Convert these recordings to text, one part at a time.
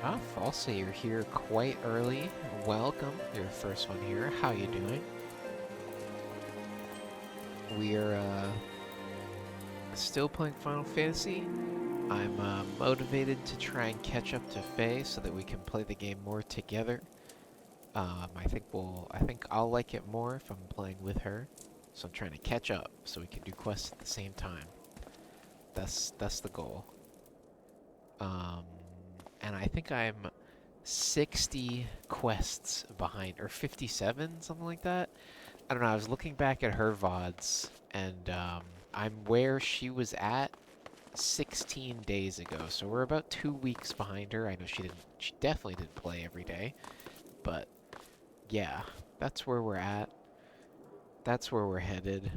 Ah, Falsa, you're here quite early. Welcome. You're the first one here. How you doing? We're still playing Final Fantasy. I'm motivated to try and catch up to Faye so that we can play the game more together. I think I'll like it more if I'm playing with her. So I'm trying to catch up so we can do quests at the same time. That's the goal. Um, and I think I'm 60 quests behind, or 57, something like that. I don't know. I was looking back at her VODs, and I'm where she was at 16 days ago. So we're about 2 weeks behind her. I know she definitely didn't play every day, but yeah, that's where we're at. That's where we're headed.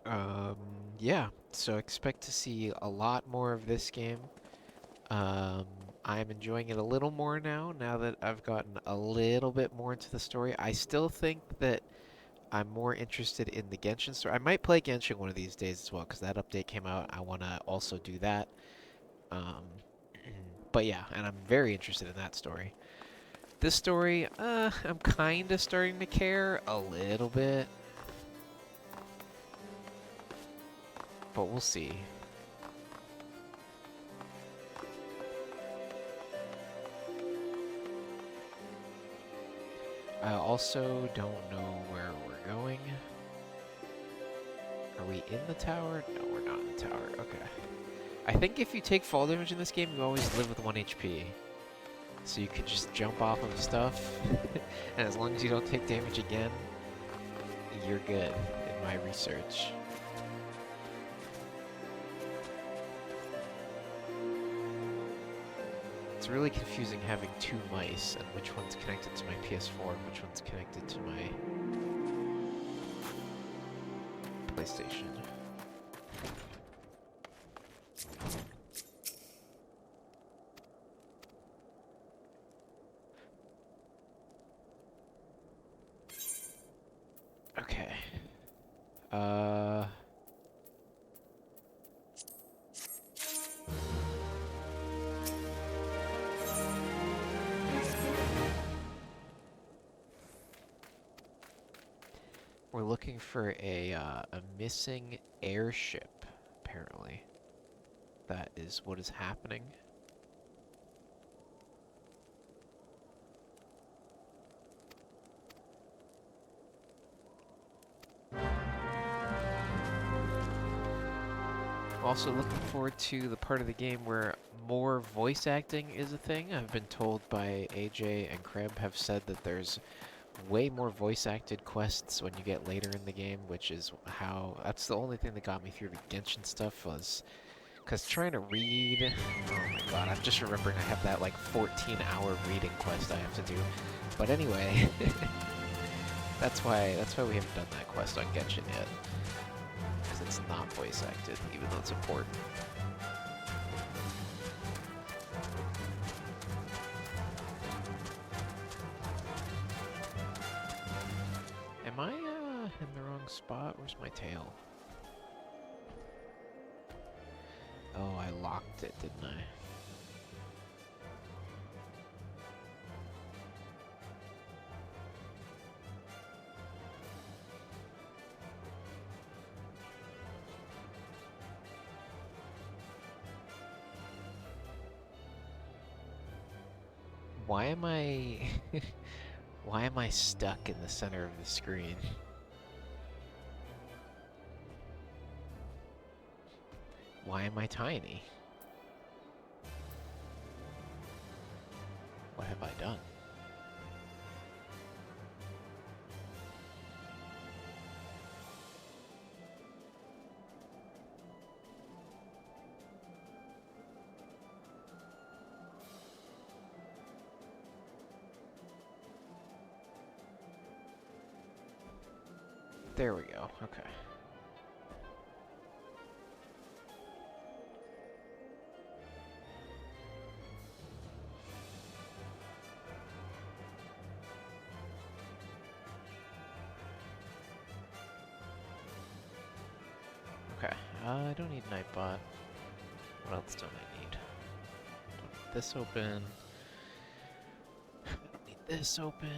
Um, yeah. So expect to see a lot more of this game. Um, I'm enjoying it a little more now that I've gotten a little bit more into the story. I still think that I'm more interested in the Genshin story. I might play Genshin one of these days as well, because that update came out. I want to also do that. Um, but yeah, and I'm very interested in that story. This story, I'm kind of starting to care a little bit, but we'll see. I also don't know where we're going. Are we in the tower? No, we're not in the tower. Okay. I think if you take fall damage in this game, you always live with 1 HP. So you could just jump off of stuff, and as long as you don't take damage again, you're good, in my research. It's really confusing having two mice, and which one's connected to my PS4 and which one's connected to my PlayStation. Okay. Uh... We're looking for a missing airship, apparently. That is what is happening. I'm also looking forward to the part of the game where more voice acting is a thing. I've been told by AJ and Kreb have said that there's way more voice acted quests when you get later in the game, which is how that's the only thing that got me through the Genshin stuff was because trying to read. Oh my god, I'm just remembering I have that like 14-hour reading quest I have to do. But anyway, that's why we haven't done that quest on Genshin yet. Because it's not voice acted, even though it's important. Am I in the wrong spot? Where's my tail? Oh, I locked it, didn't I? Why am I... Why am I stuck in the center of the screen? Why am I tiny? What have I done? There we go. Okay. Okay. I don't need Nightbot. What else don't I need? this open. Need this open.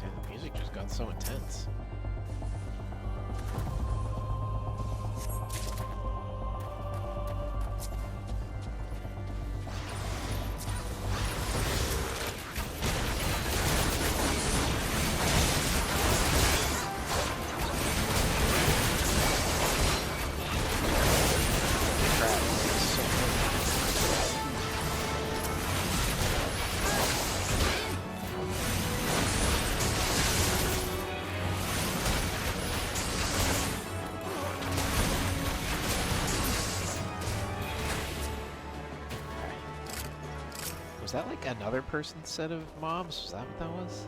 Damn, the music just got so intense. Was that like another person's set of mobs? Was that what that was?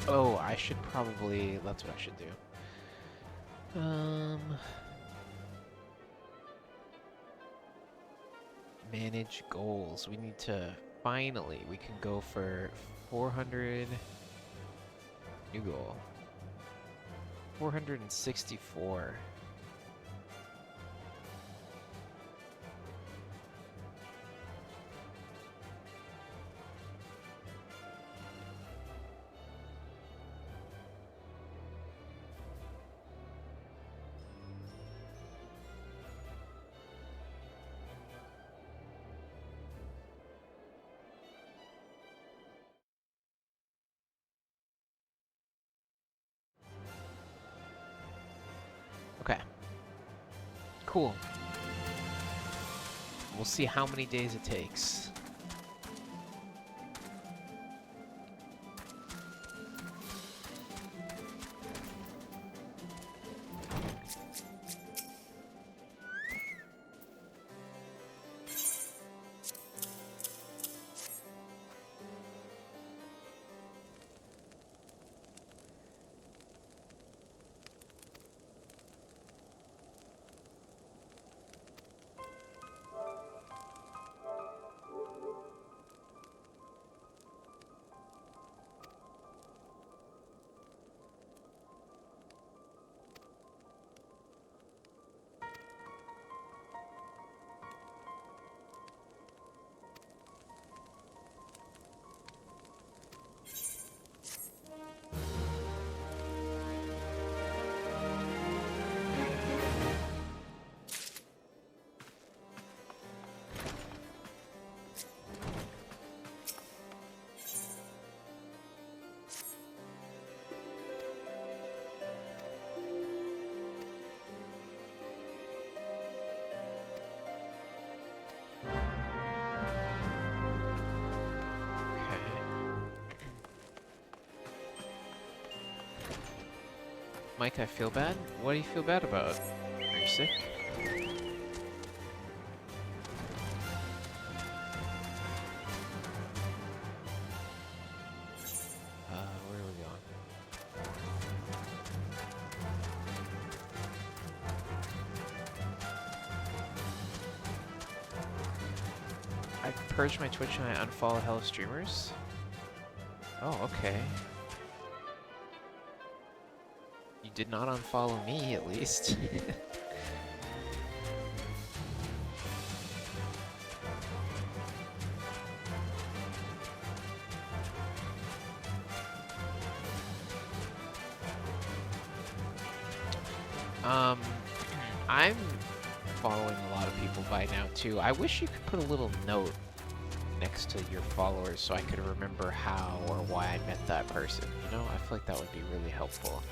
Oh, I should probably... That's what I should do. Manage goals. We need to... Finally, we can go for 400... New goal. 464. Okay. Cool. We'll see how many days it takes. Mike, I feel bad? What do you feel bad about? Are you sick? Where are we going? I purged my Twitch and I unfollowed Hello Streamers? Oh, okay. You did not unfollow me, at least. I'm following a lot of people by now, too. I wish you could put a little note next to your followers so I could remember how or why I met that person. You know, I feel like that would be really helpful.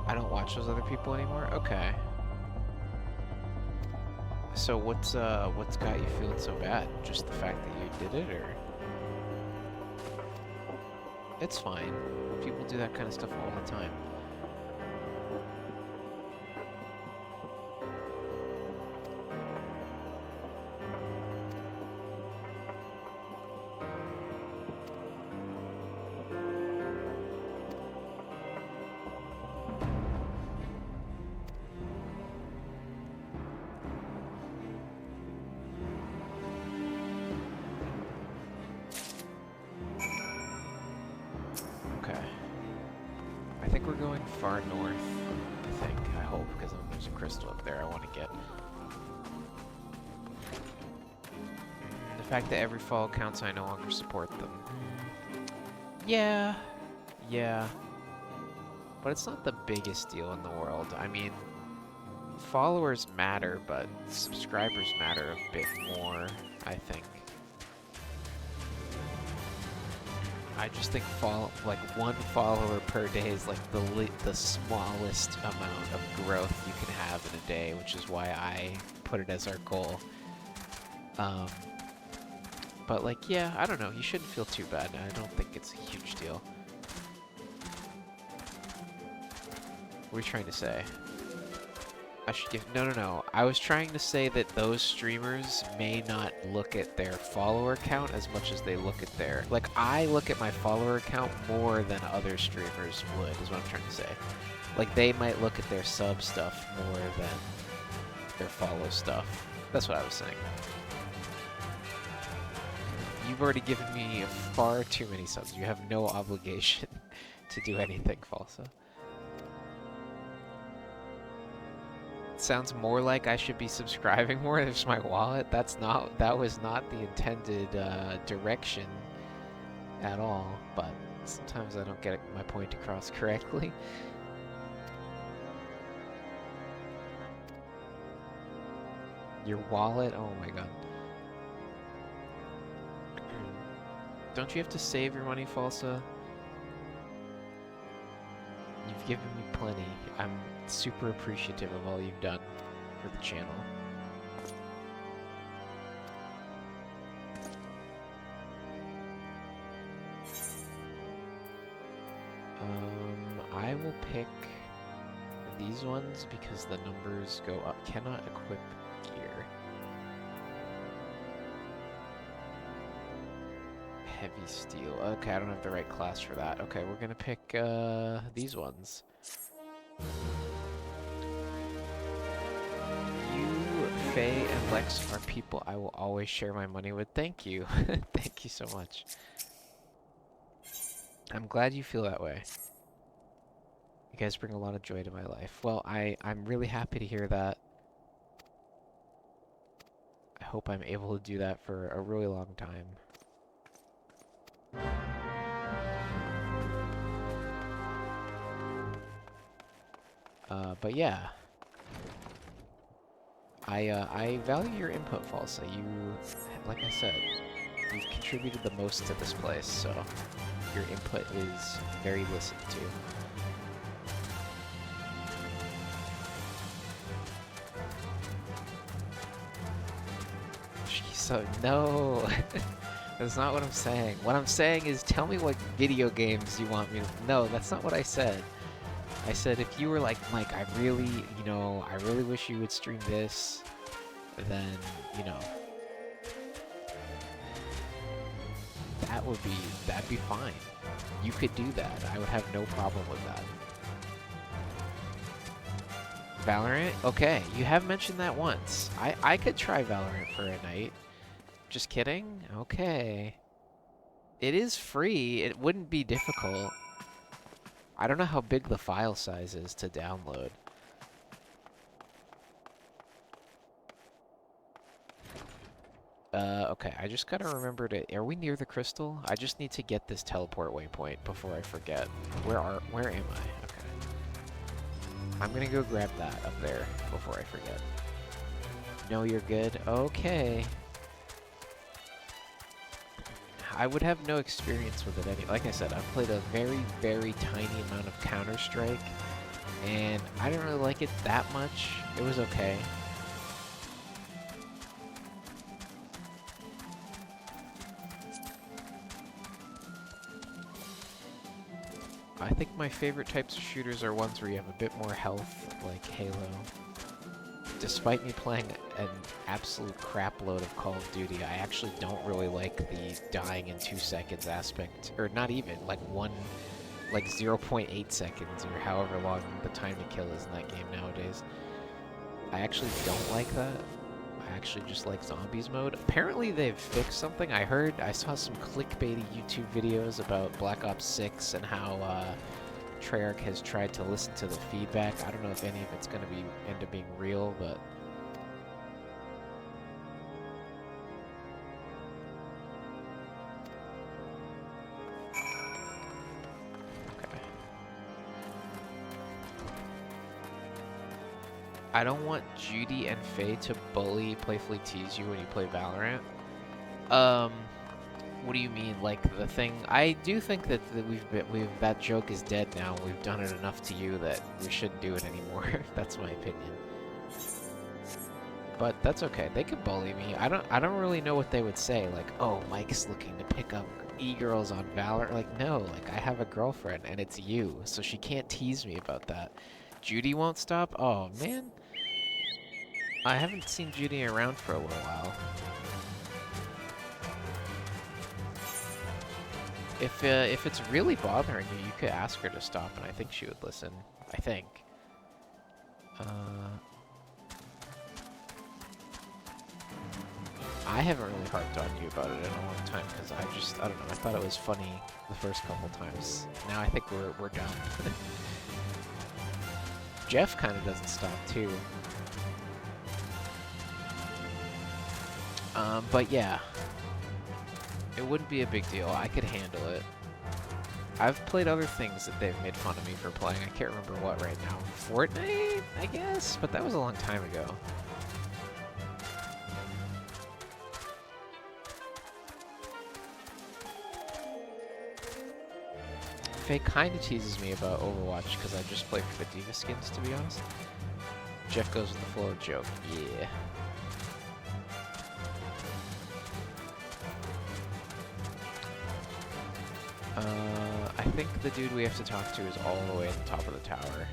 I don't watch those other people anymore? Okay. So what's got you feeling so bad? Just the fact that you did it, or? It's fine. People do that kind of stuff all the time. Okay. I think we're going far north. I hope, because there's a crystal up there I want to get. The fact that every follow counts, I no longer support them. Yeah. Yeah. But it's not the biggest deal in the world. I mean, followers matter, but subscribers matter a bit more, I think. I just think like 1 follower per day is like the smallest amount of growth you can have in a day, which is why I put it as our goal. But like, yeah, I don't know. You shouldn't feel too bad. I don't think it's a huge deal. What are you trying to say? I should give... No. I was trying to say that those streamers may not look at their follower count as much as they look at their... Like, I look at my follower count more than other streamers would, is what I'm trying to say. Like, they might look at their sub stuff more than their follow stuff. That's what I was saying. You've already given me far too many subs. You have no obligation to do anything, Falsa. Sounds more like I should be subscribing more. There's my wallet. That was not the intended direction at all, but sometimes I don't get my point across correctly. Your wallet? Oh my god. Don't you have to save your money, Falsa? You've given me plenty. I'm super appreciative of all you've done for the channel. I will pick these ones because the numbers go up. Cannot equip gear. Heavy steel. Okay, I don't have the right class for that. Okay, we're gonna pick these ones. You, Faye, and Lex are people I will always share my money with. Thank you. Thank you so much. I'm glad you feel that way. You guys bring a lot of joy to my life. Well, I'm really happy to hear that. I hope I'm able to do that for a really long time. But yeah. I value your input, Falsa. You, like I said, you've contributed the most to this place, so your input is very listened to. So, no! That's not what I'm saying. What I'm saying is tell me what video games you want me to... No, that's not what I said. I said if you were like, Mike, I really wish you would stream this, then, you know, that'd be fine. You could do that. I would have no problem with that. Valorant? Okay, you have mentioned that once. I could try Valorant for a night. Just kidding? Okay. It is free. It wouldn't be difficult. I don't know how big the file size is to download. Okay, I just gotta remember to... Are we near the crystal? I just need to get this teleport waypoint before I forget. Where am I? Okay. I'm gonna go grab that up there before I forget. No, you're good? Okay. I would have no experience with it like I said, I've played a very, very tiny amount of Counter-Strike, and I didn't really like it that much. It was okay. I think my favorite types of shooters are ones where you have a bit more health, like Halo. Despite me playing an absolute crap load of Call of Duty, I actually don't really like the dying in 2 seconds aspect. Or not even, like 0.8 seconds, or however long the time to kill is in that game nowadays. I actually don't like that. I actually just like zombies mode. Apparently they've fixed something. I saw some clickbaity YouTube videos about Black Ops 6 and how Treyarch has tried to listen to the feedback. I don't know if any of it's going to end up being real, but okay. I don't want Judy and Faye to playfully tease you when you play Valorant. What do you mean? Like the thing? I do think that that joke is dead now. We've done it enough to you that we shouldn't do it anymore. That's my opinion. But that's okay. They could bully me. I don't really know what they would say. Like, oh, Mike's looking to pick up e-girls on Valor. Like, no. Like, I have a girlfriend and it's you, so she can't tease me about that. Judy won't stop. Oh man, I haven't seen Judy around for a little while. If it's really bothering you, you could ask her to stop, and I think she would listen. I think. I haven't really harped on you about it in a long time because I don't know. I thought it was funny the first couple times. Now I think we're done. Jeff kind of doesn't stop too. But yeah. It wouldn't be a big deal. I could handle it. I've played other things that they've made fun of me for playing. I can't remember what right now. Fortnite, I guess? But that was a long time ago. Faye kind of teases me about Overwatch because I just play for the D.Va skins, to be honest. Jeff goes with the flow joke. Yeah. I think the dude we have to talk to is all the way at the top of the tower.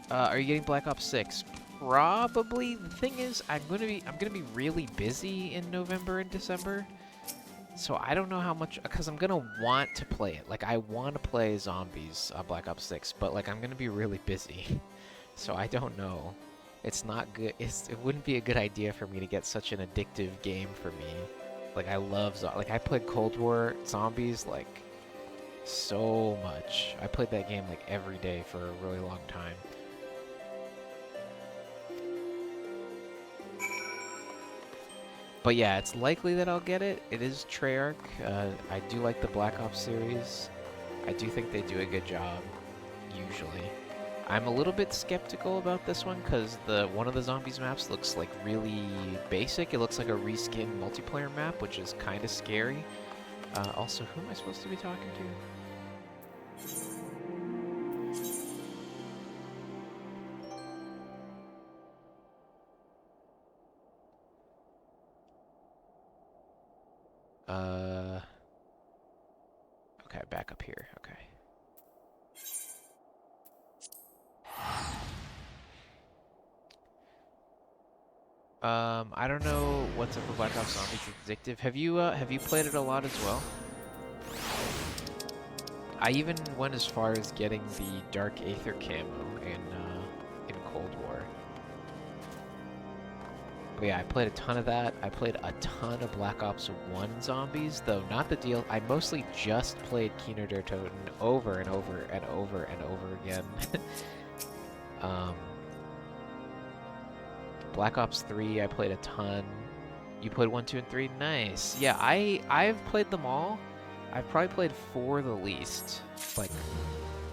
Are you getting Black Ops 6? Probably. The thing is, I'm gonna be really busy in November and December. So I don't know how much, because I'm gonna want to play it. Like, I want to play Zombies Black Ops 6, but like I'm gonna be really busy. So I don't know. It's not good. It wouldn't be a good idea for me to get such an addictive game for me. Like, I love like I played Cold War Zombies like so much. I played that game like every day for a really long time. But yeah, it's likely that I'll get it. It is Treyarch. I do like the Black Ops series. I do think they do a good job, usually. I'm a little bit skeptical about this one because one of the zombies maps looks like really basic. It looks like a reskin multiplayer map, which is kind of scary. Also, who am I supposed to be talking to? Okay, back up here. Okay. I don't know what's up with Black Ops Zombies Addictive. Have you played it a lot as well? I even went as far as getting the Dark Aether camo in Cold War. But yeah, I played a ton of that. I played a ton of Black Ops 1 Zombies, though not the deal. I mostly just played Kino der Toten over and over and over and over again. Black Ops 3, I played a ton. You played 1, 2, and 3? Nice. Yeah, I've played them all. I've probably played 4 the least. Like,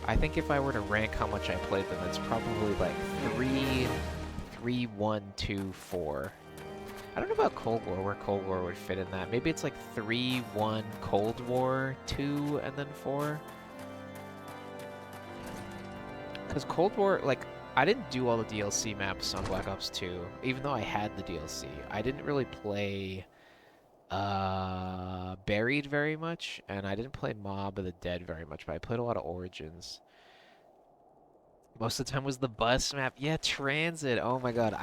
I think if I were to rank how much I played them, it's probably like 3, 1, 2, 4. I don't know about Cold War, where Cold War would fit in that. Maybe it's like 3, 1, Cold War, 2, and then 4. Because Cold War, like, I didn't do all the DLC maps on Black Ops 2, even though I had the DLC. I didn't really play Buried very much, and I didn't play Mob of the Dead very much, but I played a lot of Origins. Most of the time was the bus map. Yeah, Transit. Oh my god,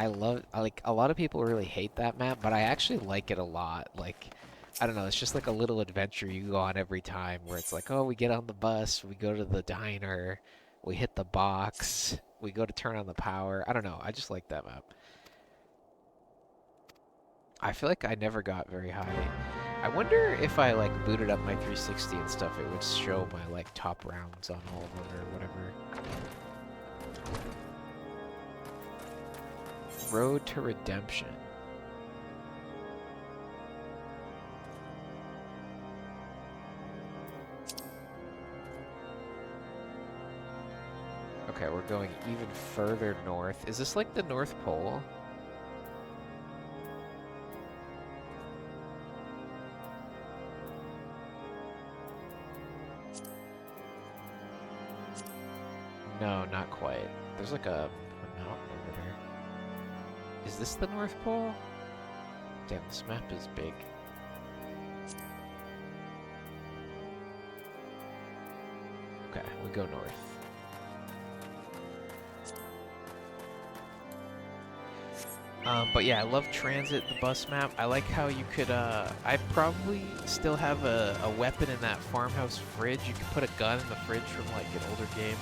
like a lot of people really hate that map, but I actually like it a lot. Like I don't know, it's just like a little adventure you go on every time where it's like, "Oh, we get on the bus, we go to the diner, we hit the box, we go to turn on the power." I don't know. I just like that map. I feel like I never got very high. I wonder if I like booted up my 360 and stuff, it would show my like top rounds on all of them or whatever. Road to Redemption. Okay, we're going even further north. Is this like the North Pole? No, not quite. There's like a mountain over there. Is this the North Pole? Damn, this map is big. Okay, we go north. But yeah, I love Transit, the bus map. I like how you could, I probably still have a weapon in that farmhouse fridge. You could put a gun in the fridge from like an older game.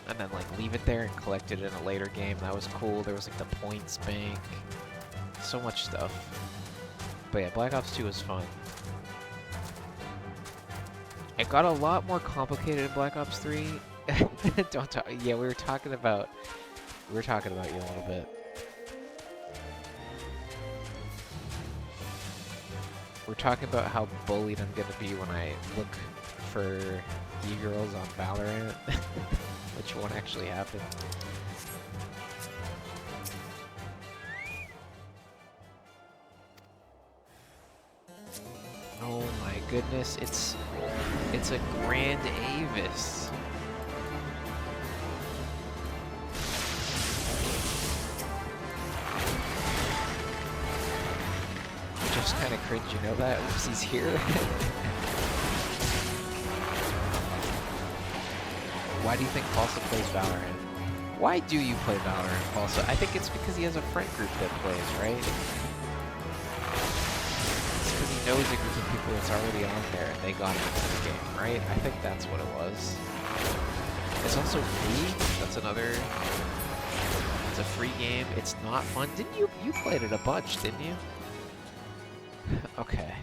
And then like leave it there and collect it in a later game. That was cool. There was like the points bank. So much stuff. But yeah, Black Ops 2 was fun. It got a lot more complicated in Black Ops 3. Don't talk. Yeah, we were talking about you a little bit. We're talking about how bullied I'm gonna be when I look for e-girls on Valorant, which won't actually happen. Oh my goodness, it's a Grand Avis. Just kind of cringe, you know that? Oops, he's here. Why do you think Falsa plays Valorant? Why do you play Valorant, Falsa? I think it's because he has a friend group that plays, right? It's because he knows a group of people that's already on there and they got him into the game, right? I think that's what it was. It's also free. That's another... It's a free game. It's not fun. Didn't you... You played it a bunch, didn't you? Okay.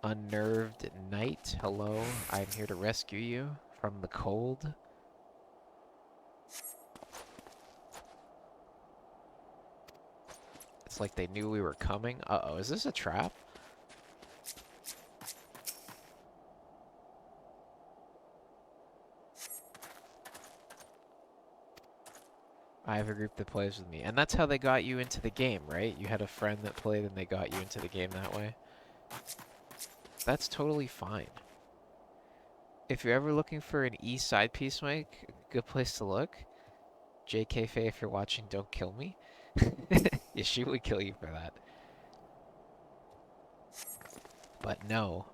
Unnerved Knight, hello. I'm here to rescue you from the cold. It's like they knew we were coming. Uh-oh, is this a trap? I have a group that plays with me. And that's how they got you into the game, right? You had a friend that played and they got you into the game that way. That's totally fine. If you're ever looking for an east side piece, Mike, good place to look. JK Faye, if you're watching, don't kill me. Yeah, she would kill you for that. But no,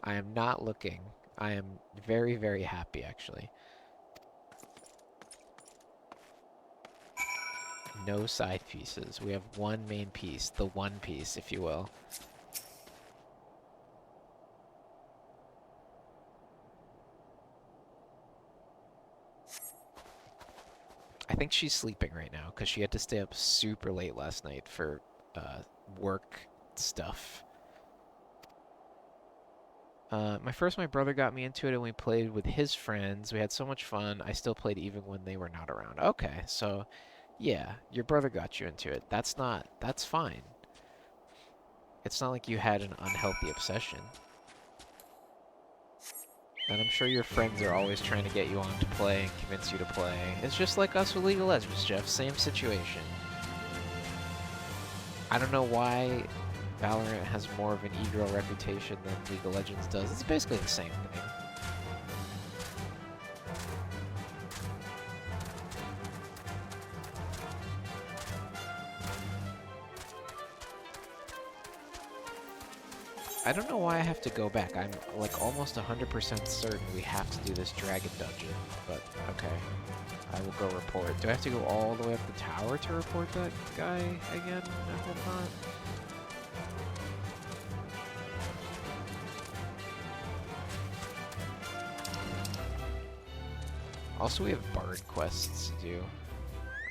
I am not looking. I am very, very happy, actually. No side pieces. We have one main piece, the one piece, if you will. I think she's sleeping right now because she had to stay up super late last night for work stuff. My brother got me into it, and we played with his friends. We had so much fun. I still played even when they were not around. Okay, so yeah, your brother got you into it. That's fine. It's not like you had an unhealthy obsession. And I'm sure your friends are always trying to get you on to play and convince you to play. It's just like us with League of Legends, Jeff. Same situation. I don't know why Valorant has more of an e-girl reputation than League of Legends does. It's basically the same thing. I don't know why I have to go back. I'm like almost 100% certain we have to do this dragon dungeon, but okay. I will go report. Do I have to go all the way up the tower to report that guy again? I hope not. Also, we have bard quests to do.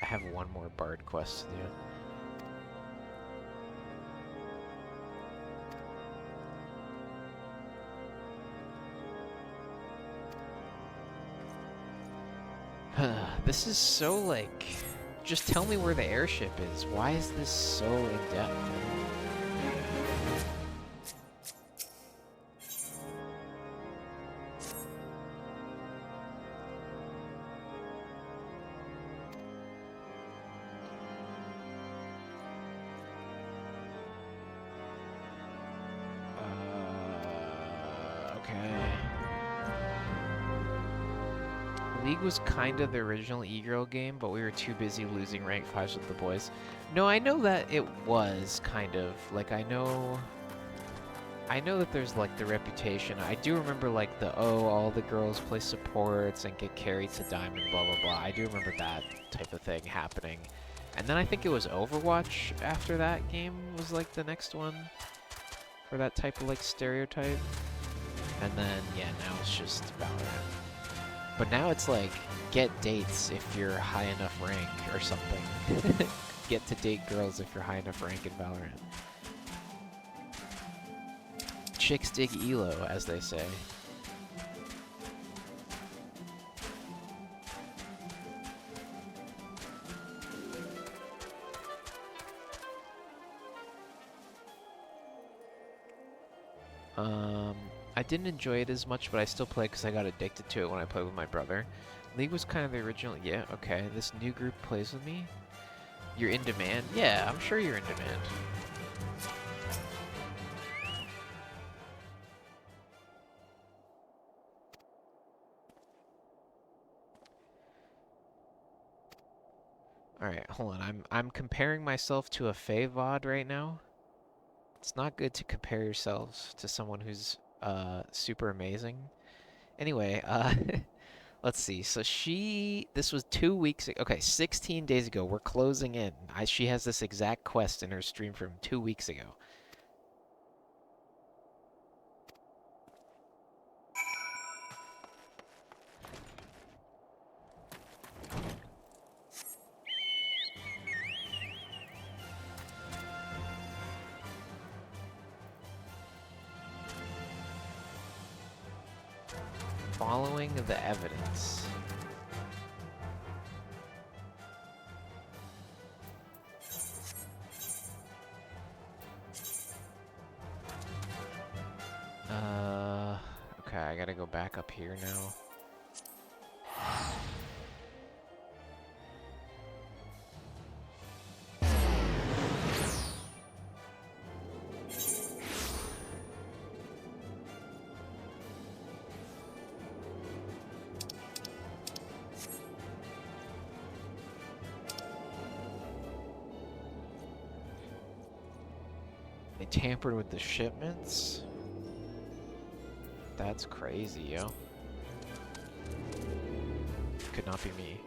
I have one more bard quest to do. This is so, like... Just tell me where the airship is. Why is this so in-depth? Okay. League was kind of the original e-girl game, but we were too busy losing rank 5s with the boys. No, I know that it was kind of. Like, I know that there's, like, the reputation. I do remember, like, all the girls play supports and get carried to diamond, blah, blah, blah. I do remember that type of thing happening. And then I think it was Overwatch after that game was, like, the next one for that type of, like, stereotype. And then, yeah, now it's just Valorant. But now it's like, get dates if you're high enough rank or something. Get to date girls if you're high enough rank in Valorant. Chicks dig Elo, as they say. I didn't enjoy it as much, but I still play because I got addicted to it when I played with my brother. League was kind of the original. Yeah, okay. This new group plays with me. You're in demand? Yeah, I'm sure you're in demand. Alright, hold on. I'm comparing myself to a Faye VOD right now. It's not good to compare yourselves to someone who's super amazing. Anyway, let's see. So this was 2 weeks ago. Okay, 16 days ago. We're closing in. She has this exact quest in her stream from 2 weeks ago. Following the evidence. Okay, I gotta go back up here now. They tampered with the shipments? That's crazy, yo. Could not be me.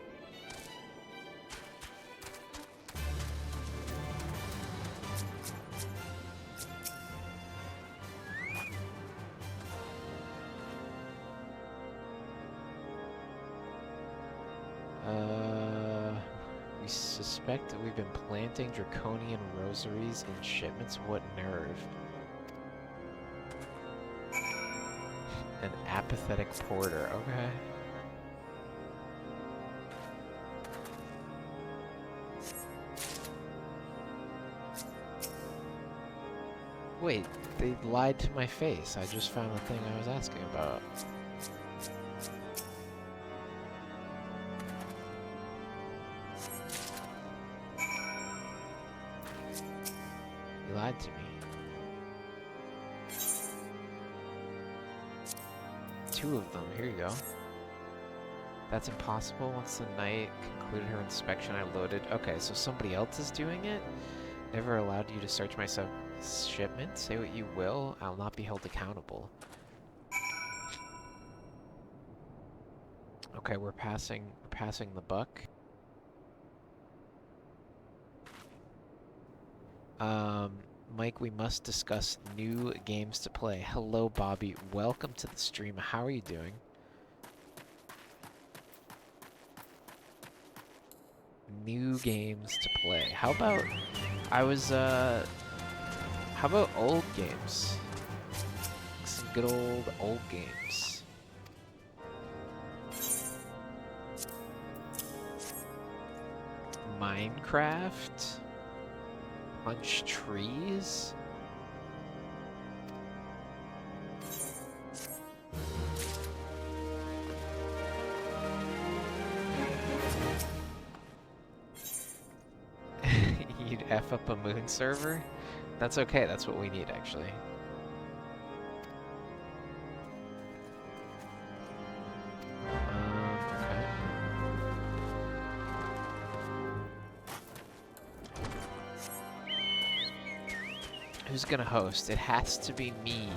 We suspect that we've been planting draconian rosaries in shipments. What nerve. An apathetic porter. Okay. Wait, they lied to my face. I just found the thing I was asking about. You lied to me. 2 of them. Here you go. That's impossible. Once the knight concluded her inspection, I loaded. Okay, so somebody else is doing it? Never allowed you to search my shipment? Say what you will, I'll not be held accountable. Okay, we're passing the buck. Mike, we must discuss new games to play. Hello, Bobby. Welcome to the stream. How are you doing? New games to play. How about how about old games? Some good old games. Minecraft? Punch trees? You'd F up a moon server? That's okay, that's what we need actually. Okay. Who's gonna host? It has to be me.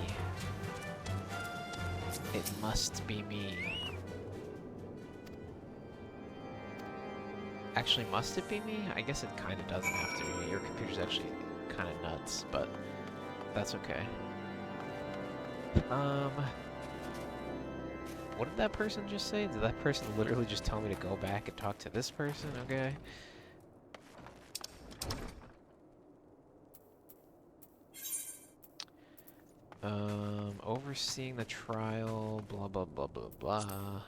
It must be me. Actually, must it be me? I guess it kind of doesn't have to be me. Your computer's actually kind of nuts, but that's okay. What did that person just say? Did that person literally just tell me to go back and talk to this person? Okay. Overseeing the trial, blah, blah, blah, blah, blah.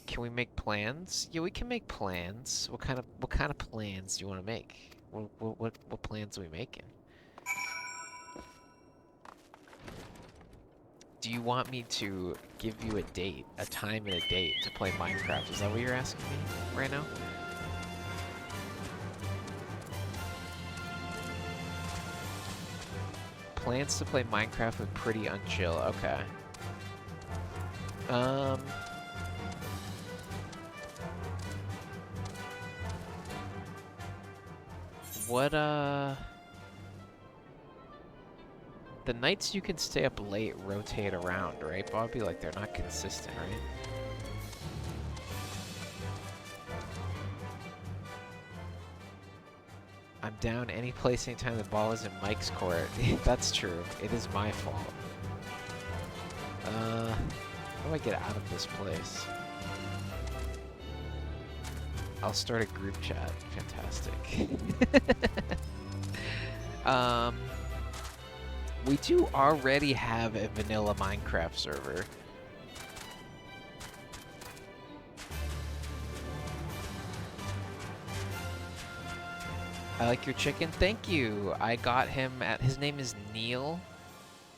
Can we make plans? Yeah, we can make plans. What kind of plans do you want to make? What plans are we making? Do you want me to give you a date, a time and a date to play Minecraft? Is that what you're asking me right now? Plans to play Minecraft with Pretty Unchill. Okay. What, the nights you can stay up late rotate around, right, Bobby? Like, they're not consistent, right? I'm down any place anytime the ball is in Mike's court. That's true. It is my fault. How do I get out of this place? I'll start a group chat. Fantastic. We do already have a vanilla Minecraft server. I like your chicken. Thank you. I got him at, his name is Neil.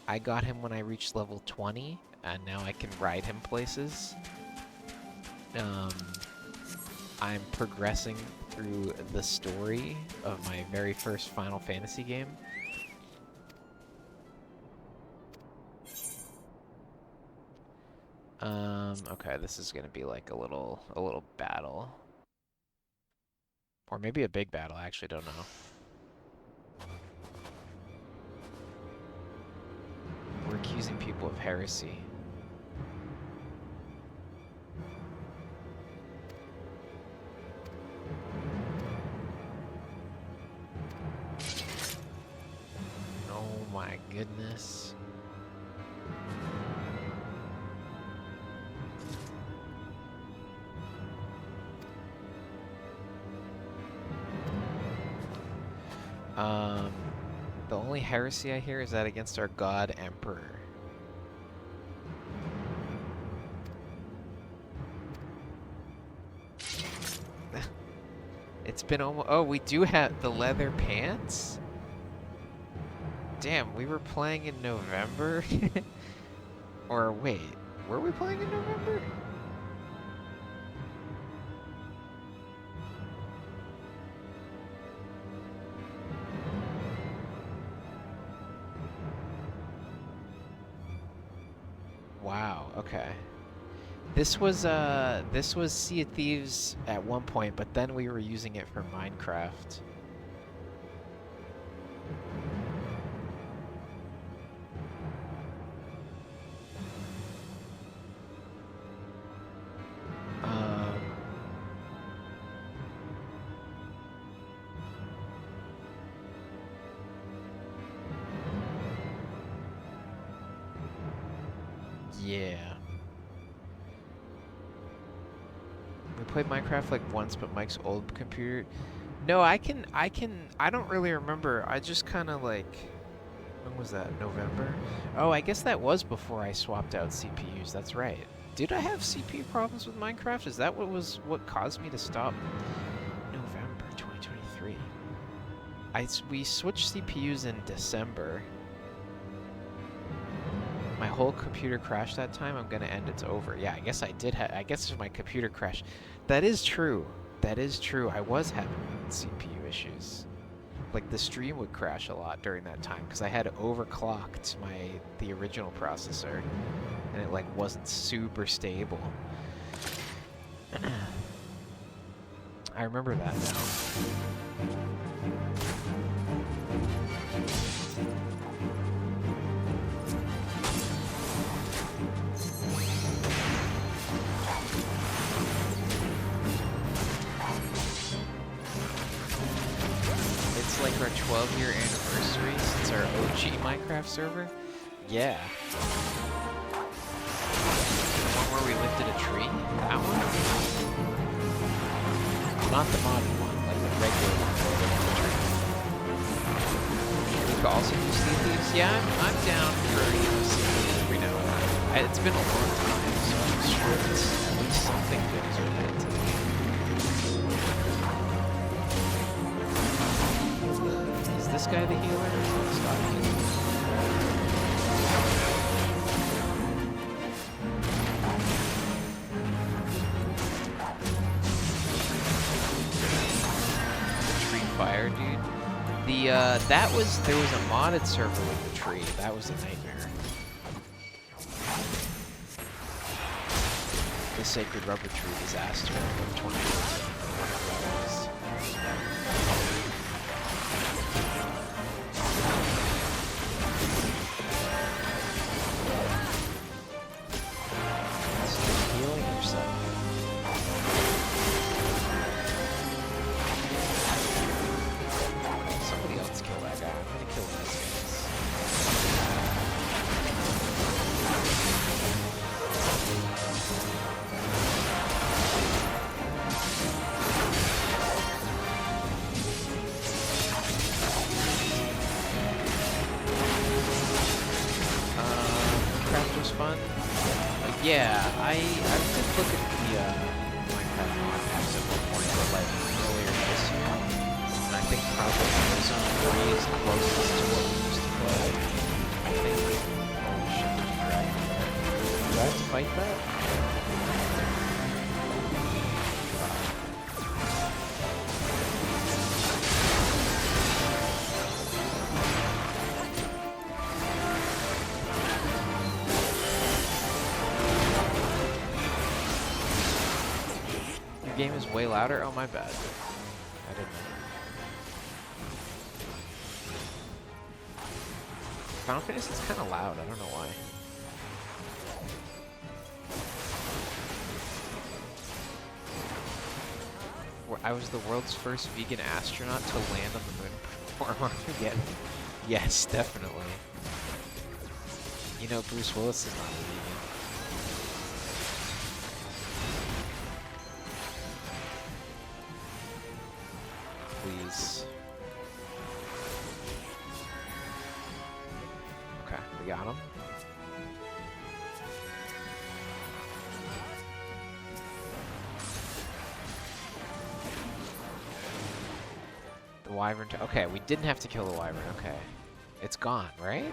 I got him when I reached level 20, and now I can ride him places. I'm progressing through the story of my very first Final Fantasy game. Okay, this is gonna be like a little battle. Or maybe a big battle, I actually don't know. We're accusing people of heresy. Oh my goodness. The only heresy I hear is that against our god emperor. It's been almost... Oh, we do have the leather pants? Damn, we were playing in November? Or wait, were we playing in November? Wow, okay. This was Sea of Thieves at one point, but then we were using it for Minecraft. Yeah. We played Minecraft like once, but Mike's old computer. No, I don't really remember. I just kind of like, when was that? November? Oh, I guess that was before I swapped out CPUs. That's right. Did I have CPU problems with Minecraft? Is that what caused me to stop? November 2023. We switched CPUs in December. My whole computer crashed that time. I'm gonna end. It's over. Yeah, I guess I did have. I guess my computer crashed. That is true. That is true. I was having CPU issues. Like the stream would crash a lot during that time because I had overclocked the original processor, and it like wasn't super stable. I remember that now. Like our 12-year anniversary since our OG Minecraft server? Yeah. The one where we lifted a tree? That one? Not the modded one, like the regular one where we lifted a tree. We could also do Sea Thieves? Yeah, I'm down for, Sea Thieves every now and then. It's been a long time, so I'm sure it's at least something good is related to the game. This guy the healer? Stop healing. The tree fire, dude. There was a modded server with the tree. That was a nightmare. The Sacred Rubber Tree disaster of 2014, whatever that was. Yeah, I did look at the Minecraft mod apps at one point, but like earlier this year, and I think probably Amazon 3 is the closest to what we used to play. I think. Oh shit, there's a dragon there. Do I have to fight that? Game is way louder? Oh, my bad. I didn't know. Final Fantasy is kind of loud. I don't know why. I was the world's first vegan astronaut to land on the moon before Armageddon. Yes, definitely. You know, Bruce Willis is not a vegan. Please. got him. The wyvern. Okay, we didn't have to kill the wyvern. Okay, it's gone, right?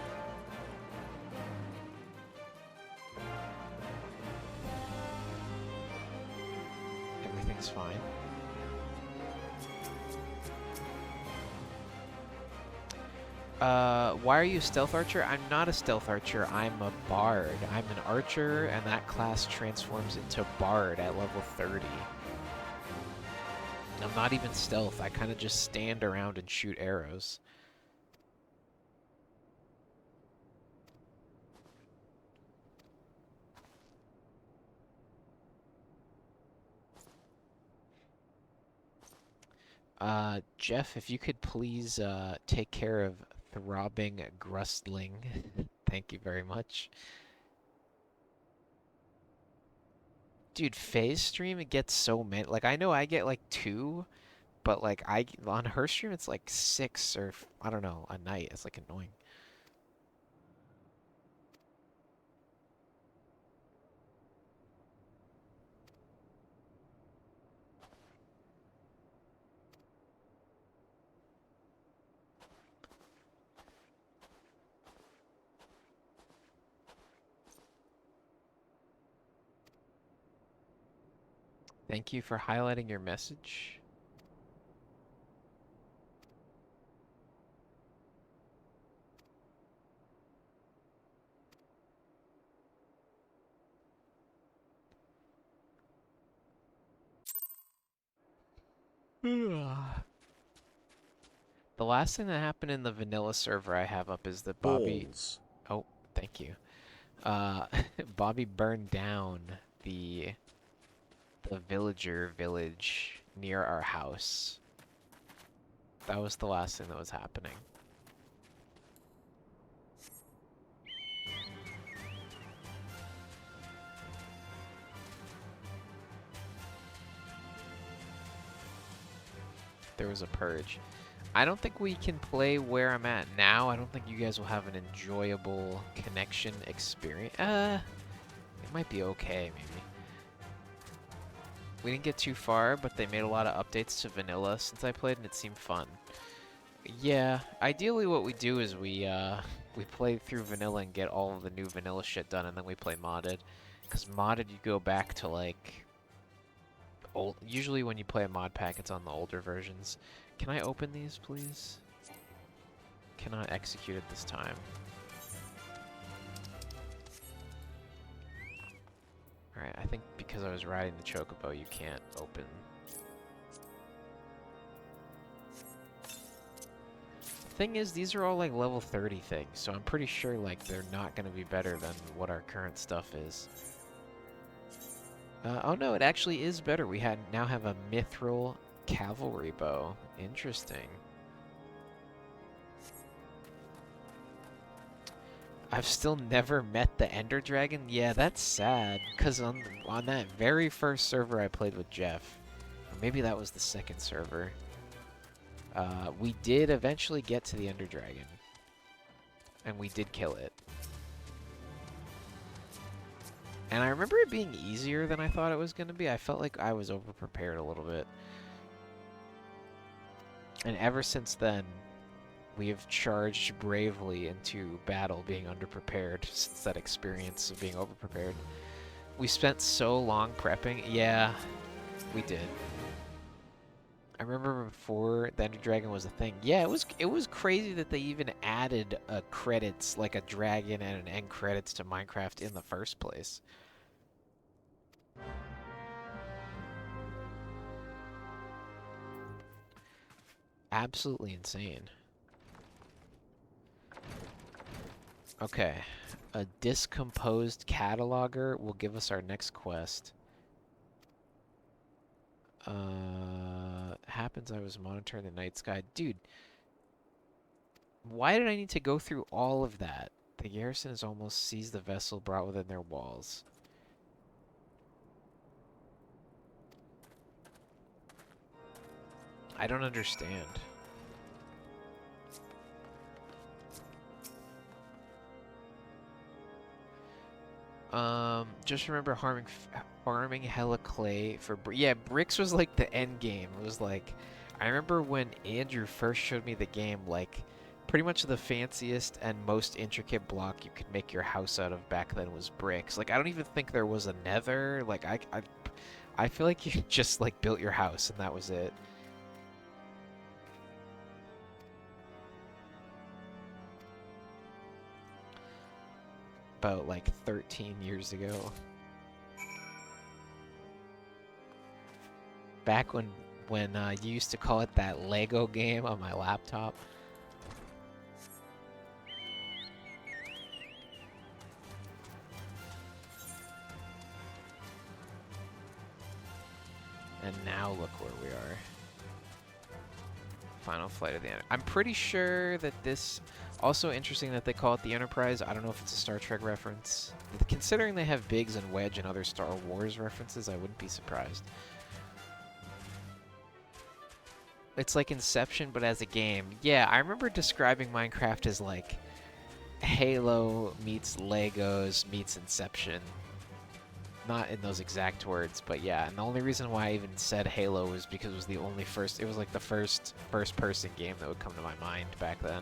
Everything's fine. Why are you a stealth archer? I'm not a stealth archer, I'm a bard. I'm an archer, and that class transforms into bard at level 30. I'm not even stealth, I kind of just stand around and shoot arrows. Jeff, if you could please, take care of Throbbing Grustling. Thank you very much. Dude, Faye's stream, it gets so many. Like, I know I get like 2, but like, on her stream, it's like 6 or, I don't know, a night. It's like annoying. Thank you for highlighting your message. The last thing that happened in the vanilla server I have up is that Bobby... Balls. Oh, thank you. Bobby burned down the villager village near our house. That was the last thing that was happening. There was a purge. I don't think we can play where I'm at now. I don't think you guys will have an enjoyable connection experience. It might be okay, maybe. We didn't get too far, but they made a lot of updates to vanilla since I played, and it seemed fun. Yeah, ideally what we do is we play through vanilla and get all of the new vanilla shit done, and then we play modded. Because modded, you go back to, like, old... Usually when you play a mod pack, it's on the older versions. Can I open these, please? Cannot execute it this time. Alright, I think because I was riding the chocobo, you can't open. Thing is, these are all like level 30 things, so I'm pretty sure like they're not going to be better than what our current stuff is. Oh no, it actually is better. We now have a mithril cavalry bow. Interesting. I've still never met the Ender Dragon. Yeah, that's sad, because on that very first server I played with Jeff, or maybe that was the second server, we did eventually get to the Ender Dragon, and we did kill it. And I remember it being easier than I thought it was going to be. I felt like I was overprepared a little bit. And ever since then, we have charged bravely into battle being underprepared since that experience of being overprepared. We spent so long prepping. Yeah, we did. I remember before the Ender Dragon was a thing. Yeah, it was crazy that they even added credits, like a dragon and an end credits to Minecraft in the first place. Absolutely insane. Okay, a discomposed cataloger will give us our next quest. Happens I was monitoring the night sky. Dude, why did I need to go through all of that? The garrison has almost seized the vessel brought within their walls. I don't understand. Just remember farming hella clay for yeah, bricks was like the end game. It was like, I remember when Andrew first showed me the game, like pretty much the fanciest and most intricate block you could make your house out of back then was bricks. Like I don't even think there was a nether. Like I feel like you just like built your house and that was it. About like 13 years ago. Back when you used to call it that Lego game on my laptop. And now look where we are. Final flight of the Enterprise. I'm pretty sure that this... Also interesting that they call it the Enterprise. I don't know if it's a Star Trek reference. Considering they have Biggs and Wedge and other Star Wars references, I wouldn't be surprised. It's like Inception, but as a game. Yeah, I remember describing Minecraft as like Halo meets Legos meets Inception. Not in those exact words, but yeah. And the only reason why I even said Halo was because it was the only it was like the first-person game that would come to my mind back then.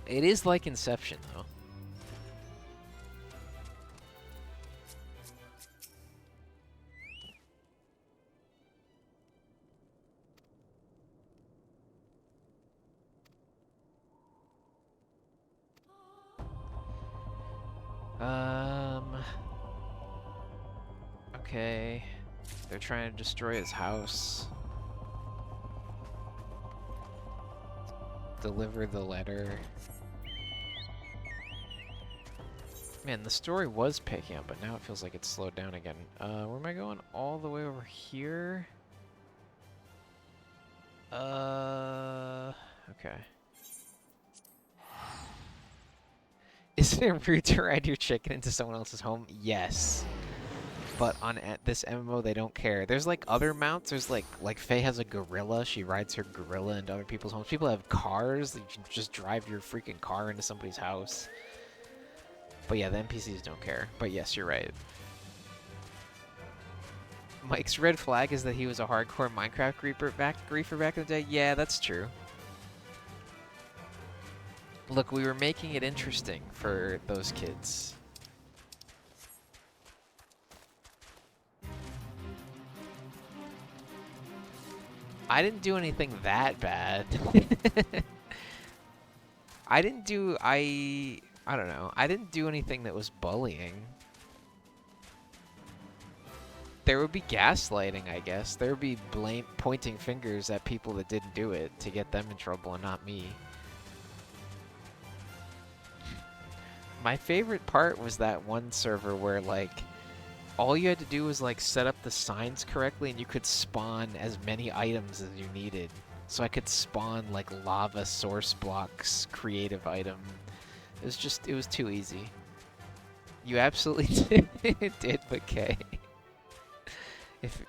It is like Inception, though. Okay. They're trying to destroy his house. Deliver the letter. Man, the story was picking up, but now it feels like it's slowed down again. Where am I going? All the way over here? Okay. Isn't it rude to ride your chicken into someone else's home? Yes. But on this MMO, they don't care. There's like other mounts. There's like Faye has a gorilla. She rides her gorilla into other people's homes. People have cars. You can just drive your freaking car into somebody's house. But yeah, the NPCs don't care. But yes, you're right. Mike's red flag is that he was a hardcore Minecraft griefer back in the day. Yeah, that's true. Look, we were making it interesting for those kids. I didn't do anything that bad. I don't know. I didn't do anything that was bullying. There would be gaslighting, I guess. There would be pointing fingers at people that didn't do it to get them in trouble and not me. My favorite part was that one server where, like, all you had to do was, like, set up the signs correctly and you could spawn as many items as you needed. So I could spawn, like, lava source blocks, creative item. It was too easy. You absolutely did, but K. If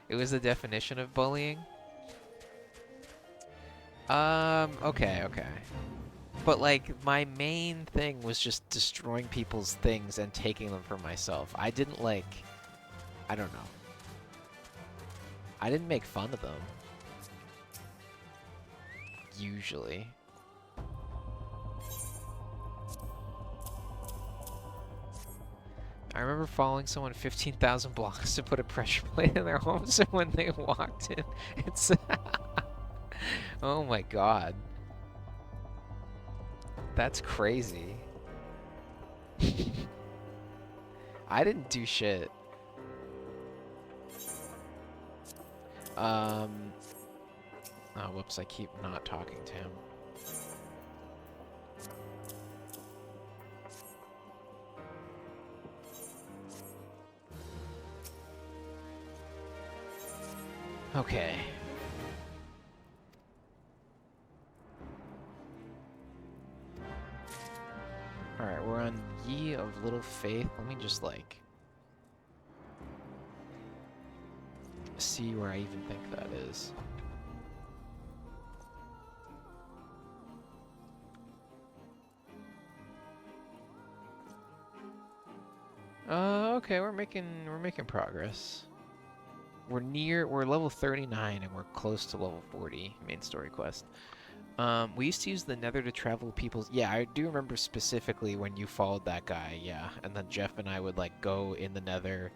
it was the definition of bullying. Okay. But, like, my main thing was just destroying people's things and taking them for myself. I didn't, like... I don't know. I didn't make fun of them. Usually. I remember following someone 15,000 blocks to put a pressure plate in their home, so when they walked in, it's... Oh my god. That's crazy. I didn't do shit. Oh, whoops, I keep not talking to him. Okay. Alright, we're on Ye of Little Faith. Let me just, like, see where I even think that is. Okay, we're making progress. We're level 39 and we're close to level 40 main story quest. We used to use the Nether to travel people's. Yeah, I do remember specifically when you followed that guy. Yeah, and then Jeff and I would like go in the Nether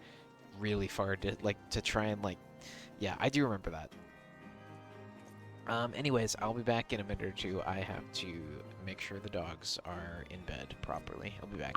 really far to like to try and like. Yeah, I do remember that. Anyways, I'll be back in a minute or two. I have to make sure the dogs are in bed properly. I'll be back.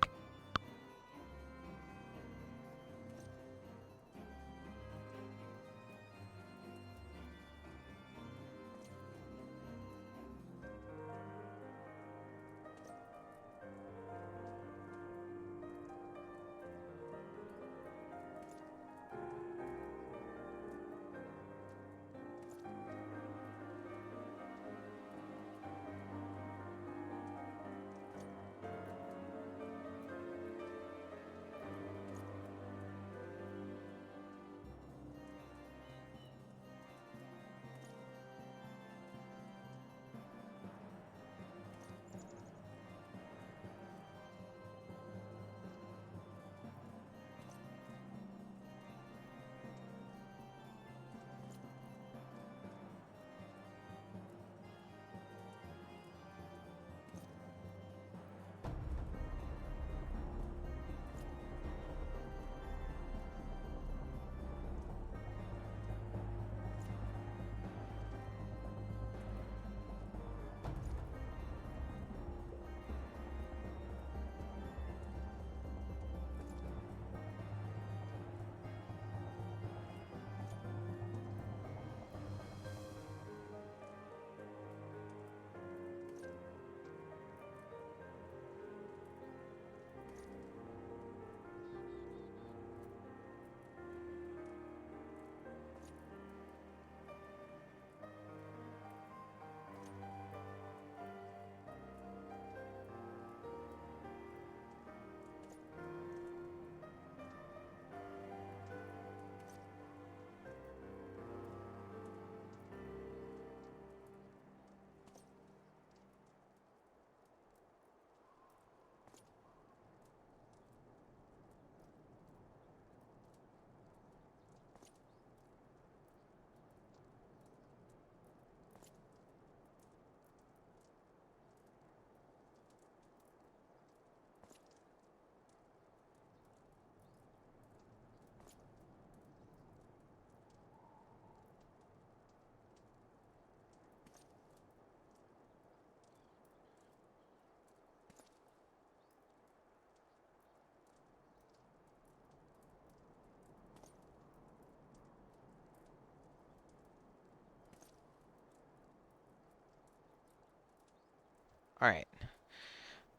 All right,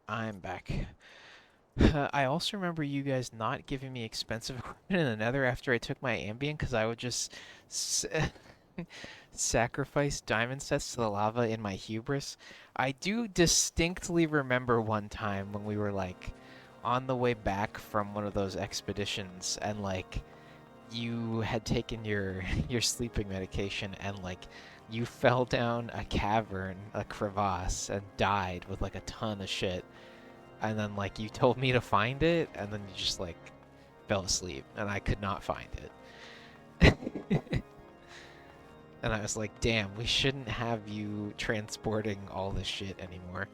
I'm back. I also remember you guys not giving me expensive equipment in the Nether after I took my Ambient because I would just sacrifice diamond sets to the lava in my hubris. I do distinctly remember one time when we were like on the way back from one of those expeditions and like you had taken your your sleeping medication and like you fell down a cavern, a crevasse, and died with like a ton of shit. And then like you told me to find it, and then you just like fell asleep, and I could not find it. And I was like, damn, we shouldn't have you transporting all this shit anymore.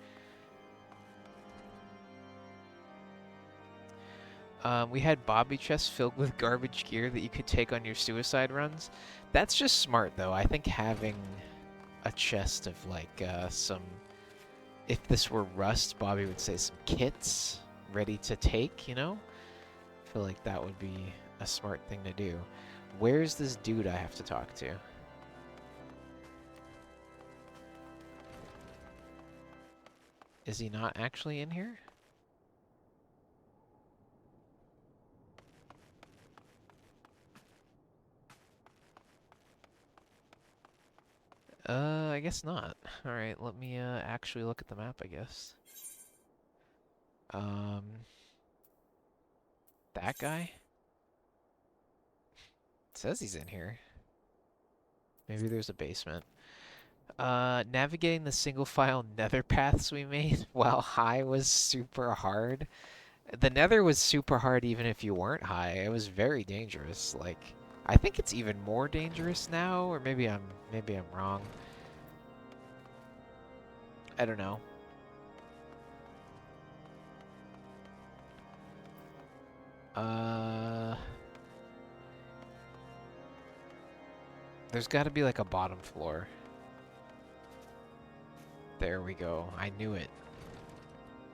We had Bobby chests filled with garbage gear that you could take on your suicide runs. That's just smart, though. I think having a chest of like some, if this were Rust, Bobby would say some kits ready to take. I feel like that would be a smart thing to do. Where's this dude I have to talk to? Is he not actually in here? I guess not. Alright, let me actually look at the map, I guess. Um, that guy? It says he's in here. Maybe there's a basement. Navigating the single file nether paths we made while high was super hard. The Nether was super hard even if you weren't high. It was very dangerous. Like, I think it's even more dangerous now, or maybe I'm wrong. I don't know. Uh, there's got to be like a bottom floor. There we go. I knew it.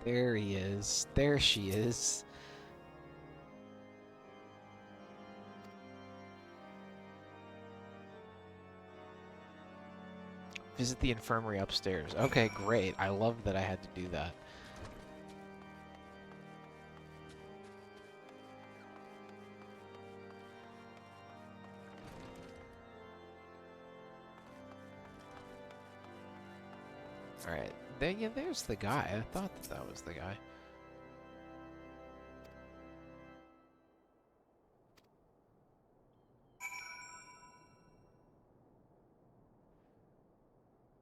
There he is. There she is. Visit the infirmary upstairs. Okay, great. I love that I had to do that. Alright. There, yeah, there's the guy. I thought that was the guy.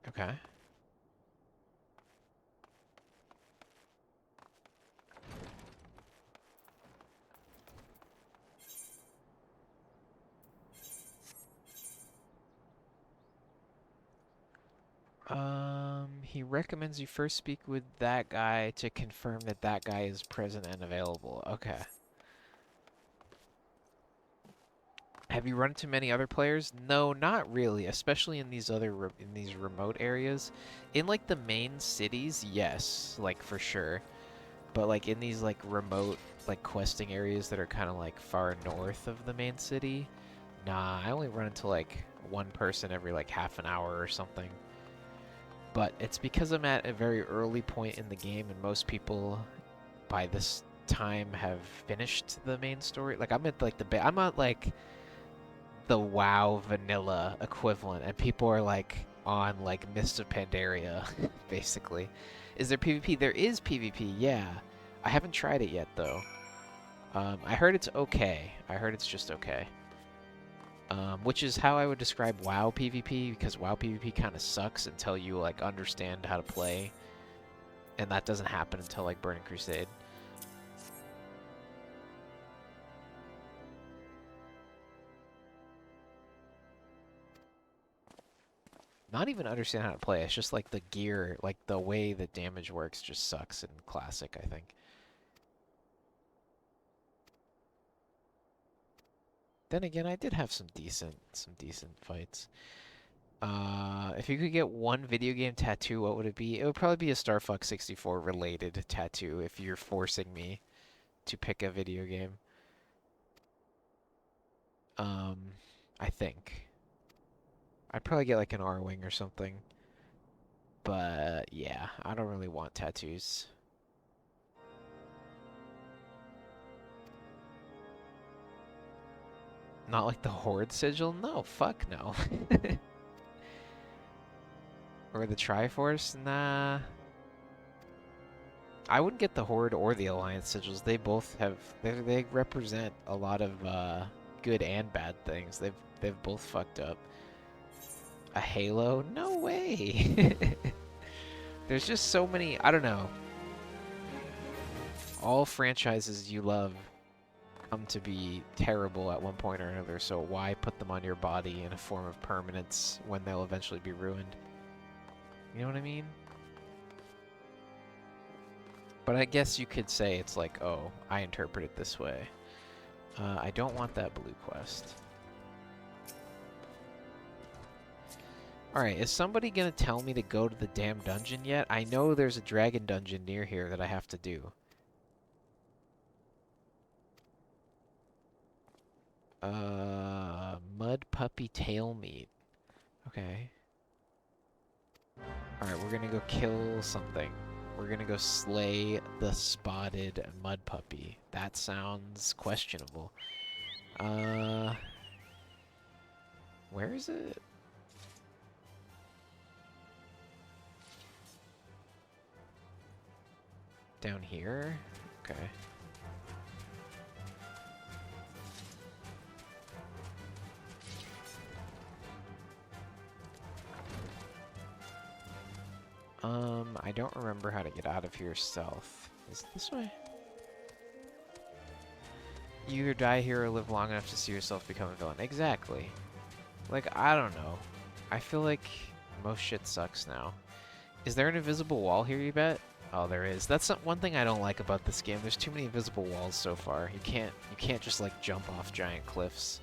Okay. He recommends you first speak with that guy to confirm that that guy is present and available. Okay. Have you run into many other players? No, not really, especially in these in these remote areas. In like the main cities, yes, like for sure. But like in these like remote like questing areas that are kind of like far north of the main city, nah, I only run into like one person every like half an hour or something. But it's because I'm at a very early point in the game and most people by this time have finished the main story. Like I'm at like I'm at like the WoW vanilla equivalent, and people are like on like Mist of Pandaria, basically. Is there PvP? There is PvP, yeah. I haven't tried it yet though. I heard it's okay. I heard it's just okay. Which is how I would describe WoW PvP, because WoW PvP kind of sucks until you like understand how to play, and that doesn't happen until like Burning Crusade. Not even understand how to play. It's just like the gear, like the way the damage works just sucks in Classic, I think. Then again, I did have some decent fights. If you could get one video game tattoo, what would it be? It would probably be a Star Fox 64 related tattoo if you're forcing me to pick a video game. Um, I think. I'd probably get like an R-Wing or something. But yeah, I don't really want tattoos. Not like the Horde sigil? No, fuck no. Or the Triforce? Nah. I wouldn't get the Horde or the Alliance sigils. They both have they represent a lot of good and bad things. They've both fucked up. A Halo? No way. There's just so many, I don't know. All franchises you love come to be terrible at one point or another, so why put them on your body in a form of permanence when they'll eventually be ruined? You know what I mean? But I guess you could say it's like, oh, I interpret it this way. I don't want that blue quest. Alright, is somebody gonna tell me to go to the damn dungeon yet? I know there's a dragon dungeon near here that I have to do. Mud puppy tail meat. Okay. Alright, we're gonna go kill something. We're gonna go slay the spotted mud puppy. That sounds questionable. Where is it? Down here? Okay. I don't remember how to get out of here stealth. Is it this way? You either die here or live long enough to see yourself become a villain. Exactly. Like, I don't know. I feel like most shit sucks now. Is there an invisible wall here, you bet? Oh, there is. That's one thing I don't like about this game. There's too many invisible walls so far. You can't just like jump off giant cliffs.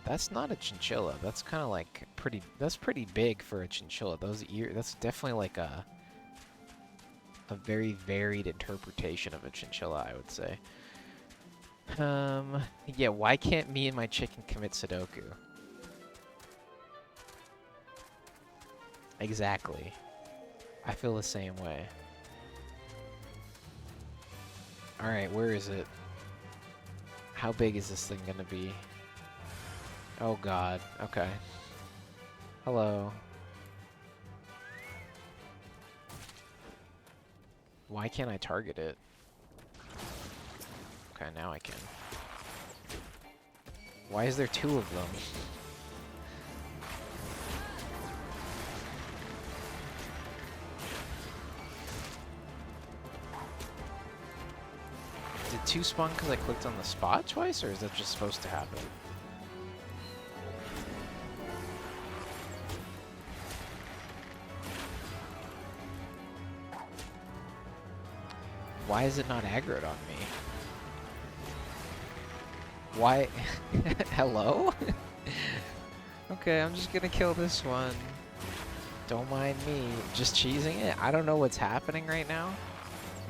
That's not a chinchilla. That's kind of like pretty. That's pretty big for a chinchilla. Those ear. That's definitely like a very varied interpretation of a chinchilla, I would say. Yeah. Why can't me and my chicken commit Sudoku? Exactly. I feel the same way. All right, where is it? How big is this thing gonna be? Oh god, okay. Hello. Why can't I target it? Okay, now I can. Why is there two of them? Did two spawn because I clicked on the spot twice, or is that just supposed to happen? Why is it not aggroed on me? Why? Hello? Okay, I'm just gonna kill this one. Don't mind me. Just cheesing it? I don't know what's happening right now.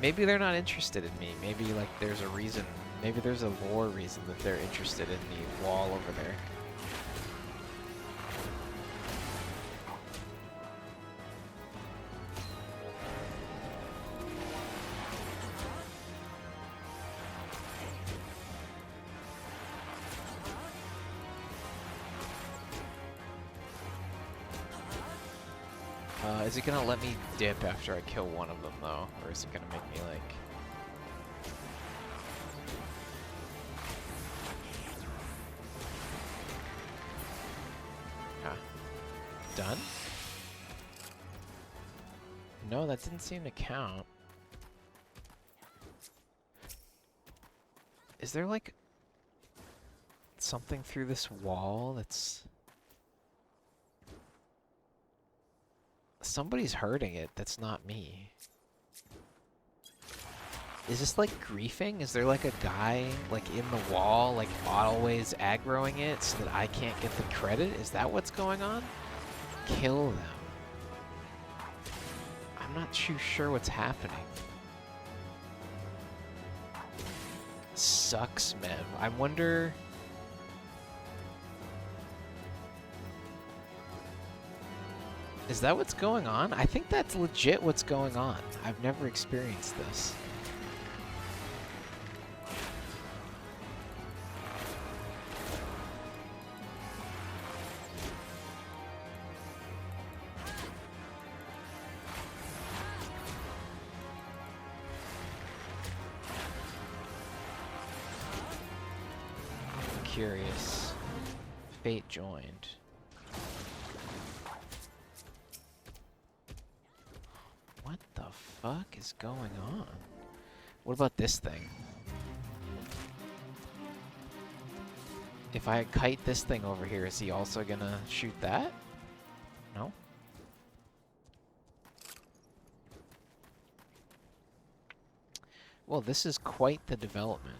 Maybe they're not interested in me. Maybe, like, there's a reason. Maybe there's a lore reason that they're interested in the wall over there. Is it gonna let me dip after I kill one of them, though? Or is it gonna make me, like... Huh. Done? No, that didn't seem to count. Is there, like, something through this wall that's... Somebody's hurting it, that's not me. Is this like griefing? Is there like a guy like in the wall, like always aggroing it so that I can't get the credit? Is that what's going on? Kill them. I'm not too sure what's happening. Sucks, Mev. I wonder... Is that what's going on? I think that's legit what's going on. I've never experienced this. I'm curious. Fate joined. What the fuck is going on? What about this thing? If I kite this thing over here, is he also gonna shoot that? No? Well, this is quite the development.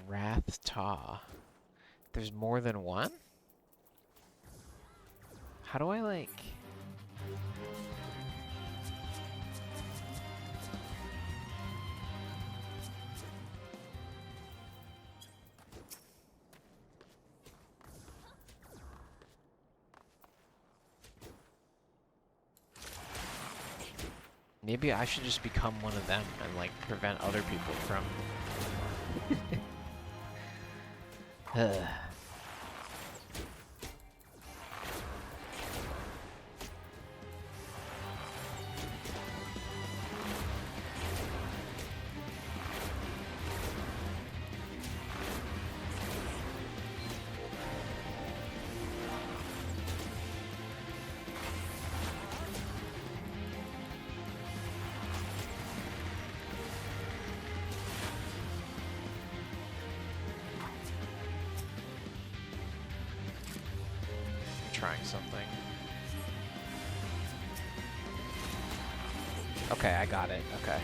Wrath Ta. There's more than one? How do I, like... Maybe I should just become one of them and like prevent other people from. Ugh. Trying something. Okay, I got it. Okay.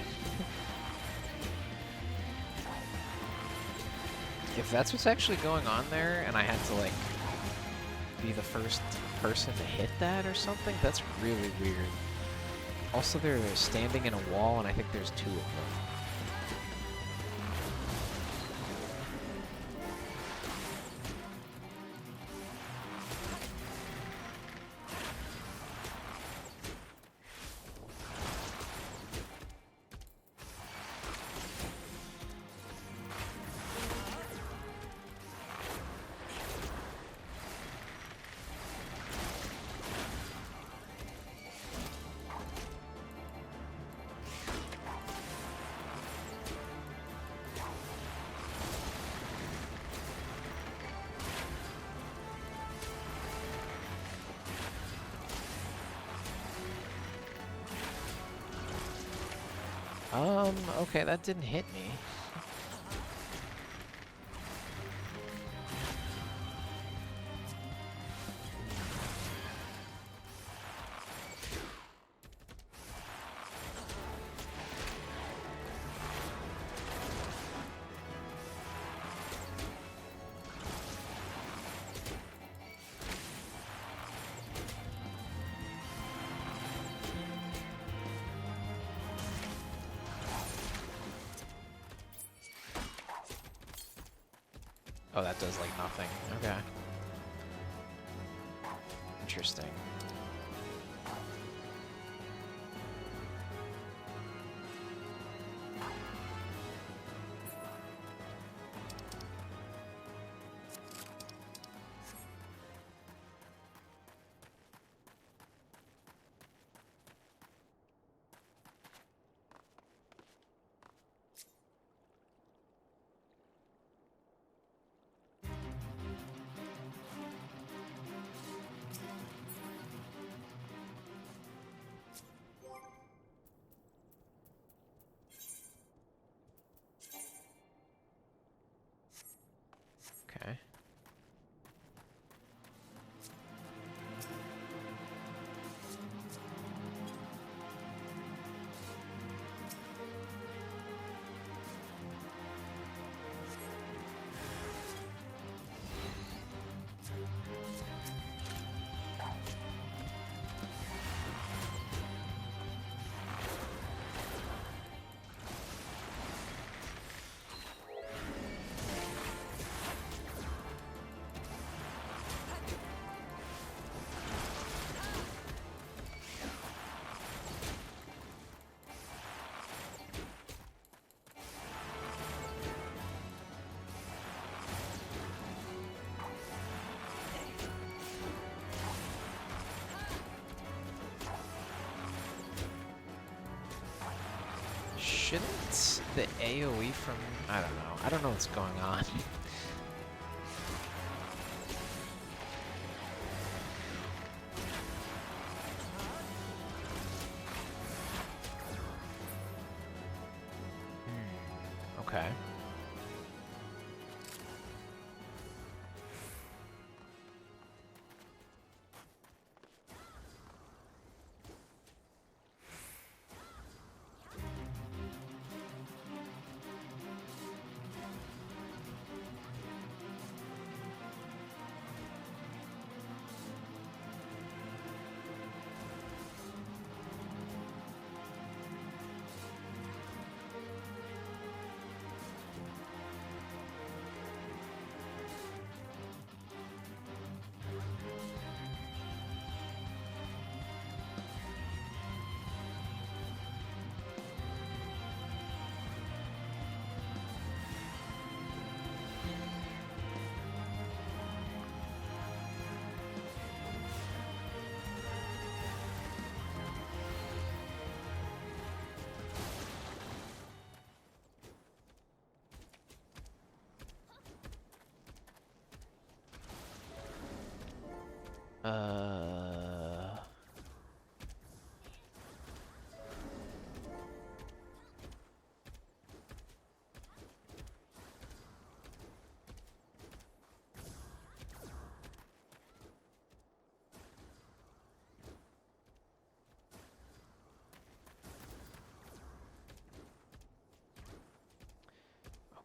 If that's what's actually going on there, and I had to, like, be the first person to hit that or something, that's really weird. Also, they're standing in a wall, and I think there's 2 of them. Okay, that didn't hit me. Oh, that does, like, nothing. Okay. Interesting. Okay. Shouldn't the AoE from... I don't know. I don't know what's going on. Okay.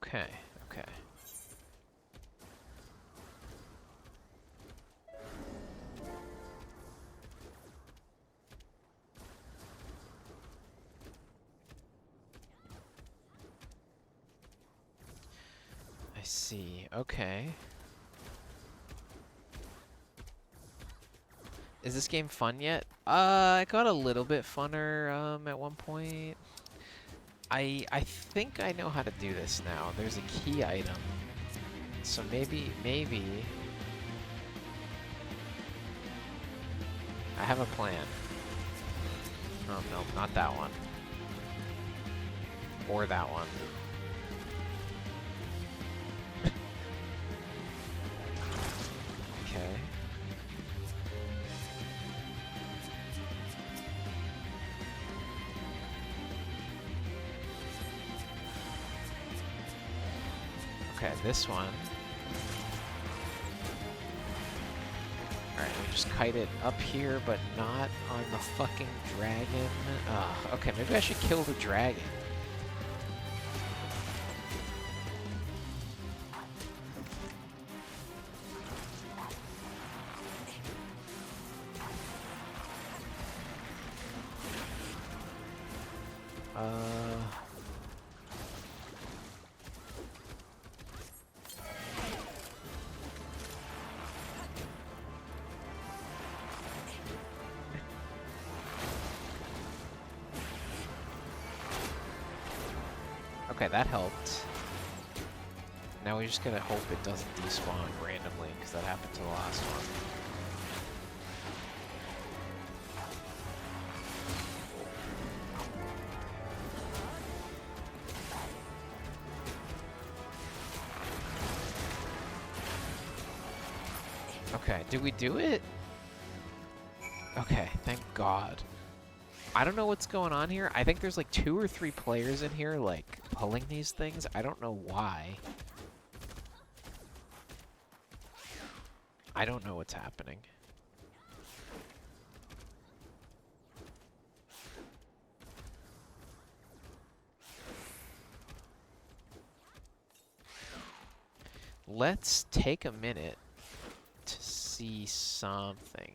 Okay, okay. I see. Okay. Is this game fun yet? It got a little bit funner at one point. I think I know how to do this now. There's a key item. So maybe I have a plan. Oh no, not that one. Or that one. Okay. Okay, this one. Alright, we just kite it up here, but not on the fucking dragon. Okay, maybe I should kill the dragon. Okay, that helped. Now we just gotta hope it doesn't despawn randomly, because that happened to the last one. Okay, did we do it? Okay, thank God. I don't know what's going on here. I think there's like 2 or 3 players in here, like, pulling these things. I don't know why. I don't know what's happening. Let's take a minute to see something.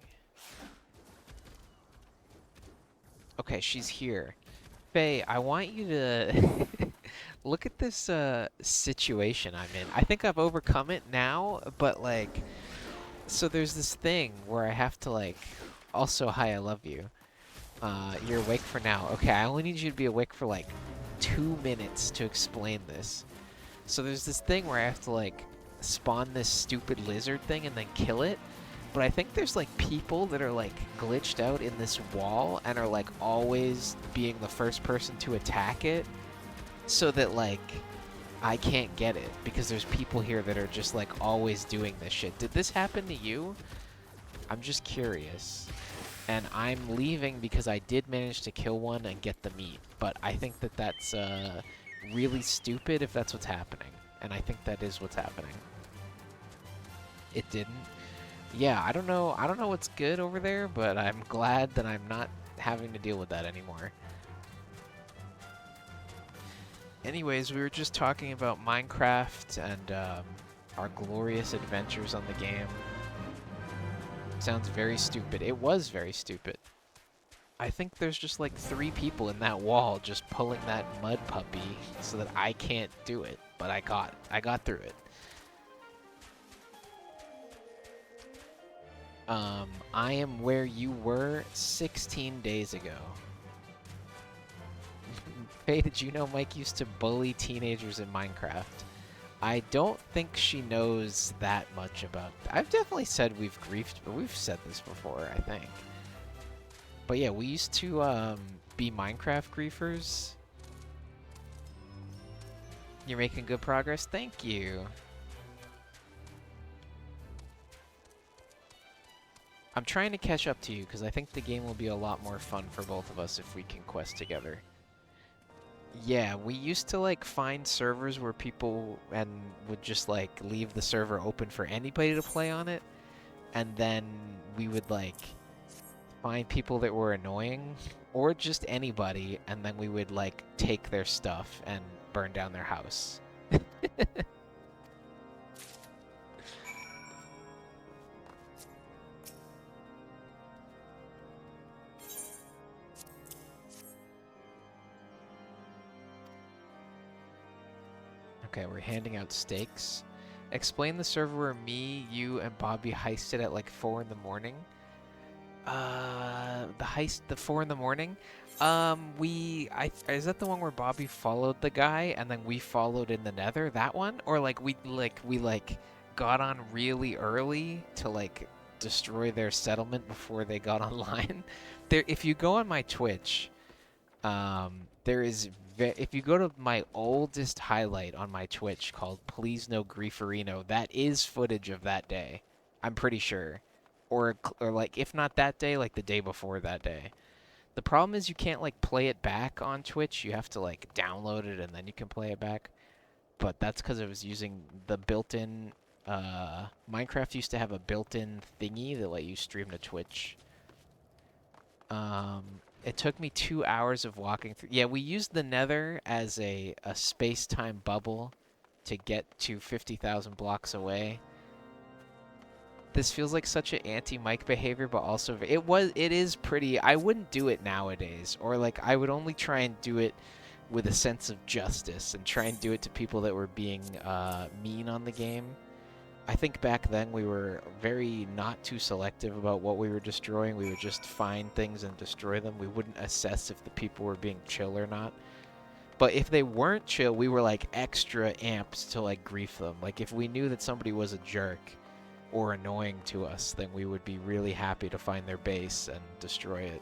Okay, she's here. Faye, I want you to look at this situation I'm in. I think I've overcome it now, but like, so there's this thing where I have to like, also, hi, I love you. You're awake for now. Okay, I only need you to be awake for like 2 minutes to explain this. So there's this thing where I have to like spawn this stupid lizard thing and then kill it. But I think there's like people that are like glitched out in this wall and are like always being the first person to attack it, so that like I can't get it because there's people here that are just like always doing this shit. Did this happen to you? I'm just curious. And I'm leaving because I did manage to kill one and get the meat, but I think that that's really stupid if that's what's happening. And I think that is what's happening. It didn't. Yeah, I don't know what's good over there, but I'm glad that I'm not having to deal with that anymore. Anyways, we were just talking about Minecraft and our glorious adventures on the game. Sounds very stupid. It was very stupid. I think there's just like 3 people in that wall just pulling that mud puppy so that I can't do it, but I got through it. I am where you were 16 days ago. Hey, did you know Mike used to bully teenagers in Minecraft? I don't think she knows that much about... I've definitely said we've griefed, but we've said this before, I think. But yeah, we used to be Minecraft griefers. You're making good progress? Thank you. I'm trying to catch up to you because I think the game will be a lot more fun for both of us if we can quest together. Yeah, we used to like find servers where people would just like leave the server open for anybody to play on it, and then we would like find people that were annoying or just anybody, and then we would like take their stuff and burn down their house. Okay, we're handing out steaks. Explain the server where me, you, and Bobby heisted at like 4 in the morning. The heist, the 4 in the morning. Is that the one where Bobby followed the guy and then we followed in the Nether? That one, or like we got on really early to like destroy their settlement before they got online. There, if you go on my Twitch, there is if you go to my oldest highlight on my Twitch called Please No Grieferino, that is footage of that day. I'm pretty sure. Or like if not that day, like the day before that day. The problem is you can't like play it back on Twitch. You have to like download it and then you can play it back. But that's because it was using the built-in Minecraft used to have a built-in thingy that let you stream to Twitch. It took me 2 hours of walking through. Yeah, we used the Nether as a space-time bubble to get to 50,000 blocks away. This feels like such an anti-Mike behavior, but also it is pretty. I wouldn't do it nowadays, or like I would only try and do it with a sense of justice and try and do it to people that were being mean on the game. I think back then we were very not too selective about what we were destroying. We would just find things and destroy them. We wouldn't assess if the people were being chill or not. But if they weren't chill, we were like extra amped to like grief them. Like if we knew that somebody was a jerk or annoying to us, then we would be really happy to find their base and destroy it.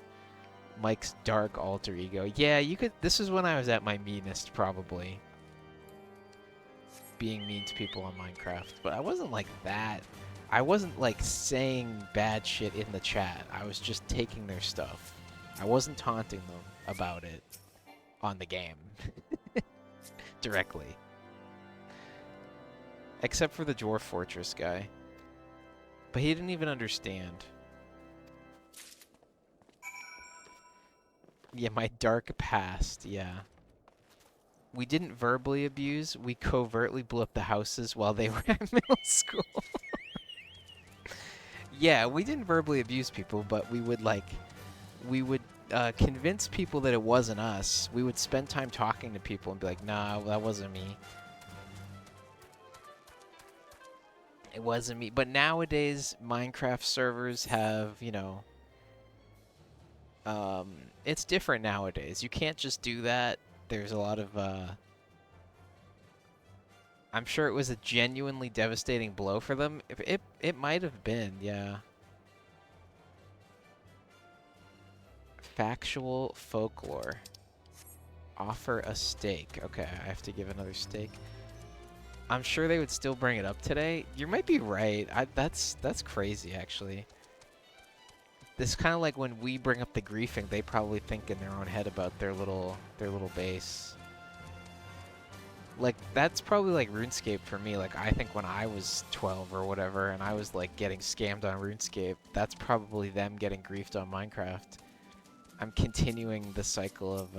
Mike's dark alter ego. Yeah, you could. This is when I was at my meanest, probably. Being mean to people on Minecraft, but I wasn't like that. I wasn't like saying bad shit in the chat. I was just taking their stuff. I wasn't taunting them about it on the game directly. Except for the Dwarf Fortress guy. But he didn't even understand. Yeah, my dark past, yeah. We didn't verbally abuse, we covertly blew up the houses while they were at middle school. Yeah, we didn't verbally abuse people, but we would convince people that it wasn't us. We would spend time talking to people and be like, nah, that wasn't me. It wasn't me. But nowadays, Minecraft servers have, you know, it's different nowadays. You can't just do that. There's a lot of, I'm sure it was a genuinely devastating blow for them. It might have been, yeah. Factual folklore. Offer a steak. Okay, I have to give another steak. I'm sure they would still bring it up today. You might be right. That's crazy, actually. This is kind of like when we bring up the griefing, they probably think in their own head about their little base. Like, that's probably like RuneScape for me. Like, I think when I was 12 or whatever, and I was like getting scammed on RuneScape, that's probably them getting griefed on Minecraft. I'm continuing the cycle of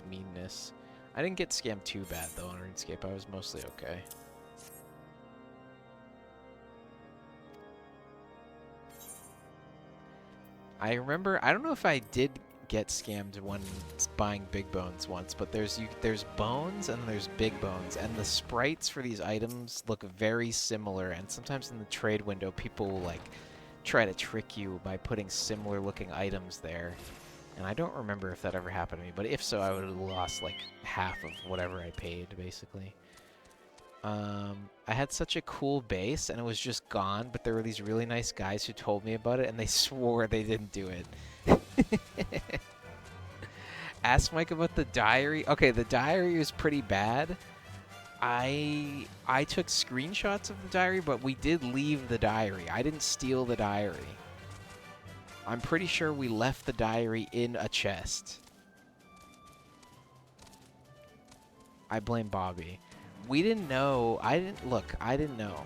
meanness. I didn't get scammed too bad though on RuneScape. I was mostly okay. I remember, I don't know if I did get scammed when buying big bones once, but there's bones and there's big bones, and the sprites for these items look very similar, and sometimes in the trade window people will like try to trick you by putting similar looking items there. And I don't remember if that ever happened to me, but if so, I would have lost like half of whatever I paid, basically. I had such a cool base, and it was just gone, but there were these really nice guys who told me about it, and they swore they didn't do it. Ask Mike about the diary. Okay, the diary was pretty bad. I took screenshots of the diary, but we did leave the diary. I didn't steal the diary. I'm pretty sure we left the diary in a chest. I blame Bobby. We didn't know. I didn't know.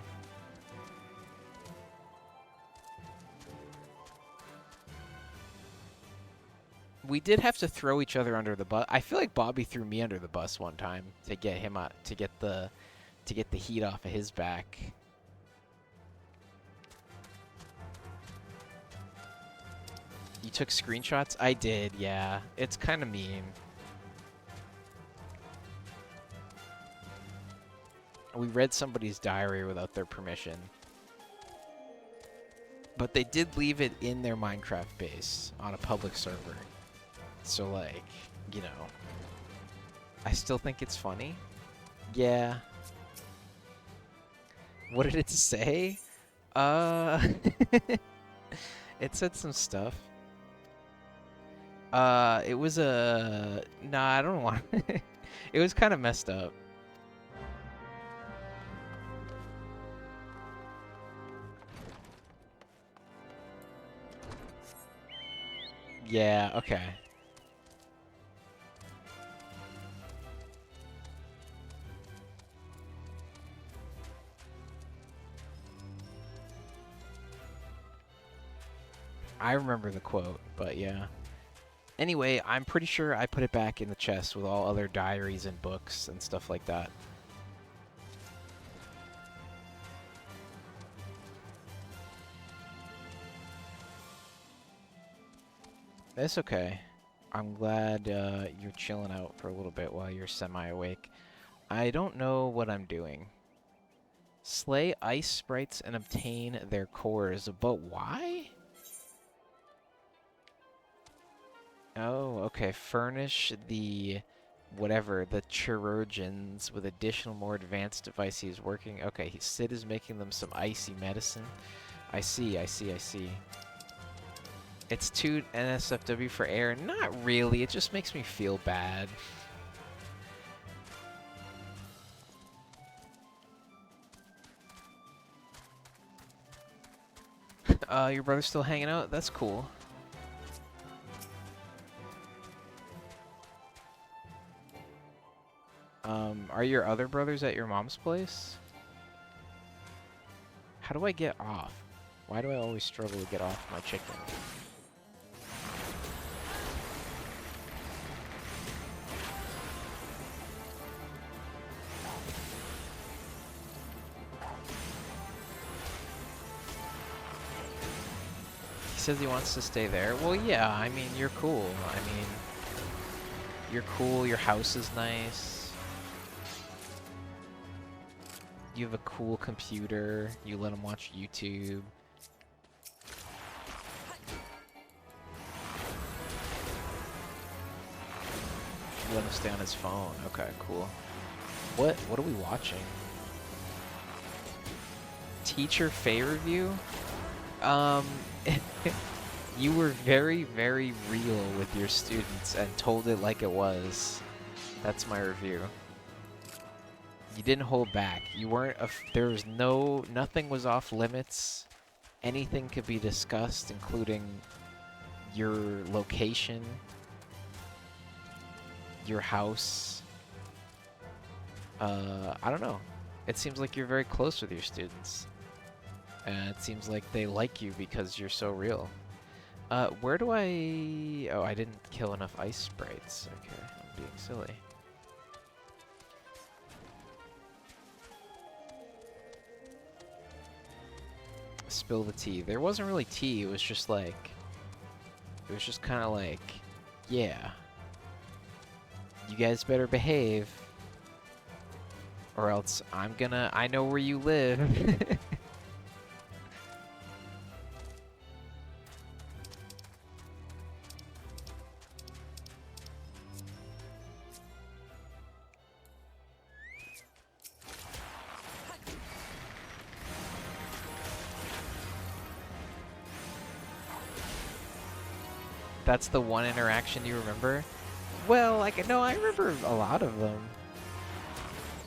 We did have to throw each other under the bus. I feel like Bobby threw me under the bus one time to get him out, to get the heat off of his back. You took screenshots? I did, yeah. It's kind of mean. We read somebody's diary without their permission. But they did leave it in their Minecraft base on a public server. So, like, you know, I still think it's funny. Yeah. What did it say? It said some stuff. It was a... Nah, I don't want... It was kind of messed up. Yeah, okay. I remember the quote, but yeah. Anyway, I'm pretty sure I put it back in the chest with all other diaries and books and stuff like that. It's okay. I'm glad you're chilling out for a little bit while you're semi-awake. I don't know what I'm doing. Slay ice sprites and obtain their cores, but why? Oh, okay. Furnish the whatever, the chirurgeons with additional more advanced devices working. Okay, Sid is making them some icy medicine. I see, I see, I see. It's 2 NSFW for air. Not really, it just makes me feel bad. Your brother's still hanging out? That's cool. Are your other brothers at your mom's place? How do I get off? Why do I always struggle to get off my chicken? He says he wants to stay there. Well, yeah, I mean, you're cool. I mean, you're cool, your house is nice. You have a cool computer. You let him watch YouTube. You let him stay on his phone. Okay, cool. What are we watching? Teacher Faye review? You were very, very real with your students and told it like it was. That's my review. You didn't hold back. You weren't. There was nothing was off limits. Anything could be discussed, including your location, your house. I don't know. It seems like you're very close with your students. And it seems like they like you because you're so real. Where do I... Oh, I didn't kill enough ice sprites. Okay, I'm being silly. Spill the tea. There wasn't really tea, it was just like... It was just kind of like... Yeah. You guys better behave. Or else I'm gonna... I know where you live. That's the one interaction you remember? Well, like, no, I remember a lot of them.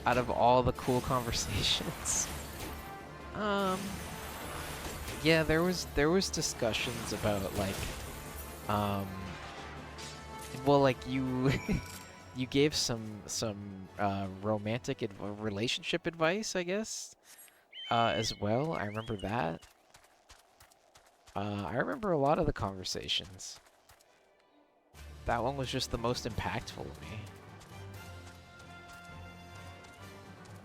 Out of all the cool conversations. Yeah, there was discussions about, like, well, like, you you gave some romantic relationship advice, I guess, as well. I remember that. I remember a lot of the conversations. That one was just the most impactful to me.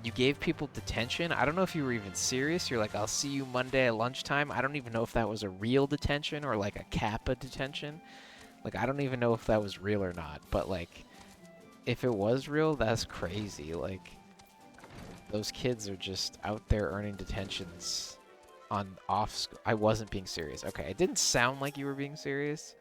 You gave people detention. I don't know if you were even serious. You're like, I'll see you Monday at lunchtime. I don't even know if that was a real detention or like a Kappa detention. Like, I don't even know if that was real or not. But like, if it was real, that's crazy. Like, those kids are just out there earning detentions on off. I wasn't being serious. Okay, it didn't sound like you were being serious.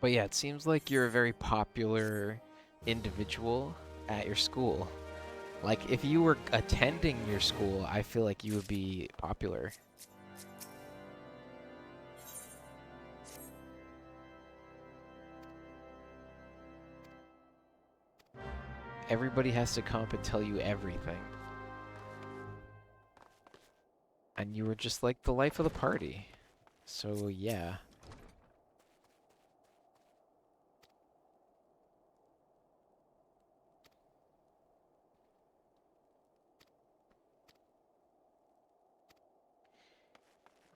But yeah, it seems like you're a very popular individual at your school. Like, if you were attending your school, I feel like you would be popular. Everybody has to come up and tell you everything. And you were just like the life of the party. So, yeah.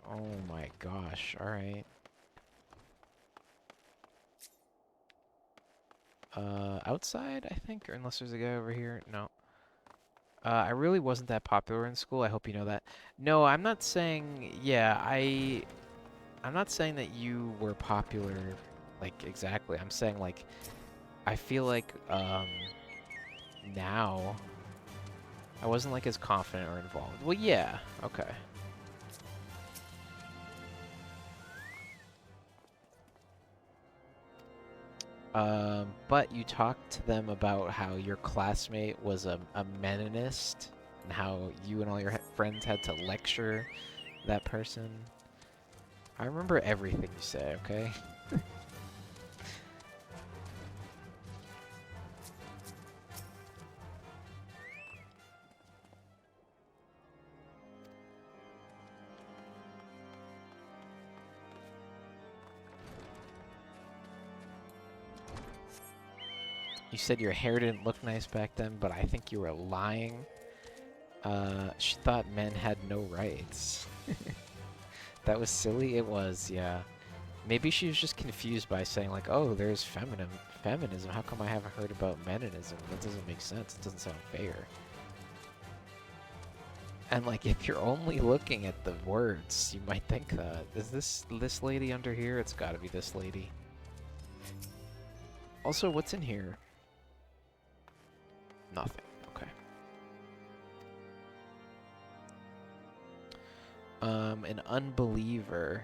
Oh my gosh, alright. Outside, I think? Or unless there's a guy over here. No. I really wasn't that popular in school. I hope you know that. No, I'm not saying... Yeah, I'm not saying that you were popular, like, exactly. I'm saying, like, I feel like, now... I wasn't, like, as confident or involved. Well, yeah. Okay. But you talked to them about how your classmate was a Meninist, and how you and all your friends had to lecture that person. I remember everything you say, okay? You said your hair didn't look nice back then, but I think you were lying. She thought men had no rights. That was silly? It was, yeah. Maybe she was just confused by saying like, oh, there's feminism. How come I haven't heard about meninism? That doesn't make sense. It doesn't sound fair. And like, if you're only looking at the words, you might think that. Is this lady under here? It's gotta be this lady. Also, what's in here? Nothing. Okay. An unbeliever.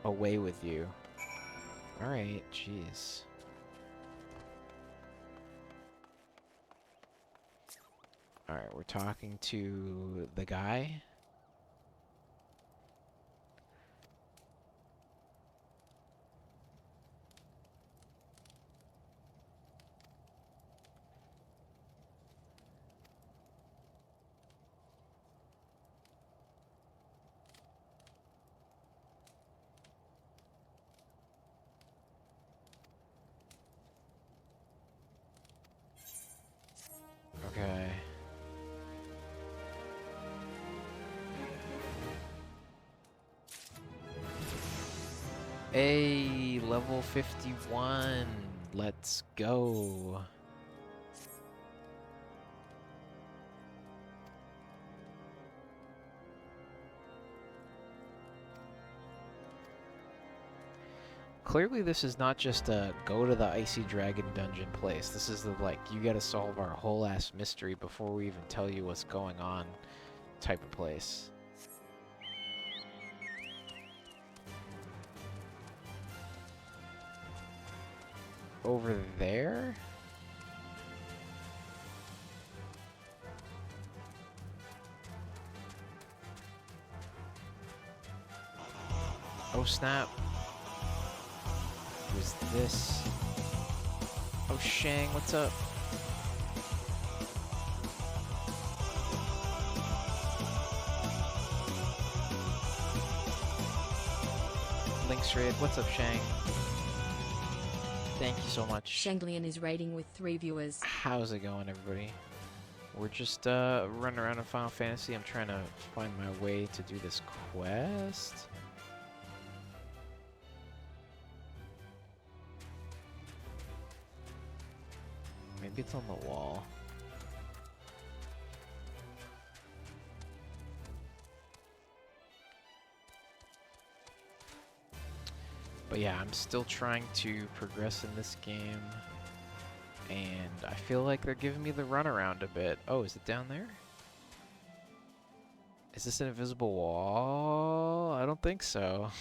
Away with you. Alright, jeez. Alright, we're talking to the guy. Okay. Hey, level 51. Let's go. Clearly this is not just a go to the Icy Dragon dungeon place. This is the, like, you gotta solve our whole ass mystery before we even tell you what's going on type of place. Over there? Oh snap. Who's this? Oh Shang, what's up? Links Raid, what's up Shang? Thank you so much. Shanglian is raiding with 3 viewers. How's it going, everybody? We're just running around in Final Fantasy. I'm trying to find my way to do this quest. Maybe it's on the wall. But yeah, I'm still trying to progress in this game. And I feel like they're giving me the runaround a bit. Oh, is it down there? Is this an invisible wall? I don't think so.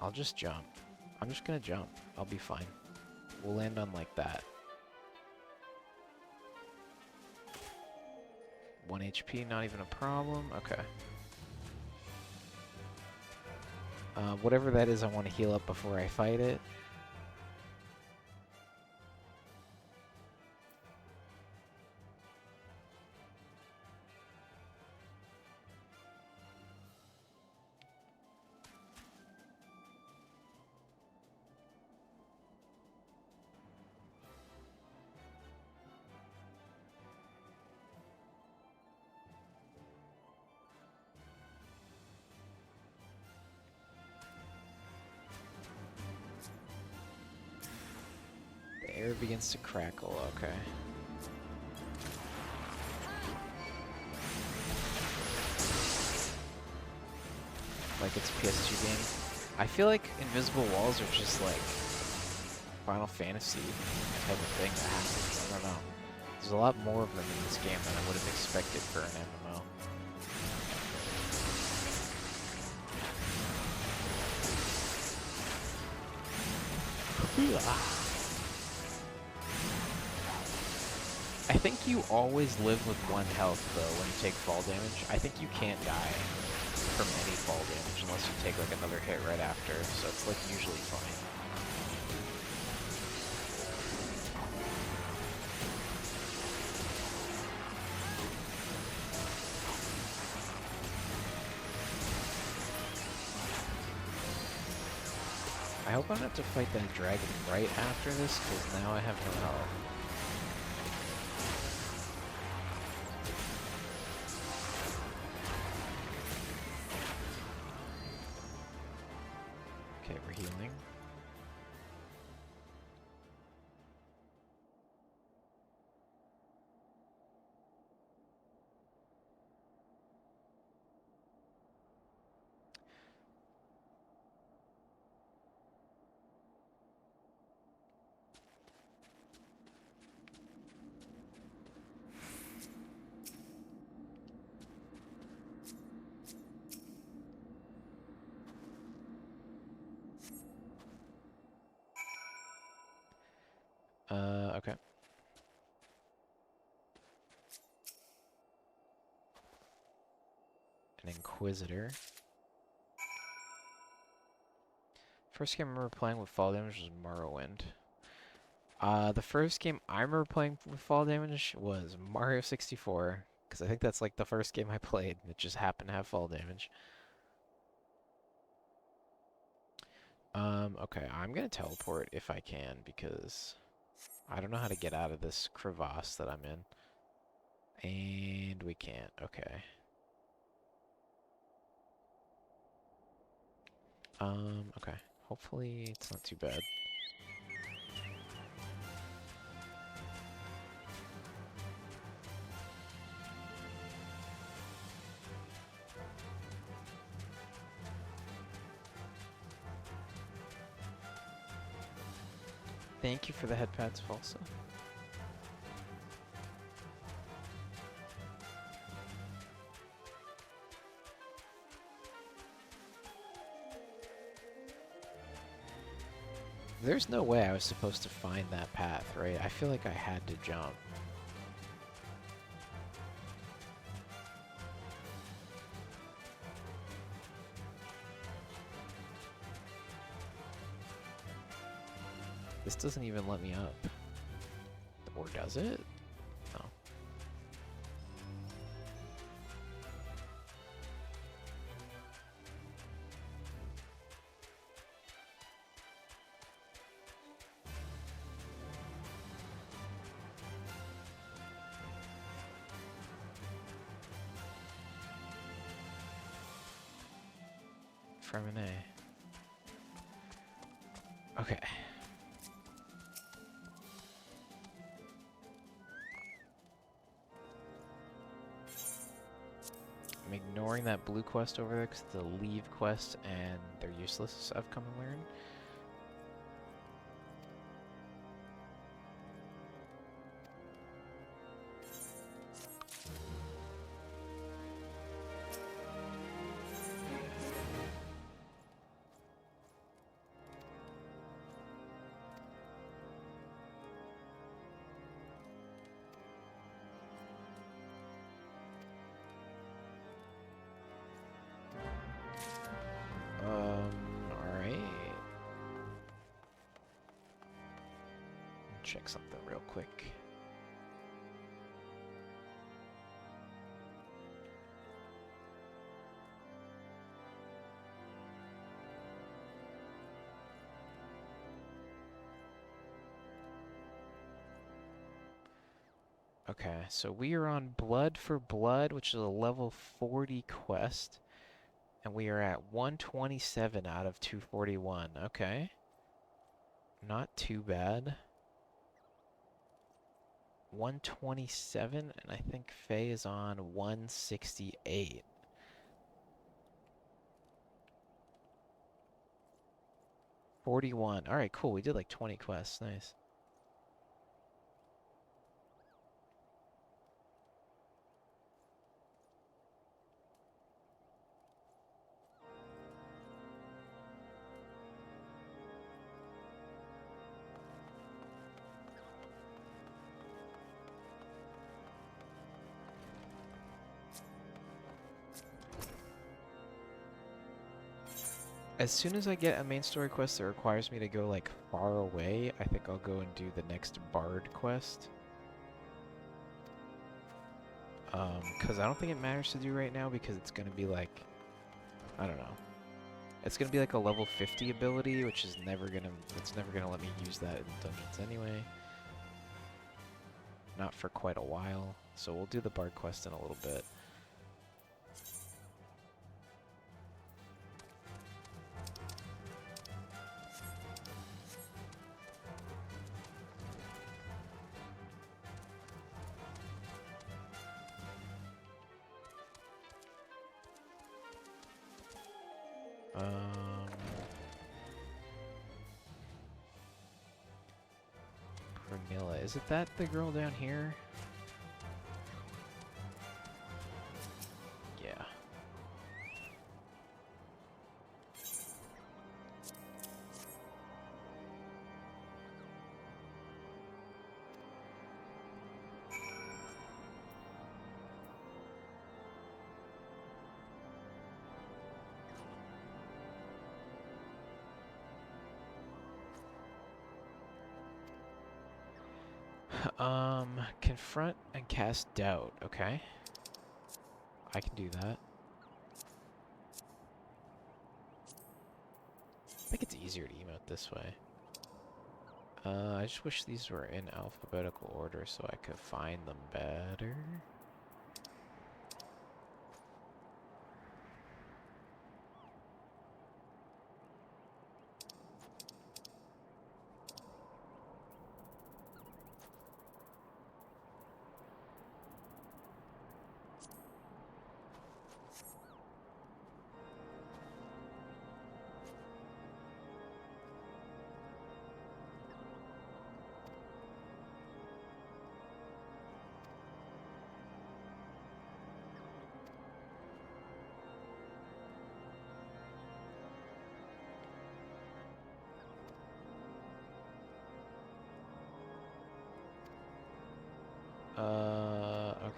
I'll just jump. I'm just gonna jump. I'll be fine. We'll land on like that. 1 HP, not even a problem. Okay. Whatever that is, I want to heal up before I fight it. The air begins to crackle, okay. Like it's a PS2 game. I feel like invisible walls are just like Final Fantasy type of thing that happens. I don't know. There's a lot more of them in this game than I would have expected for an MMO. I think you always live with 1 health though when you take fall damage. I think you can't die from any fall damage unless you take like another hit right after, so it's like usually fine. I hope I don't have to fight that dragon right after this, because now I have no health. Okay, we're healing. Okay. An Inquisitor. First game I remember playing with fall damage was Morrowind. The first game I remember playing with fall damage was Mario 64, because I think that's like the first game I played that just happened to have fall damage. Okay, I'm gonna teleport if I can, because I don't know how to get out of this crevasse that I'm in. And we can't, okay. Okay. Hopefully it's not too bad. Thank you for the head pads, Falsa. There's no way I was supposed to find that path, right? I feel like I had to jump. This doesn't even let me up. Or does it? No. Fremine. Okay. I'm ignoring that blue quest over there because it's a leave quest and they're useless, I've come to learn. Alright. Check something real quick. Okay, so we are on Blood for Blood, which is a level 40 quest. And we are at 127 out of 241. Okay. Not too bad. 127, and I think Faye is on 168. $41. Alright, cool. We did like 20 quests. Nice. As soon as I get a main story quest that requires me to go like far away, I think I'll go and do the next Bard quest. Because I don't think it matters to do right now because it's gonna be like, I don't know. It's gonna be like a level 50 ability, which is it's never gonna let me use that in dungeons anyway. Not for quite a while. So we'll do the Bard quest in a little bit. Pernilla. Is it that the girl down here? Yeah. Confront and cast doubt. Okay. I can do that. I think it's easier to emote this way. I just wish these were in alphabetical order so I could find them better.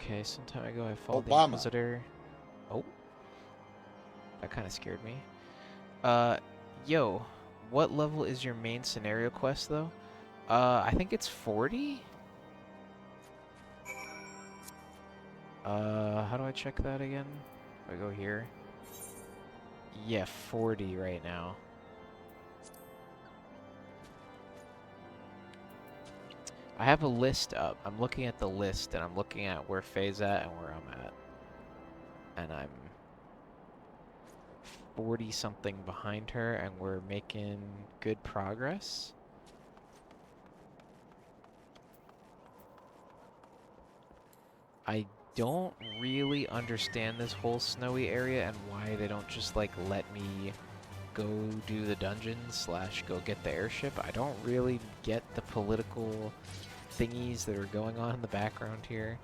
Okay, some time ago I followed the Inquisitor. Oh. That kind of scared me. Yo, what level is your main scenario quest, though? I think it's 40. How do I check that again? If I go here. Yeah, 40 right now. I have a list up. I'm looking at the list, and I'm looking at where Faye's at and where I'm at. And I'm 40-something behind her, and we're making good progress. I don't really understand this whole snowy area and why they don't just, like, let me go do the dungeon / go get the airship. I don't really get the political thingies that are going on in the background here.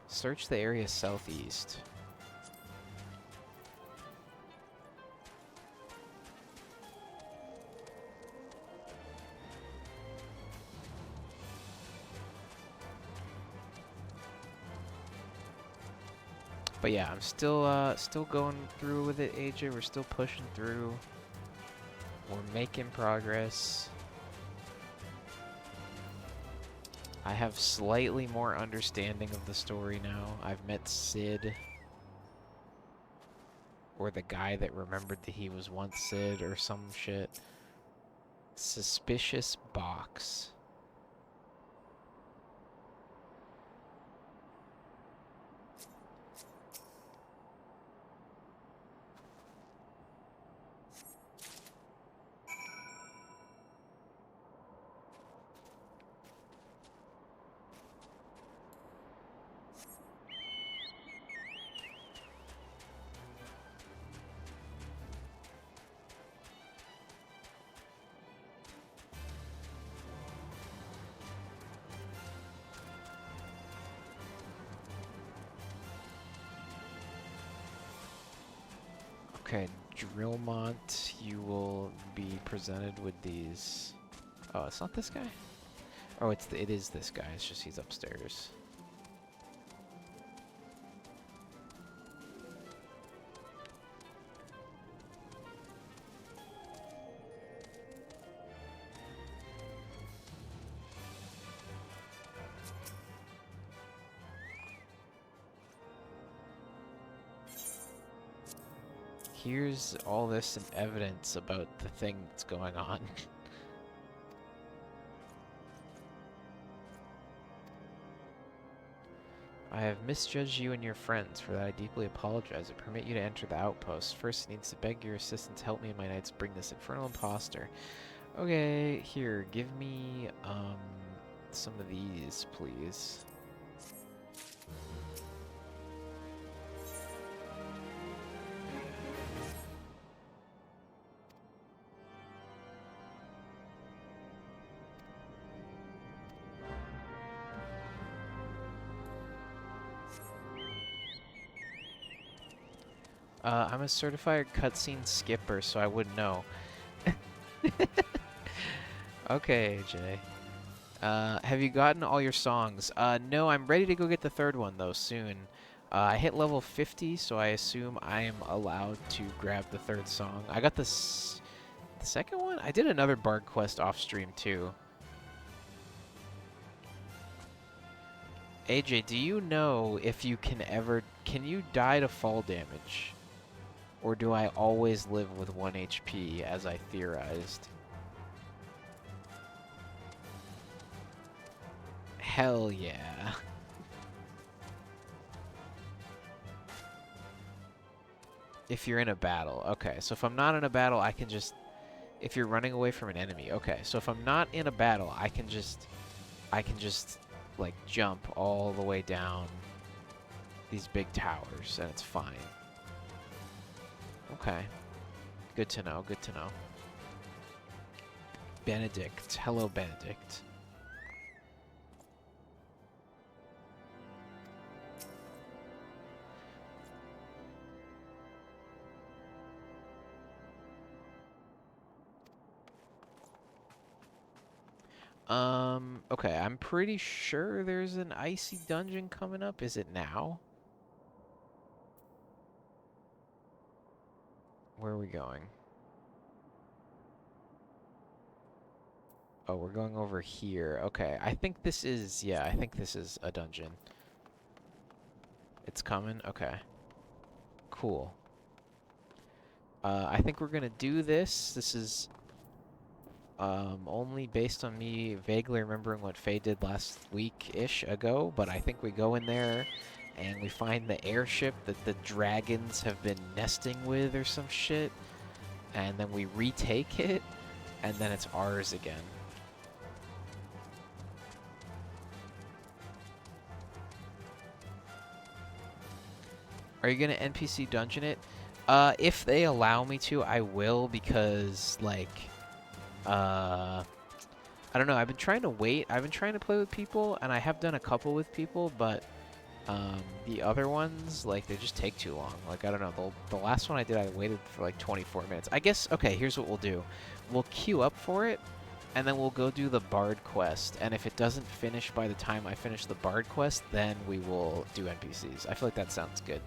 Search the area southeast. But yeah, I'm still going through with it, AJ. We're still pushing through. We're making progress. I have slightly more understanding of the story now. I've met Sid. Or the guy that remembered that he was once Sid or some shit. Suspicious box. Okay, Drillmont, you will be presented with these. Oh, it's not this guy? Oh, it is this guy. It's just he's upstairs. Here's all this and evidence about the thing that's going on. I have misjudged you and your friends. For that I deeply apologize. I permit you to enter the outpost. First, it needs to beg your assistance. Help me and my knights bring this infernal imposter. Okay, here, give me some of these, please. I'm a certified cutscene skipper, so I wouldn't know. Okay, Jay. Have you gotten all your songs? No, I'm ready to go get the third one, though, soon. I hit level 50, so I assume I am allowed to grab the third song. I got the second one? I did another Bard quest off stream, too. AJ, do you know if you can you die to fall damage? Or do I always live with 1 HP, as I theorized? Hell yeah. If you're in a battle. Okay, so if I'm not in a battle, I can just... If you're running away from an enemy. Okay, so if I'm not in a battle, I can just, like, jump all the way down these big towers, and it's fine. Okay. Good to know, good to know. Benedict. Hello, Benedict. Okay, I'm pretty sure there's an icy dungeon coming up. Is it now? Where are we going? Oh, we're going over here. Okay, I think this is... Yeah, I think this is a dungeon. It's coming? Okay. Cool. I think we're gonna do this. This is only based on me vaguely remembering what Faye did last week-ish ago, but I think we go in there and we find the airship that the dragons have been nesting with or some shit, and then we retake it, and then it's ours again. Are you gonna NPC dungeon it? If they allow me to, I will, because, like, I don't know, I've been trying to wait. I've been trying to play with people, and I have done a couple with people, but, the other ones, like, they just take too long. Like, I don't know, the last one I did, I waited for, like, 24 minutes. I guess, okay, here's what we'll do. We'll queue up for it, and then we'll go do the Bard quest, and if it doesn't finish by the time I finish the Bard quest, then we will do NPCs. I feel like that sounds good.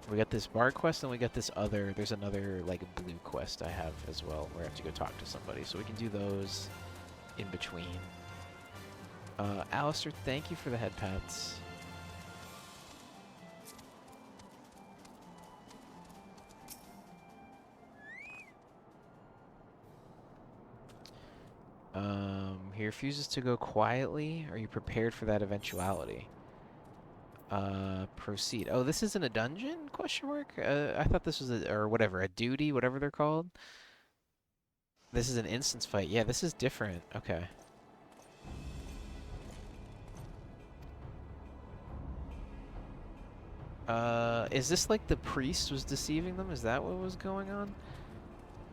We got this Bard quest, and we got this other... There's another, like, blue quest I have as well, where I have to go talk to somebody. So we can do those in between. Alistair, thank you for the head pats. He refuses to go quietly. Are you prepared for that eventuality? Proceed. Oh, this isn't a dungeon? Question mark? I thought this was or whatever, a duty, whatever they're called. This is an instance fight. Yeah, this is different. Okay. Is this like the priest was deceiving them? Is that what was going on?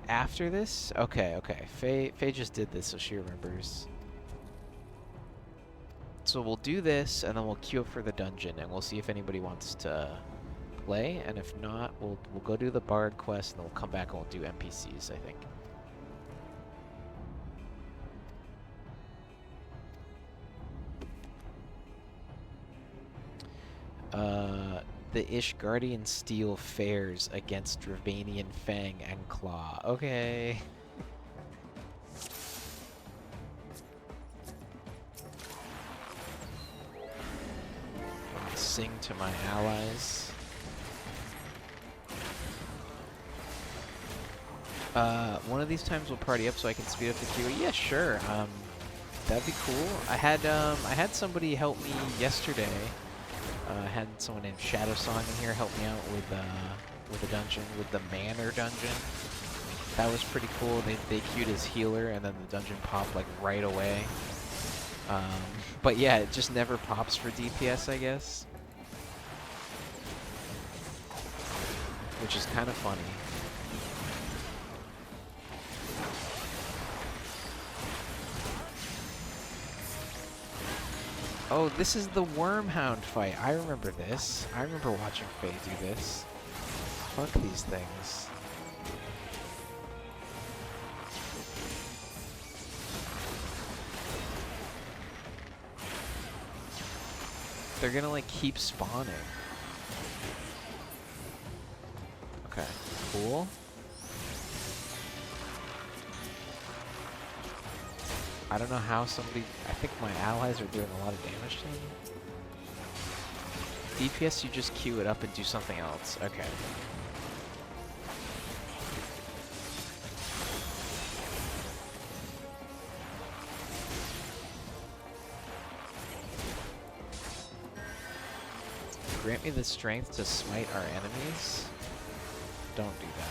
After this? Okay, okay. Faye just did this, so she remembers. So we'll do this, and then we'll queue up for the dungeon, and we'll see if anybody wants to play, and if not, we'll go do the Bard quest, and then we'll come back and we'll do NPCs, I think. The Ishgardian Steel fares against Dravanian Fang and Claw. Okay. Sing to my allies. One of these times we'll party up so I can speed up the queue. Yeah, sure. That'd be cool. I had somebody help me yesterday. I had someone named Shadow Song in here help me out with a dungeon, with the Manor dungeon. That was pretty cool. They queued as healer, and then the dungeon popped like right away. But yeah, it just never pops for DPS, I guess. Which is kind of funny. Oh, this is the Wormhound fight. I remember this. I remember watching Faye do this. Fuck these things. They're gonna like keep spawning. Okay, cool. I don't know how somebody... I think my allies are doing a lot of damage to them. DPS, you just queue it up and do something else. Okay. Grant me the strength to smite our enemies? Don't do that.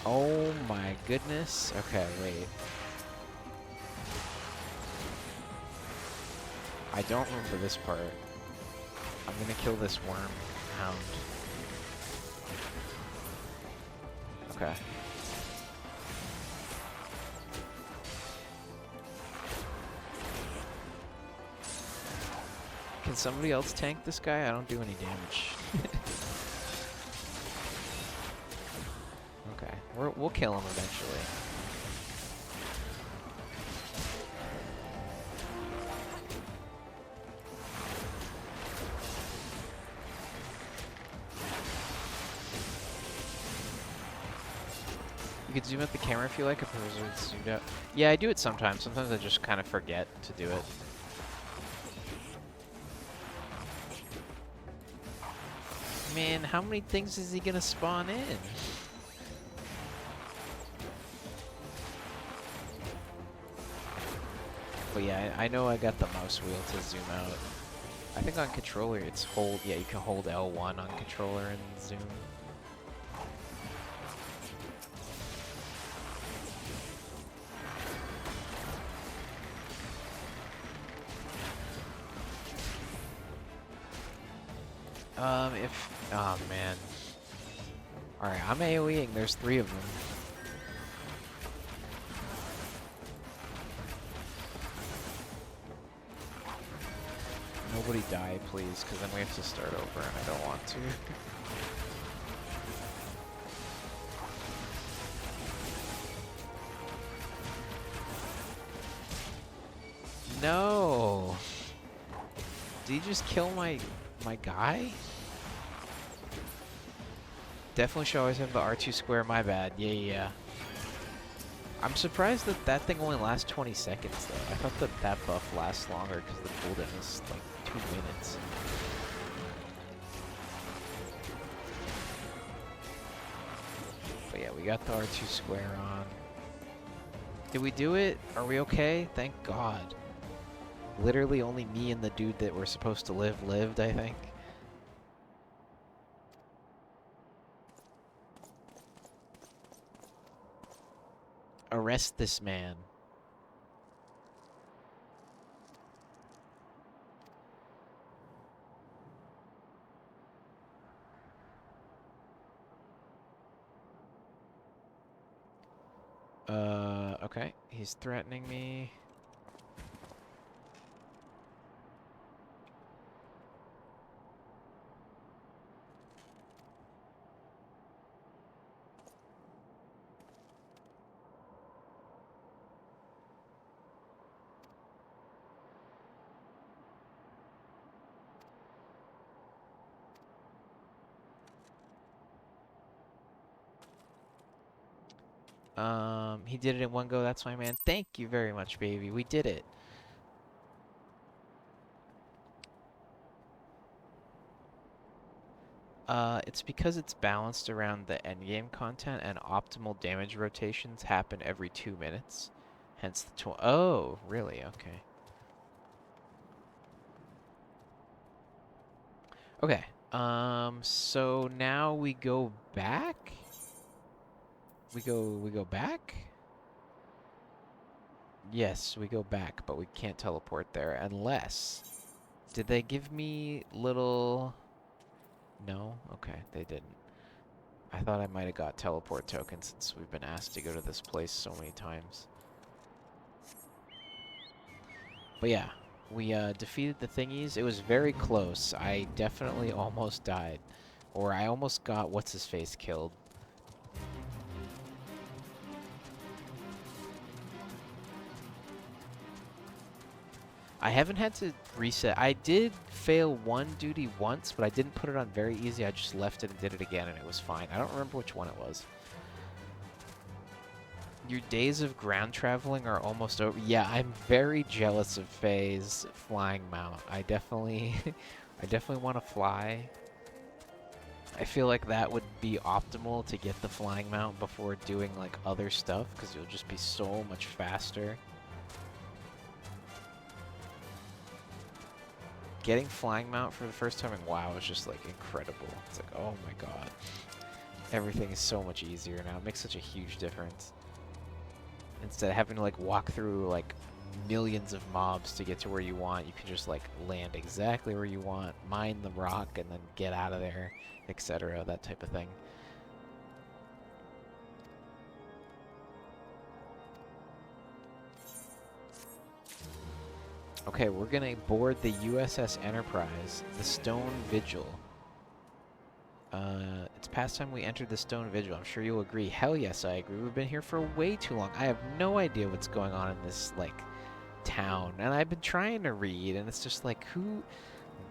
Oh my goodness. Okay, wait. I don't remember this part. I'm gonna kill this worm hound. Okay. Can somebody else tank this guy? I don't do any damage. Okay. We'll kill him eventually. You could zoom out the camera if you like, if it was zoomed out. Yeah, I do it sometimes. Sometimes I just kind of forget to do it. Man, how many things is he gonna spawn in? But yeah, I know I got the mouse wheel to zoom out. I think on controller it's hold, yeah, you can hold L1 on controller and zoom. Oh man. Alright, I'm AoEing, there's 3 of them. Nobody die, please, because then we have to start over and I don't want to. No! Did you just kill my guy? Definitely should always have the R2 square, my bad. Yeah. I'm surprised that that thing only lasts 20 seconds, though. I thought that that buff lasts longer because the cooldown is like 2 minutes. But yeah, we got the R2 square on. Did we do it? Are we okay? Thank God. Literally only me and the dude that we're supposed to live lived, I think. Arrest this man. Okay. He's threatening me. He did it in one go. That's my man. Thank you very much, baby. We did it. It's because it's balanced around the endgame content and optimal damage rotations happen every 2 minutes. Hence the oh, really? Okay. Okay. So now we go back? We go back? Yes, we go back, but we can't teleport there unless... Did they give me little... No? Okay, they didn't. I thought I might have got teleport tokens since we've been asked to go to this place so many times. But yeah, we defeated the thingies. It was very close. I definitely almost died. Or I almost got what's-his-face killed. I haven't had to reset. I did fail one duty once, but I didn't put it on very easy. I just left it and did it again, and it was fine. I don't remember which one it was. Your days of ground traveling are almost over. Yeah, I'm very jealous of Faye's flying mount. I definitely want to fly. I feel like that would be optimal to get the flying mount before doing like other stuff, because you'll just be so much faster. Getting flying mount for the first time in WoW is just like incredible. It's like, oh my god. Everything is so much easier now. It makes such a huge difference. Instead of having to like walk through like millions of mobs to get to where you want, you can just like land exactly where you want, mine the rock, and then get out of there, etc. That type of thing. Okay, we're gonna board the USS Enterprise, the Stone Vigil. It's past time we entered the Stone Vigil. I'm sure you'll agree. Hell yes, I agree. We've been here for way too long. I have no idea what's going on in this, like, town. And I've been trying to read, and it's just like,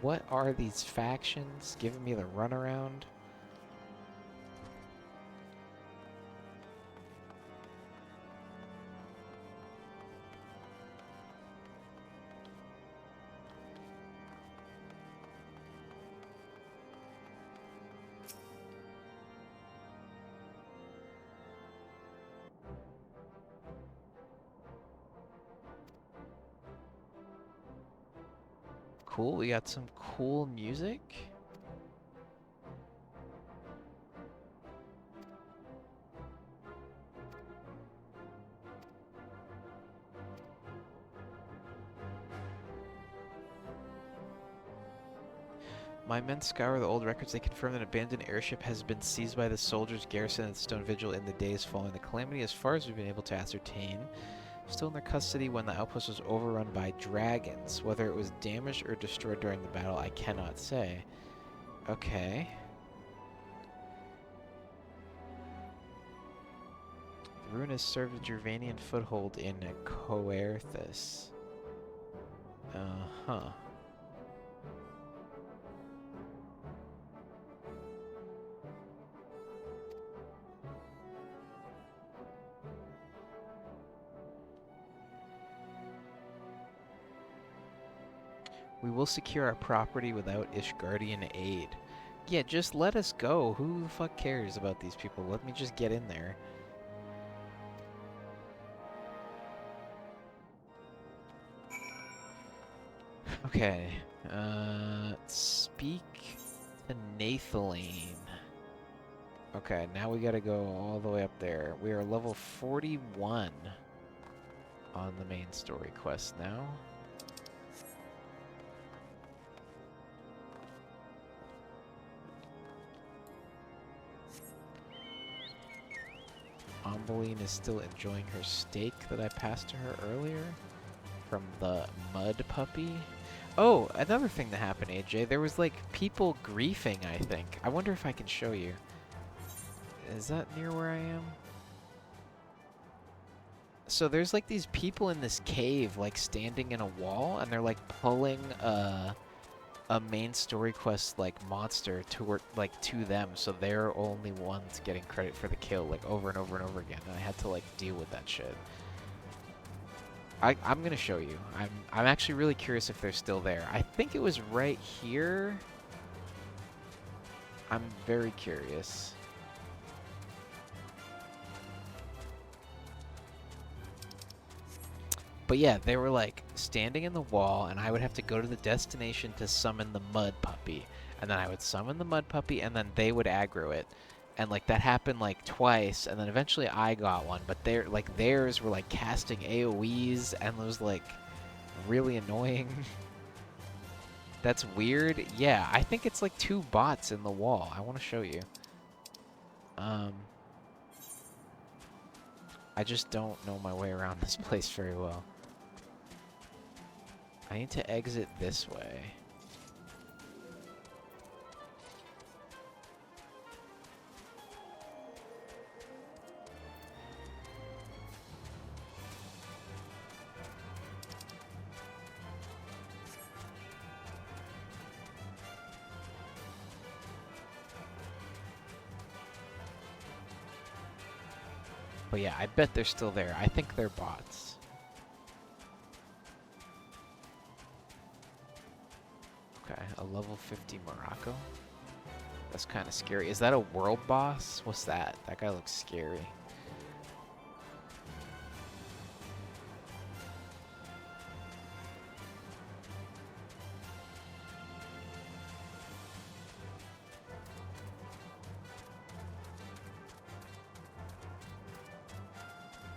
what are these factions giving me the runaround? Cool, we got some cool music. My men scour the old records. They confirm that an abandoned airship has been seized by the soldiers garrisoned at Stone Vigil in the days following the calamity. As far as we've been able to ascertain, still in their custody when the outpost was overrun by dragons. Whether it was damaged or destroyed during the battle, I cannot say. Okay. The ruin has served a Gervanian foothold in Coerthas. Uh-huh. We will secure our property without Ishgardian aid. Yeah, just let us go. Who the fuck cares about these people? Let me just get in there. Okay. Speak to Nathaline. Okay, now we gotta go all the way up there. We are level 41 on the main story quest now. Ombeline is still enjoying her steak that I passed to her earlier from the mud puppy. Oh, another thing that happened, AJ. There was like people griefing, I think. I wonder if I can show you. Is that near where I am? So there's like these people in this cave like standing in a wall, and they're like pulling a main story quest like monster to them, so they're only ones getting credit for the kill like over and over and over again, and I had to like deal with that shit. I'm gonna show you. I'm actually really curious if they're still there. I think it was right here. I'm very curious. But yeah, they were like standing in the wall, and I would have to go to the destination to summon the mud puppy. And then I would summon the mud puppy, and then they would aggro it. And like that happened like twice, and then eventually I got one. But theirs were like casting AoEs, and it was like really annoying. That's weird. Yeah, I think it's like two bots in the wall. I want to show you. I just don't know my way around this place very well. I need to exit this way. But yeah, I bet they're still there. I think they're bots. Okay, a level 50 Morocco. That's kind of scary. Is that a world boss? What's that? That guy looks scary.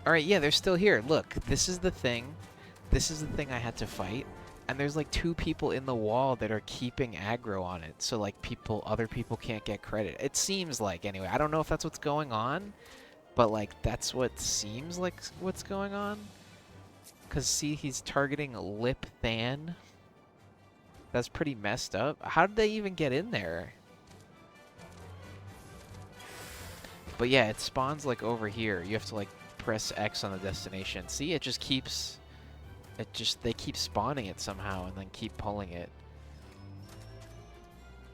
Alright, yeah, they're still here. Look, this is the thing. This is the thing I had to fight. And there's like two people in the wall that are keeping aggro on it. So like other people can't get credit. It seems like, anyway. I don't know if that's what's going on. But like, that's what seems like what's going on. Because see, he's targeting Lip Than. That's pretty messed up. How did they even get in there? But yeah, it spawns like over here. You have to like press X on the destination. See, it just keeps, they keep spawning it somehow and then keep pulling it.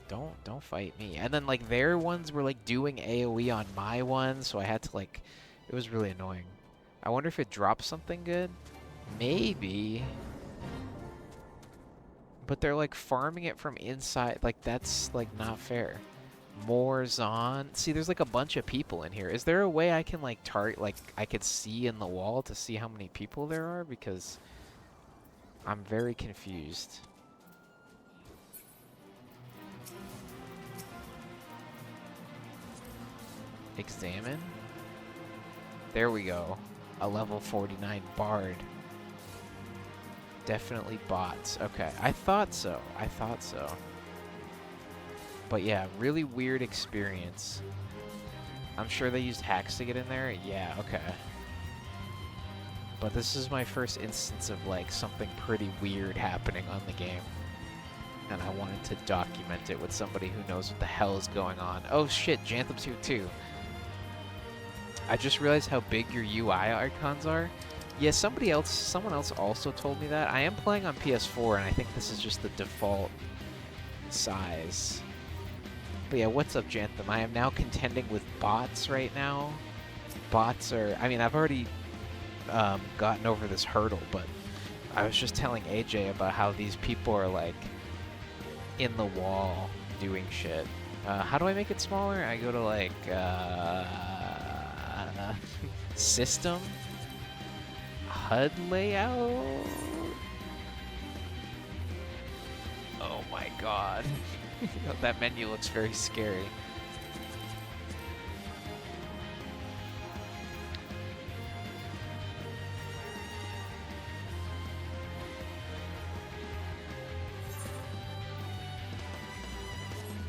Don't fight me. And then like their ones were like doing AoE on my one, so I had to like, it was really annoying. I wonder if it drops something good? Maybe. But they're like farming it from inside. Like that's like not fair. More Zon. See, there's like a bunch of people in here. Is there a way I can like target, like I could see in the wall to see how many people there are? Because I'm very confused. Examine. There we go. A level 49 Bard. Definitely bots. Okay, I thought so. I thought so. But yeah, really weird experience. I'm sure they used hacks to get in there. Yeah, okay. But this is my first instance of like something pretty weird happening on the game. And I wanted to document it with somebody who knows what the hell is going on. Oh shit, Jantham 2 too. I just realized how big your UI icons are. Yeah, someone else also told me that. I am playing on PS4 and I think this is just the default size. But yeah, what's up, Jantham? I am now contending with bots right now. Bots are, I mean, I've already gotten over this hurdle, but I was just telling AJ about how these people are like in the wall doing shit. How do I make it smaller? I go to like system, HUD layout. Oh my god. That menu looks very scary.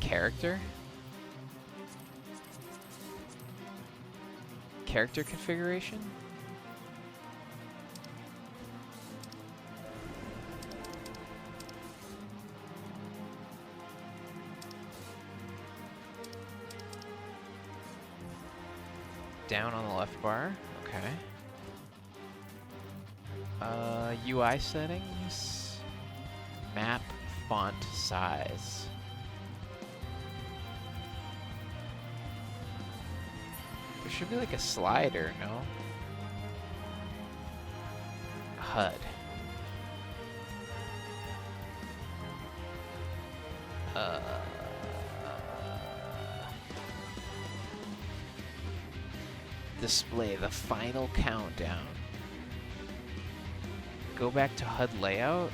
Character? Character configuration? Down on the left bar. Okay. UI settings. Map font size. There should be like a slider, no? HUD. Display the final countdown. Go back to HUD layout.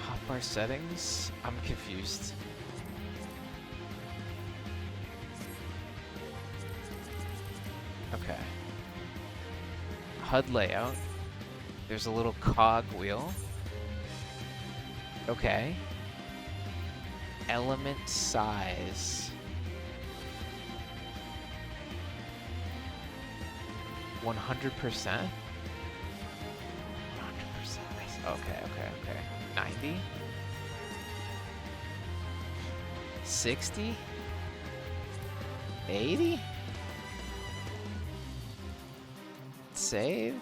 Hotbar settings. I'm confused. Okay. HUD layout. There's a little cog wheel. Okay. Element size. 100%? 100%. Okay. 90? 60? 80? Save?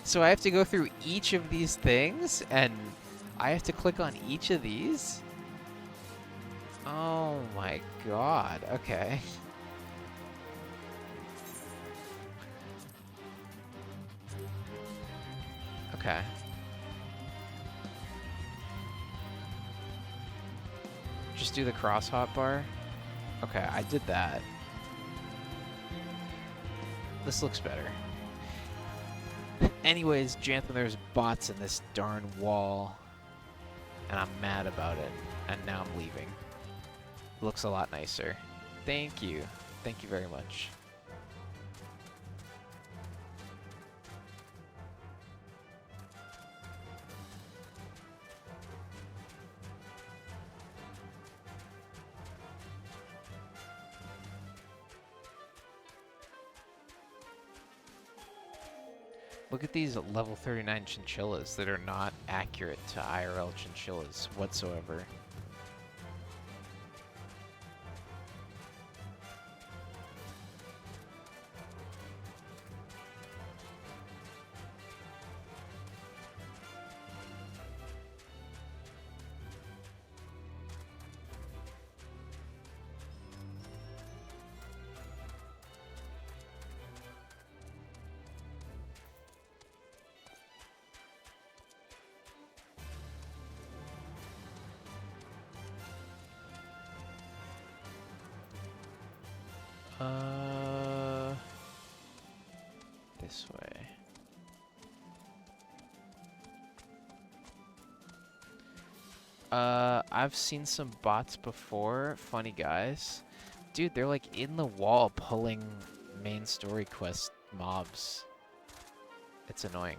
So I have to go through each of these things, and I have to click on each of these? Oh my god, okay. Okay. Just do the cross hotbar? Okay, I did that. This looks better. Anyways, Jantham, there's bots in this darn wall, and I'm mad about it, and now I'm leaving. Looks a lot nicer. Thank you. Thank you very much. Look at these level 39 chinchillas that are not accurate to IRL chinchillas whatsoever. This way. I've seen some bots before, funny guys. Dude, they're like in the wall pulling main story quest mobs. It's annoying.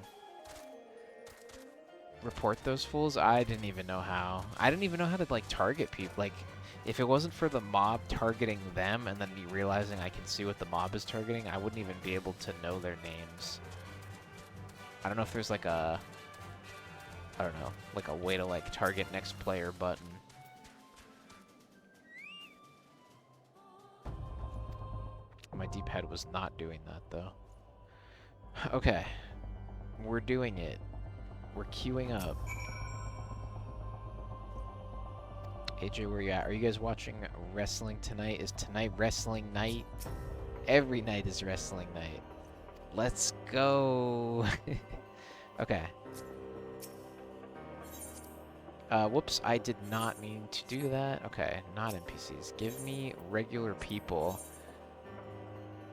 Report those fools? I didn't even know how. I didn't even know how to like target people. Like, if it wasn't for the mob targeting them and then me realizing I can see what the mob is targeting, I wouldn't even be able to know their names. I don't know if there's like a, I don't know, like a way to like target next player button. My D-pad was not doing that though. Okay, we're doing it. We're queuing up. AJ, where you at? Are you guys watching wrestling tonight? Is tonight wrestling night? Every night is wrestling night. Let's go. Okay. Whoops, I did not mean to do that. Okay, not NPCs. Give me regular people.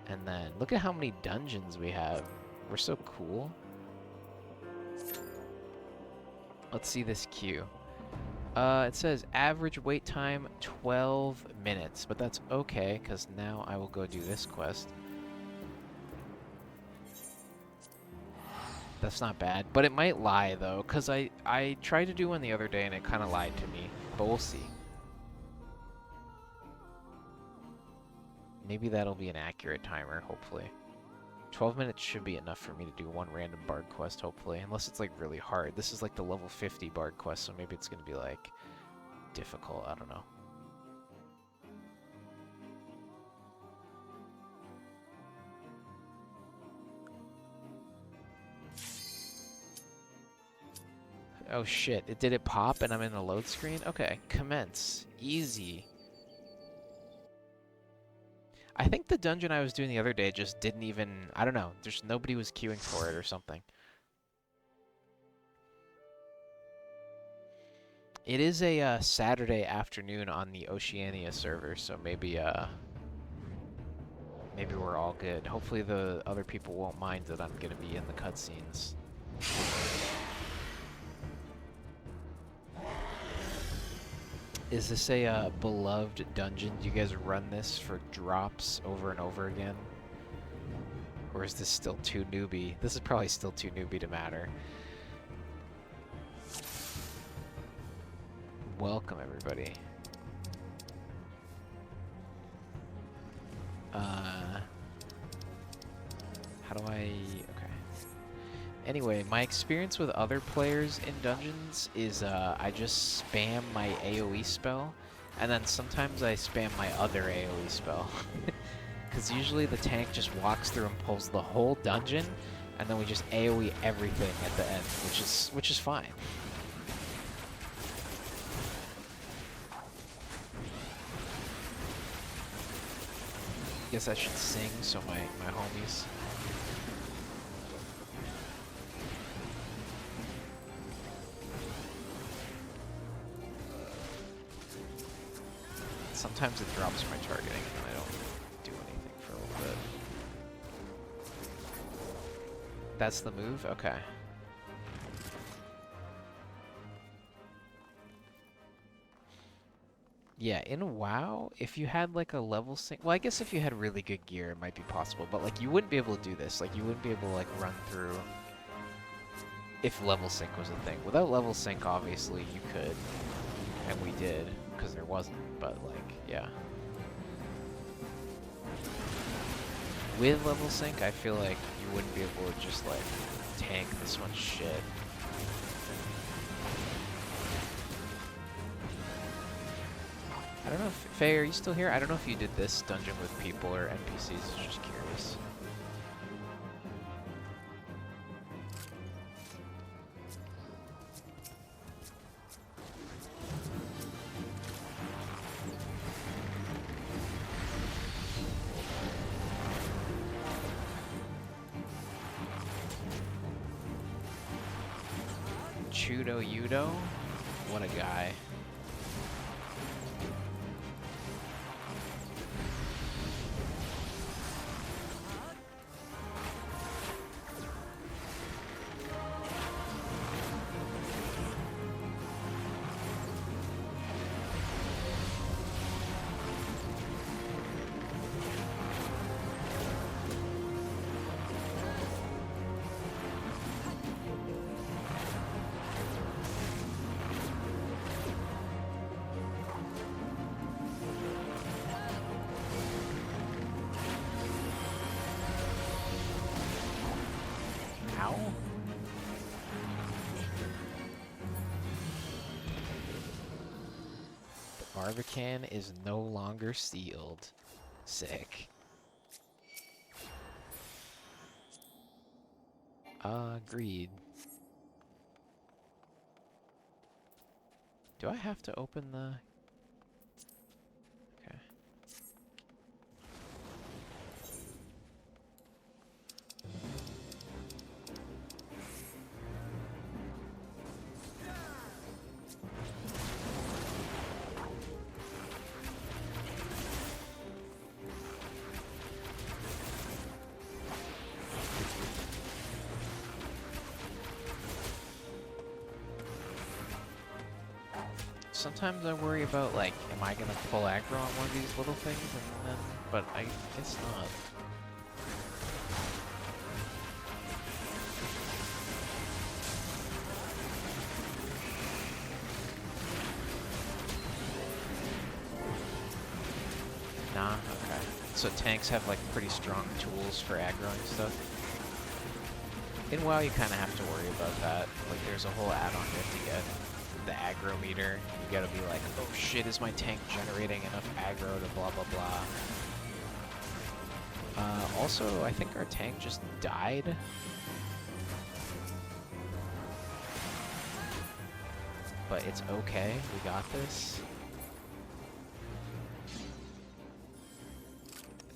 And then, look at how many dungeons we have. We're so cool. Let's see this queue. It says average wait time 12 minutes, but that's okay, because now I will go do this quest. That's not bad, but it might lie, though, because I tried to do one the other day and it kind of lied to me, but we'll see. Maybe that'll be an accurate timer, hopefully. 12 minutes should be enough for me to do one random bard quest, hopefully. Unless it's, like, really hard. This is, like, the level 50 bard quest, so maybe it's gonna be, like, difficult. I don't know. Oh, shit. Did it pop and I'm in the load screen? Okay. Commence. Easy. I think the dungeon I was doing the other day just didn't even... I don't know. There's nobody was queuing for it or something. It is a Saturday afternoon on the Oceania server, so maybe maybe we're all good. Hopefully the other people won't mind that I'm gonna be in the cutscenes. Is this a beloved dungeon? Do you guys run this for drops over and over again? Or is this still too newbie? This is probably still too newbie to matter. Welcome, everybody. How do I... Okay. Anyway, my experience with other players in dungeons is I just spam my AoE spell, and then sometimes I spam my other AoE spell. Because usually the tank just walks through and pulls the whole dungeon, and then we just AoE everything at the end, which is fine. Guess I should sing so my homies. Sometimes it drops my targeting and I don't do anything for a little bit. That's the move? Okay. Yeah, in WoW, if you had like a level sync, well, I guess if you had really good gear, it might be possible, but like you wouldn't be able to do this. Like you wouldn't be able to like run through if level sync was a thing. Without level sync, obviously you could, and we did, because there wasn't, but like, yeah. with level sync, I feel like you wouldn't be able to just like tank this much shit. I don't know if Faye, are you still here? I don't know if you did this dungeon with people or NPCs. Just curious. Chudo Yudo? What a guy. Ow. The Barbican is no longer sealed. Sick. Agreed. Do I have to open the... Okay. Sometimes I worry about, like, am I gonna pull aggro on one of these little things, and then, but I guess not. Nah, okay. So tanks have, like, pretty strong tools for aggroing stuff. In WoW, you kind of have to worry about that. Like, there's a whole add-on you have to get. The aggro meter. You gotta be like, oh shit, is my tank generating enough aggro to blah blah blah. Also, I think our tank just died. But it's okay, we got this.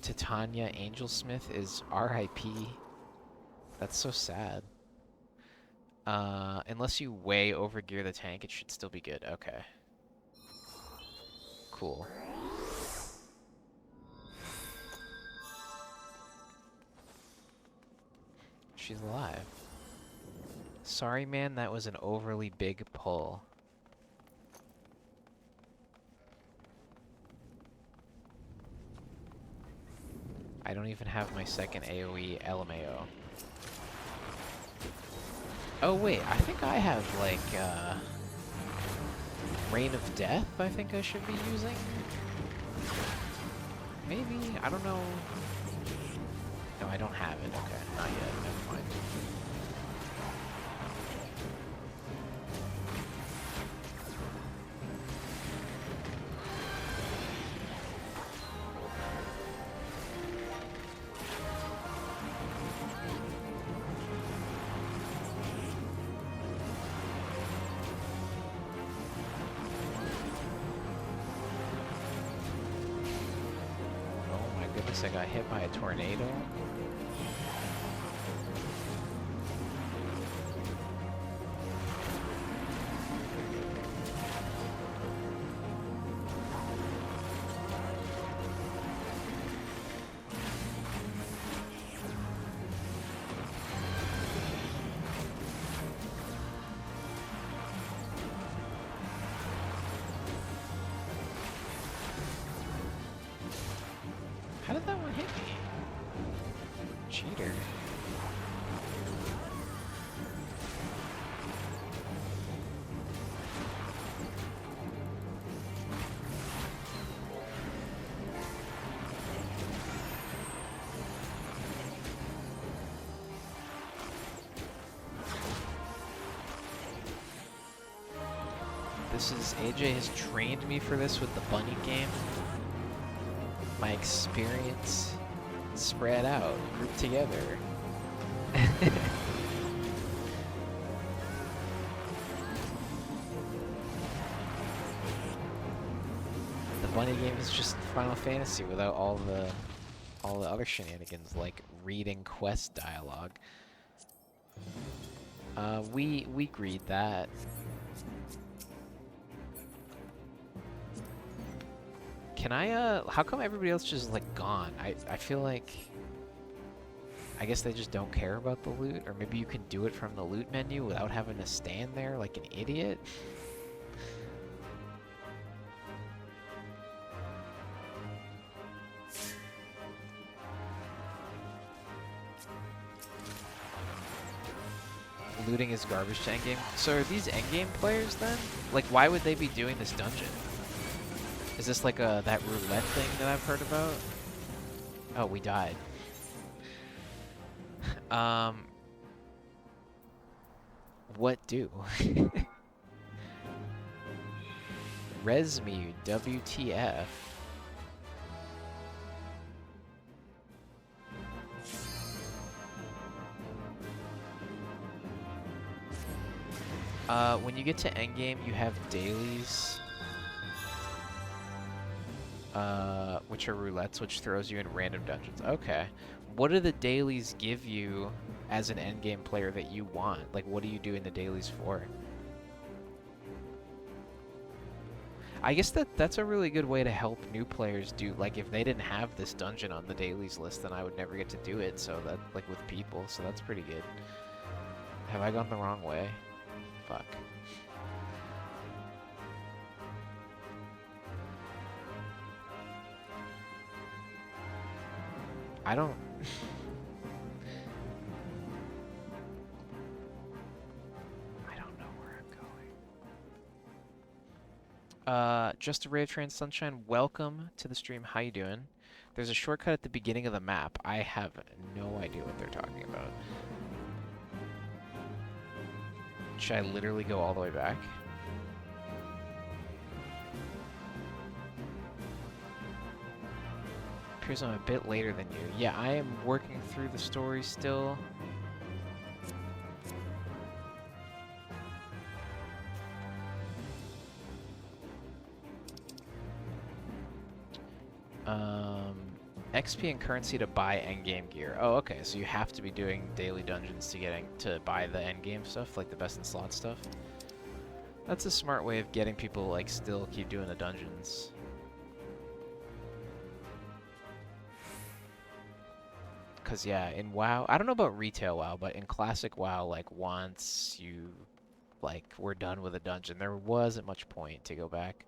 Titania Angelsmith is RIP. That's so sad. Unless you way overgear the tank, it should still be good. Okay. Cool. She's alive. Sorry, man, that was an overly big pull. I don't even have my second AoE LMAO. Oh wait, I think I have like Rain of Death I think I should be using. Maybe, I don't know. No, I don't have it. Okay, not yet, never mind. I got hit by a tornado. How did that one hit me? Cheater. This is AJ has trained me for this with the bunny game. My experience spread out, grouped together. The bunny game is just Final Fantasy without all the other shenanigans like reading quest dialogue. We agreed that. Can I how come everybody else just like gone? I feel like I guess they just don't care about the loot, or maybe you can do it from the loot menu without having to stand there like an idiot. Looting is garbage to endgame. So are these endgame players then? Like, why would they be doing this dungeon? Is this like that roulette thing that I've heard about? Oh, we died. What do? Resmu, WTF. When you get to endgame, you have dailies, which are roulettes, which throws you in random dungeons. Okay. What do the dailies give you as an endgame player that you want? Like, what do you do in the dailies for? I guess that's a really good way to help new players do, like, if they didn't have this dungeon on the dailies list, then I would never get to do it, so that, like, with people, so that's pretty good. Have I gone the wrong way? Fuck. I don't... I don't know where I'm going. Just a Ray of Train Sunshine, welcome to the stream. How you doing? There's a shortcut at the beginning of the map. I have no idea what they're talking about. Should I literally go all the way back? Appears I'm a bit later than you. Yeah, I am working through the story still. XP and currency to buy endgame gear. Oh, okay, so you have to be doing daily dungeons to buy the endgame stuff, like the best in slot stuff. That's a smart way of getting people to, like, still keep doing the dungeons. Cause yeah, in WoW, I don't know about retail WoW, but in classic WoW, like, once you, like, were done with a dungeon, there wasn't much point to go back.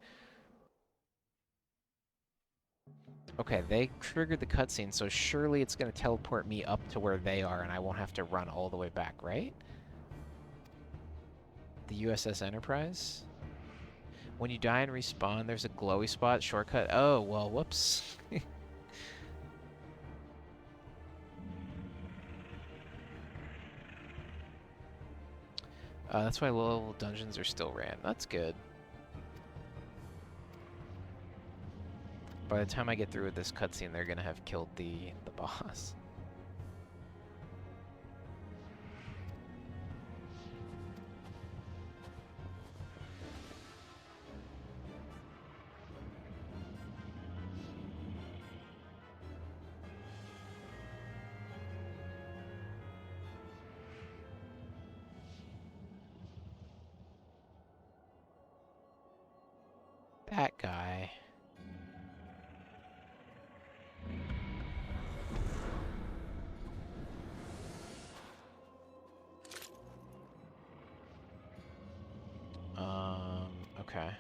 Okay, they triggered the cutscene, so surely it's gonna teleport me up to where they are and I won't have to run all the way back, right? The USS Enterprise? When you die and respawn, there's a glowy spot shortcut. Oh, well, whoops. That's why low-level dungeons are still ran. That's good. By the time I get through with this cutscene, they're gonna have killed the boss. That guy. Okay.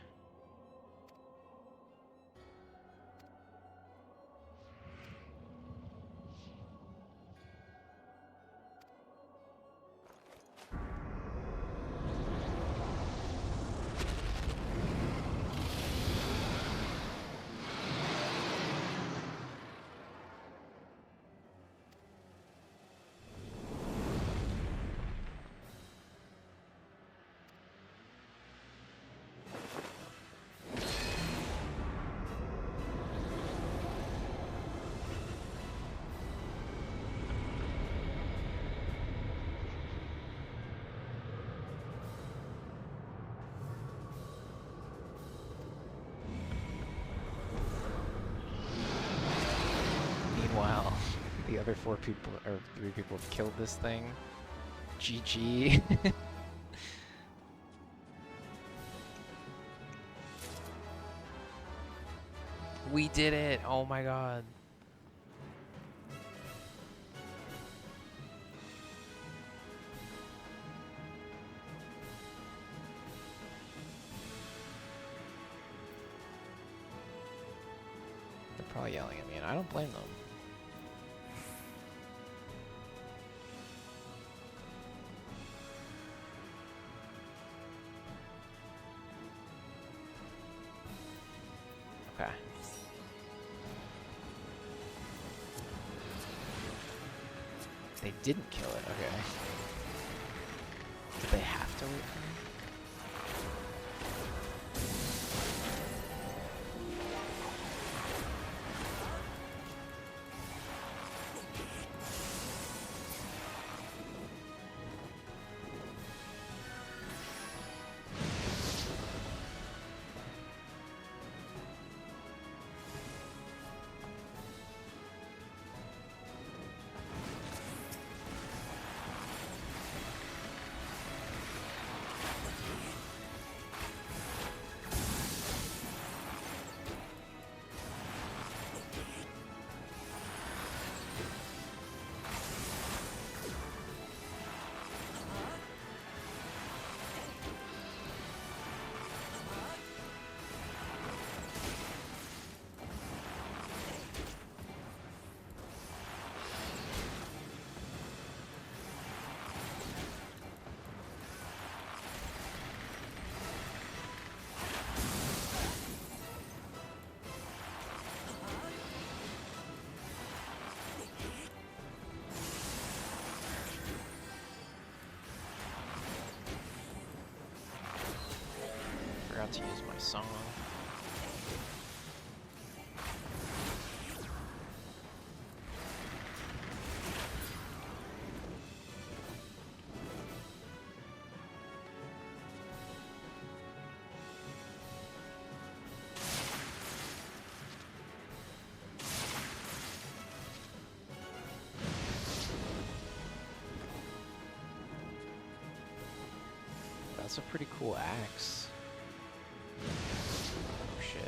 The other 4 people, or 3 people have killed this thing. GG. We did it! Oh my god. They're probably yelling at me, and I don't blame them. Okay. They didn't kill it, okay. Did they have to wait for me? Forgot to use my song. That's a pretty cool axe. Oh shit.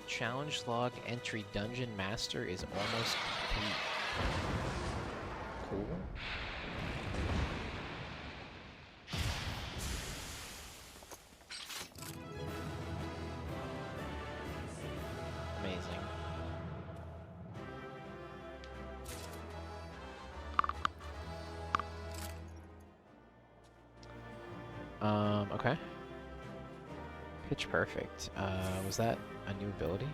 Challenge log entry dungeon master is almost complete. Cool. Amazing. Okay. Pitch perfect. Was that a new ability?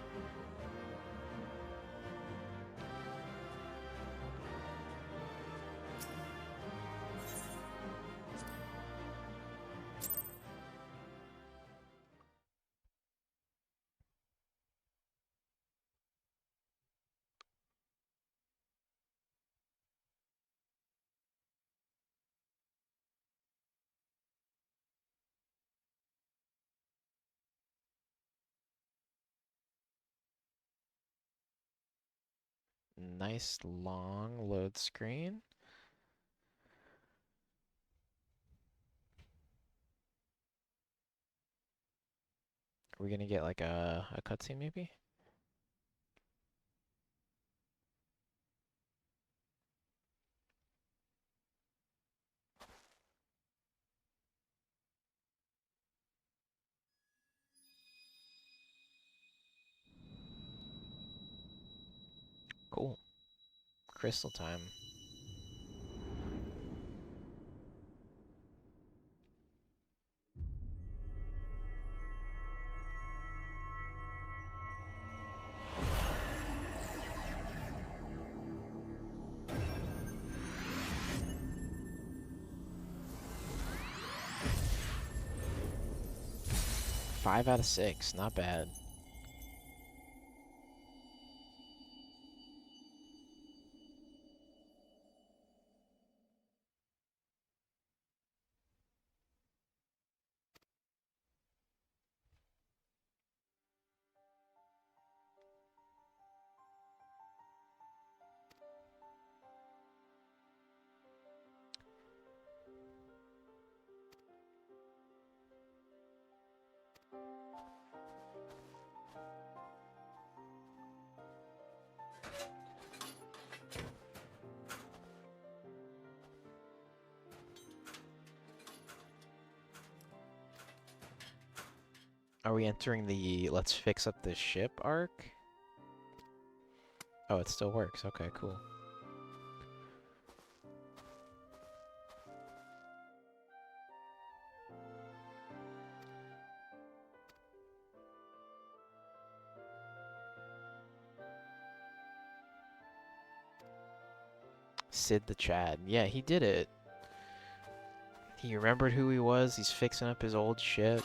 Nice long load screen. Are we gonna get like a cutscene maybe? Cool. Crystal time. 5 out of 6. Not bad. Are we entering the let's fix up this ship arc? Oh, it still works. Okay, cool. Sid the Chad. Yeah, he did it. He remembered who he was. He's fixing up his old ship.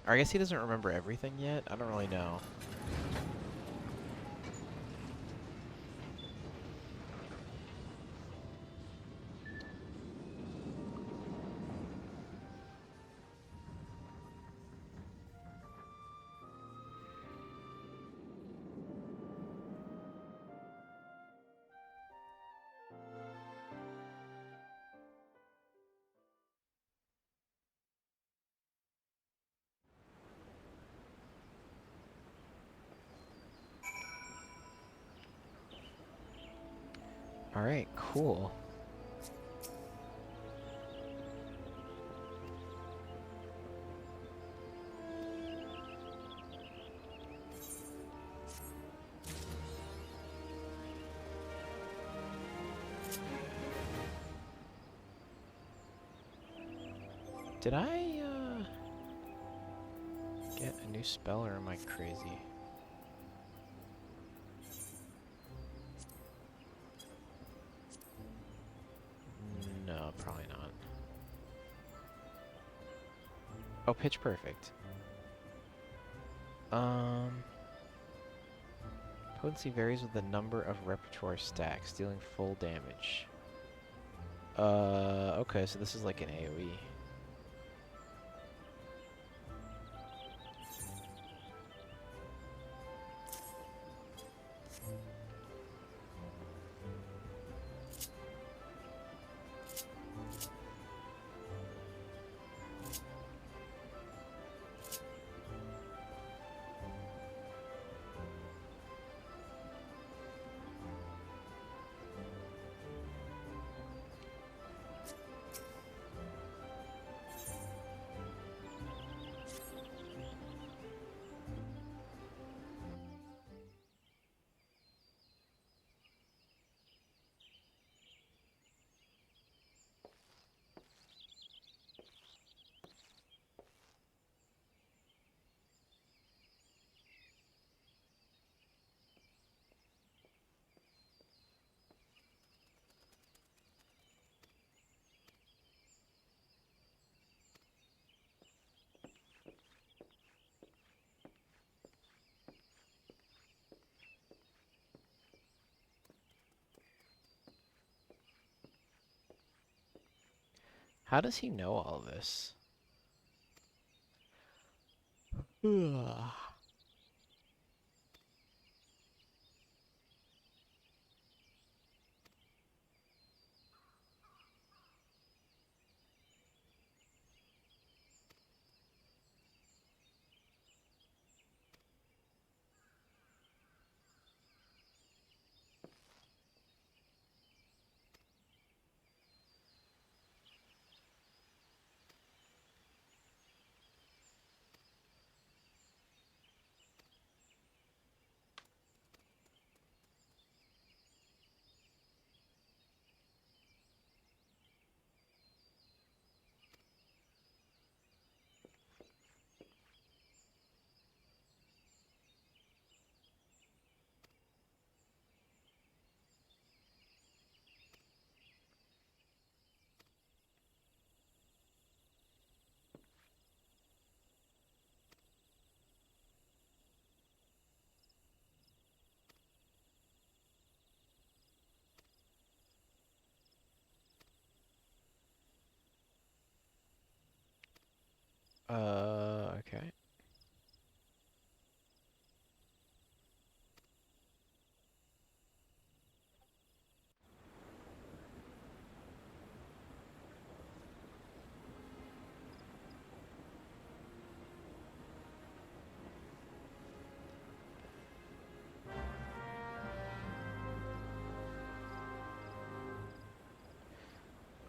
Or I guess he doesn't remember everything yet. I don't really know. Alright, cool. Did I, get a new spell, or am I crazy? No, probably not. Oh, Pitch Perfect. Potency varies with the number of repertoire stacks, dealing full damage. Okay, so this is like an AoE. How does he know all this? Ugh. Okay.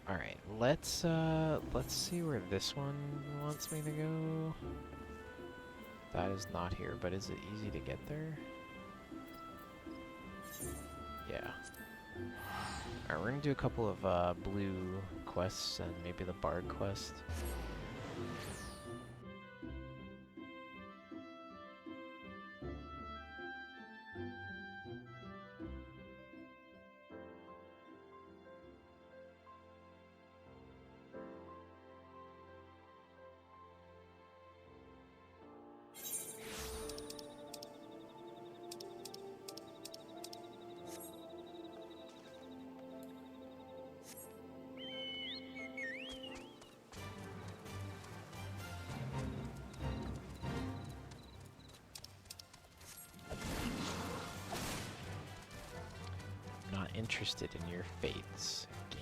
Alright, let's see where this one wants me to go. That is not here, but is it easy to get there? Yeah. Alright, we're gonna do a couple of blue quests and maybe the bard quest. Not interested in your fates, game.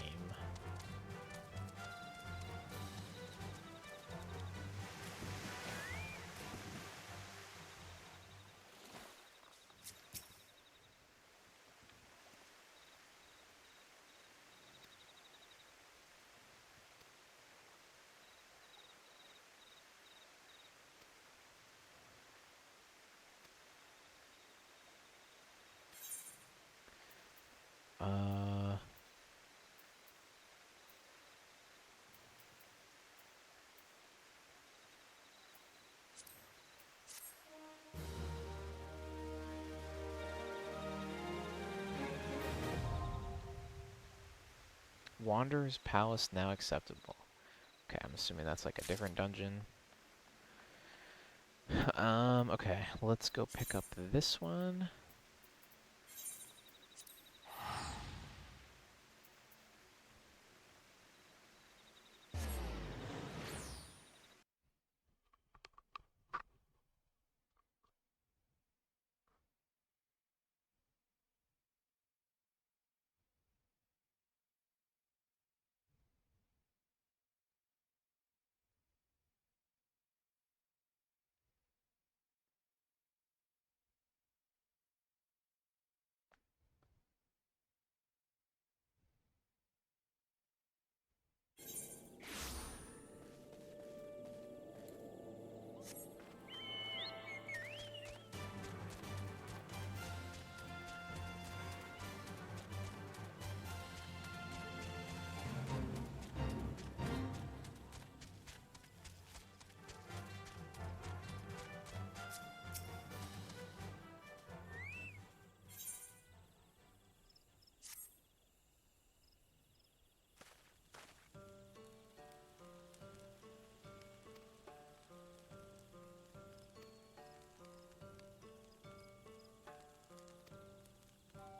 Uh... Wanderer's Palace now acceptable. Okay, I'm assuming that's like a different dungeon. Okay, let's go pick up this one.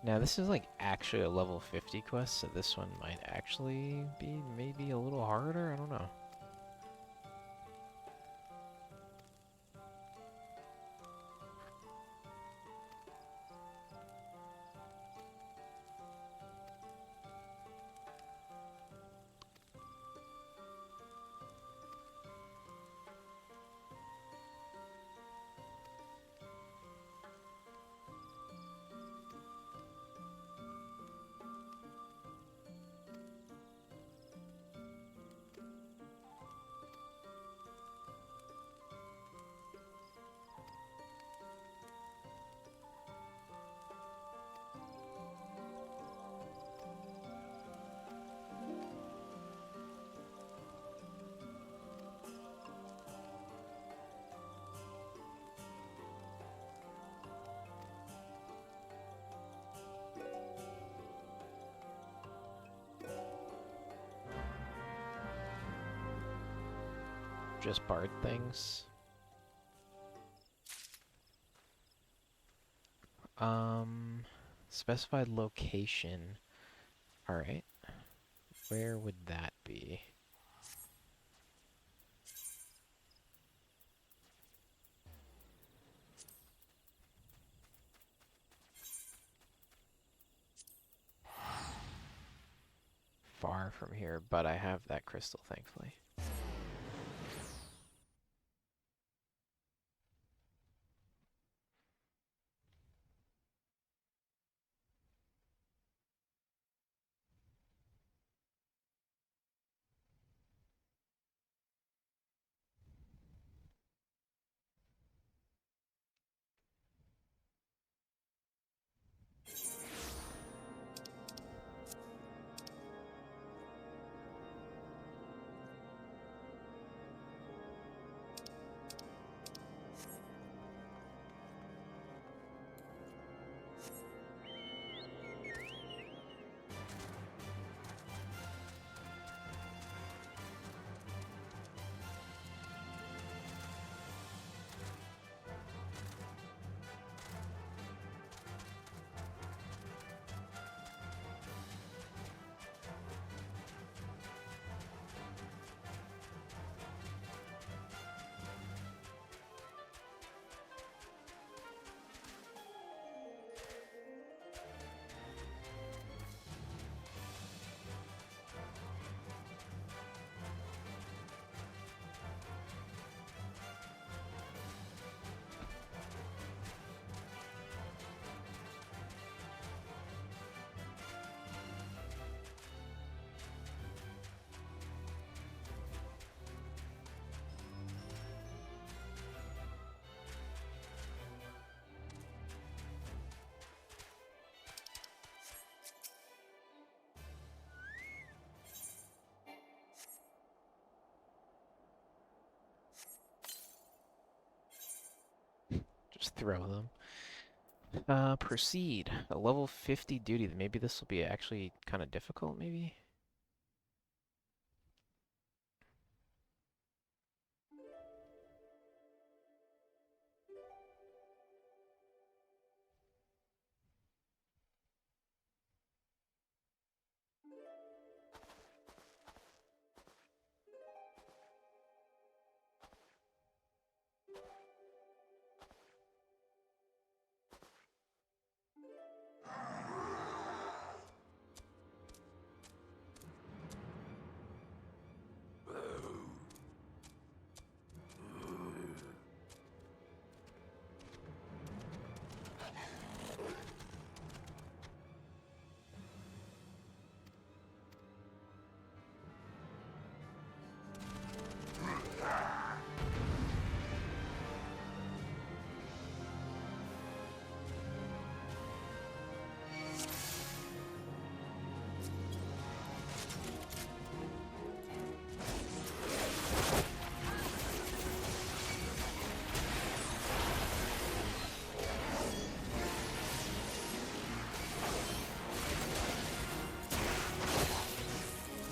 Now this is like actually a level 50 quest, so this one might actually be maybe a little harder, I don't know. Just bard things. Specified location. Alright. Where would that be? far from here, but I have that crystal, thankfully. Just throw them. Proceed. A level 50 duty. Maybe this will be actually kind of difficult, maybe?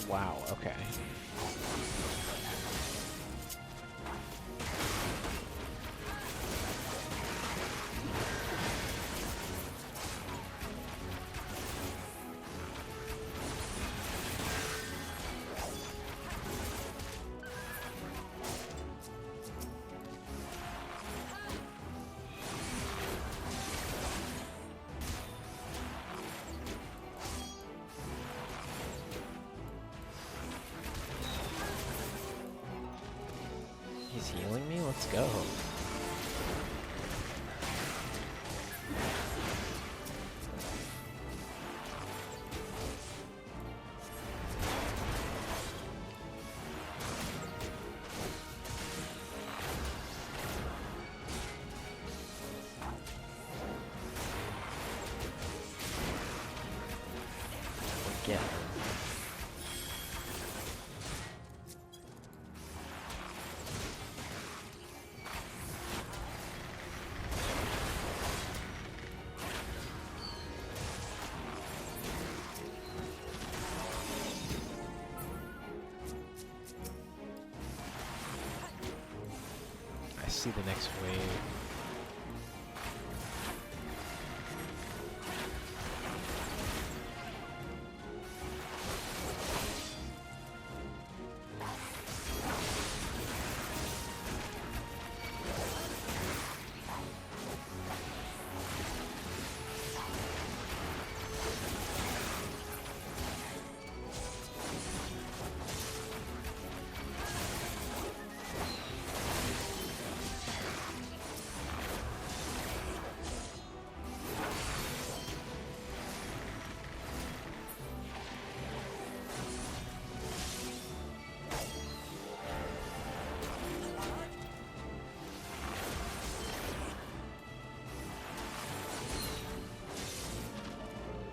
Wow, okay. He's healing me? Let's go. Get him. I see the next wave.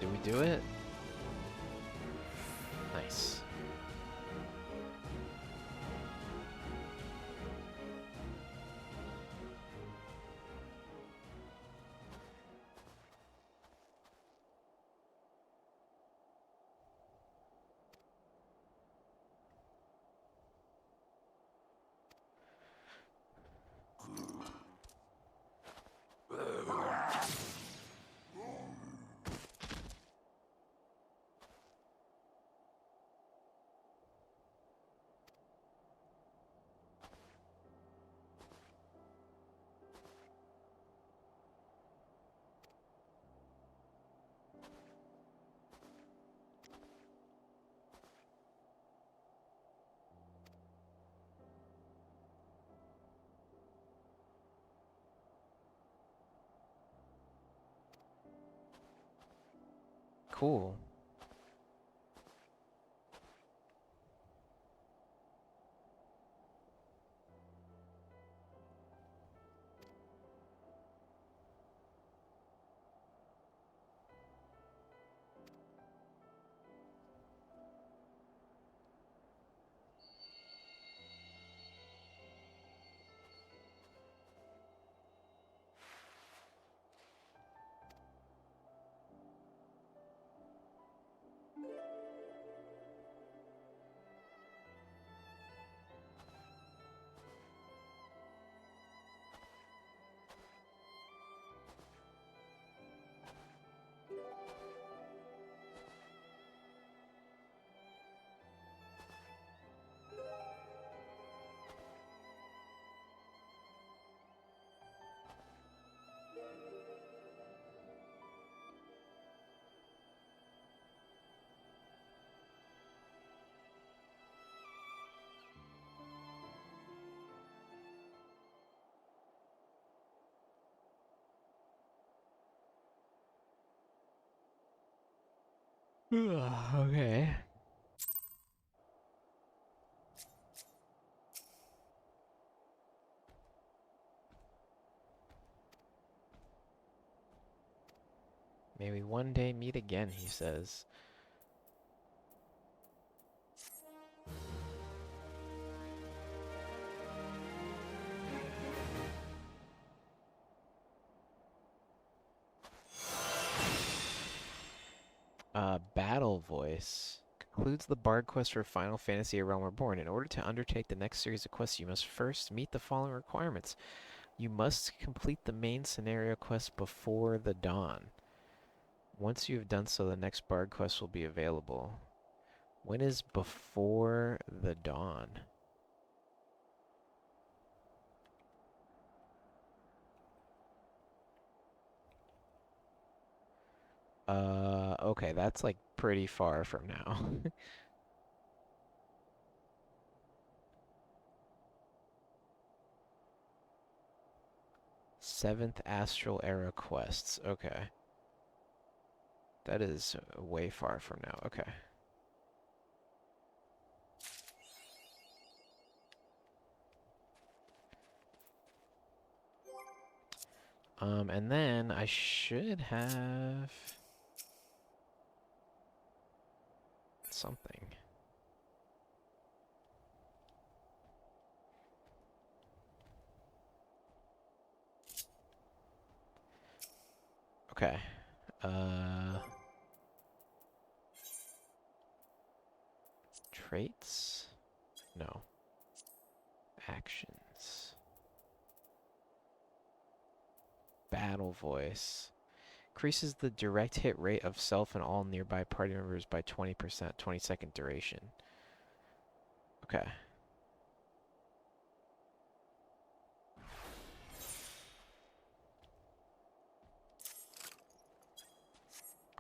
Did we do it? Nice. Cool. Okay. May we one day meet again, he says. Battle Voice concludes the Bard quest for Final Fantasy: A Realm Reborn. In order to undertake the next series of quests, you must first meet the following requirements. You must complete the main scenario quest before the dawn. Once you have done so, the next Bard quest will be available. When is before the dawn? Okay, that's like pretty far from now. 7th Astral Era quests. Okay. That is way far from now. Okay. And then I should have something. Okay. Traits? No. Actions. Battle Voice. Increases the direct hit rate of self and all nearby party members by 20%, 20-second duration. Okay.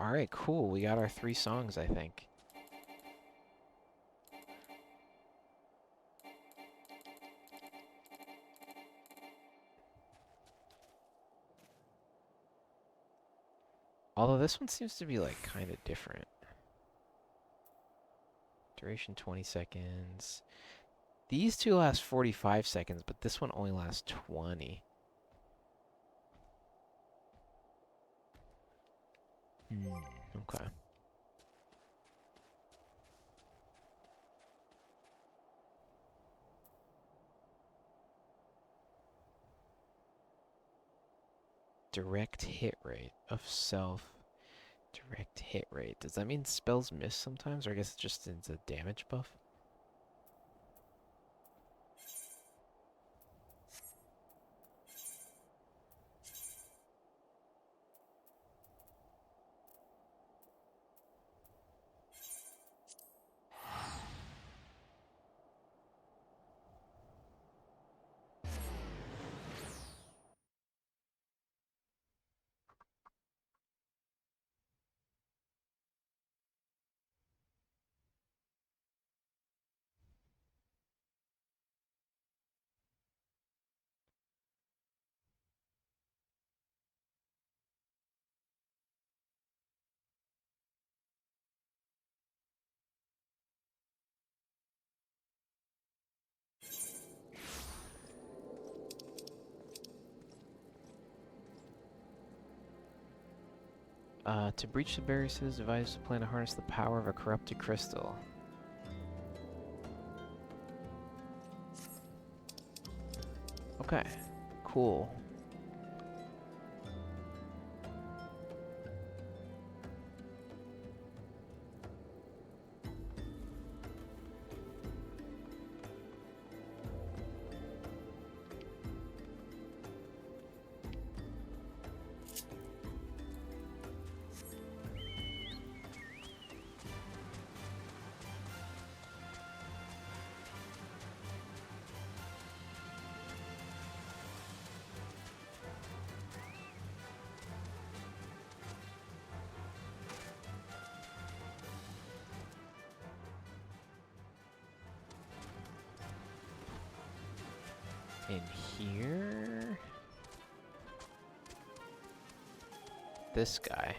Alright, cool. We got our 3 songs, I think. Although this one seems to be like kind of different. Duration 20 seconds. These two last 45 seconds, but this one only lasts 20. Okay. Direct hit rate of self. Direct hit rate. Does that mean spells miss sometimes? Or I guess it's just it's a damage buff? To breach the barrier, it is advised to plan to harness the power of a corrupted crystal. Okay, cool. In here? This guy.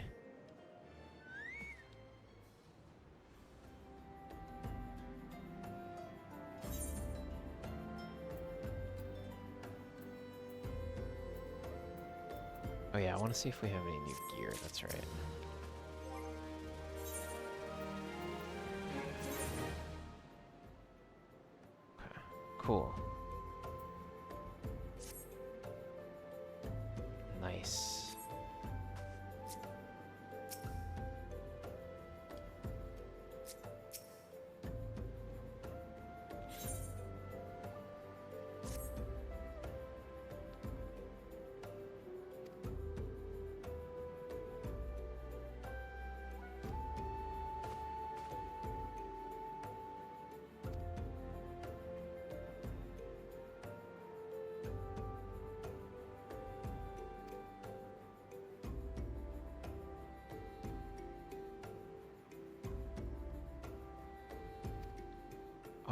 Oh yeah, I want to see if we have any new gear, that's right. Okay, cool. Nice.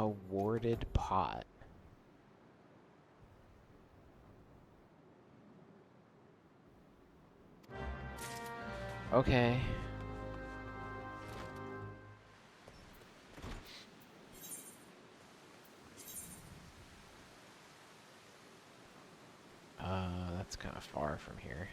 A warded pot. Okay. That's kind of far from here.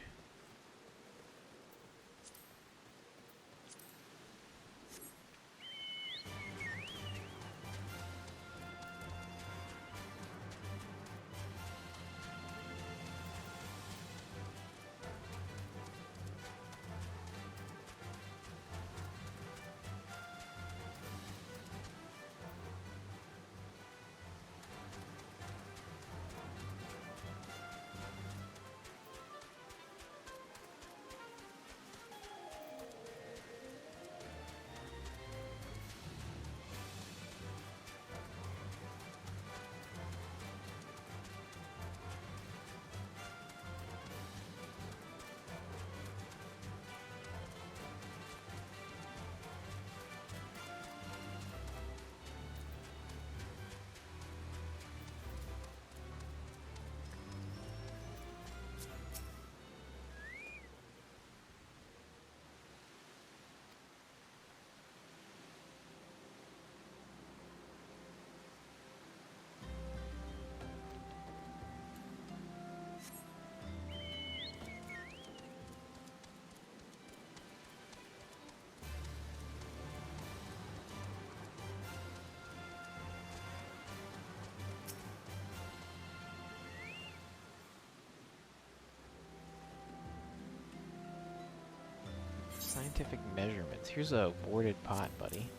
Scientific measurements. Here's a boarded pot, buddy.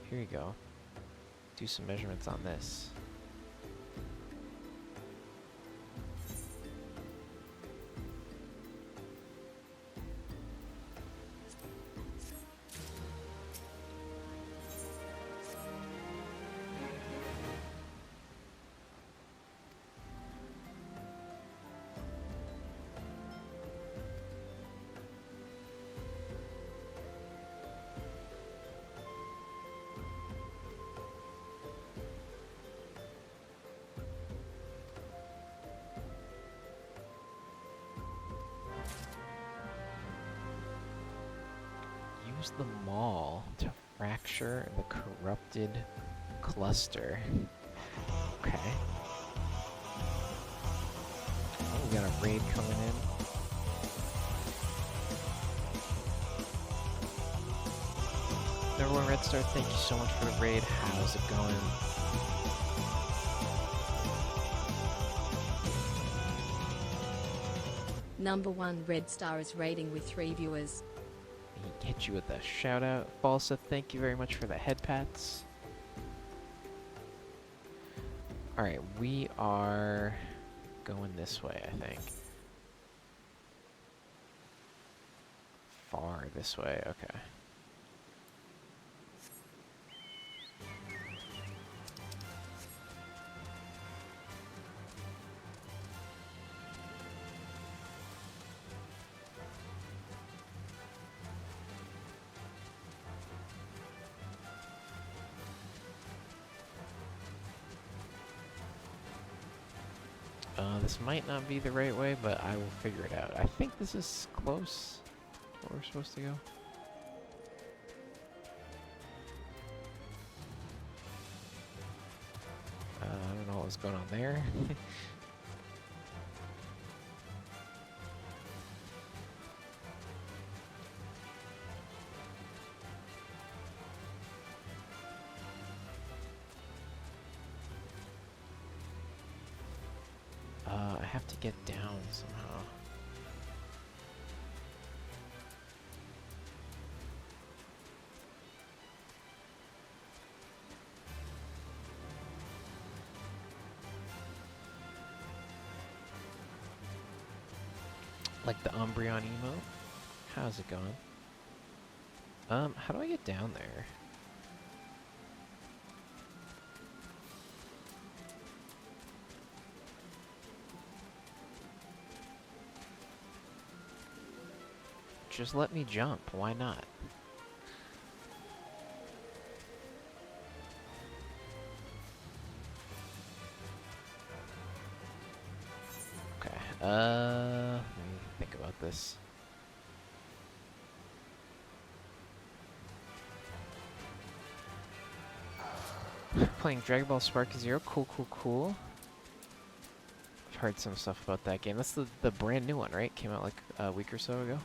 Here you go. Do some measurements on this. Use the maul to fracture the corrupted cluster. Okay. Oh, we got a raid coming in. Number one Red Star, thank you so much for the raid. How's it going? Number 1 Red Star is rating with 3 viewers. He hit you with a shout out. Balsa, thank you very much for the head pats. Alright, we are going this way, I think. Far this way, okay. This might not be the right way, but I will figure it out. I think this is close to where we're supposed to go. I don't know what was going on there. I have to get down somehow. Like the Umbreon emote? How's it going? How do I get down there? Just let me jump, why not? Okay, let me think about this. Playing Dragon Ball Spark Zero, cool. I've heard some stuff about that game. That's the brand new one, right? Came out like a week or so ago.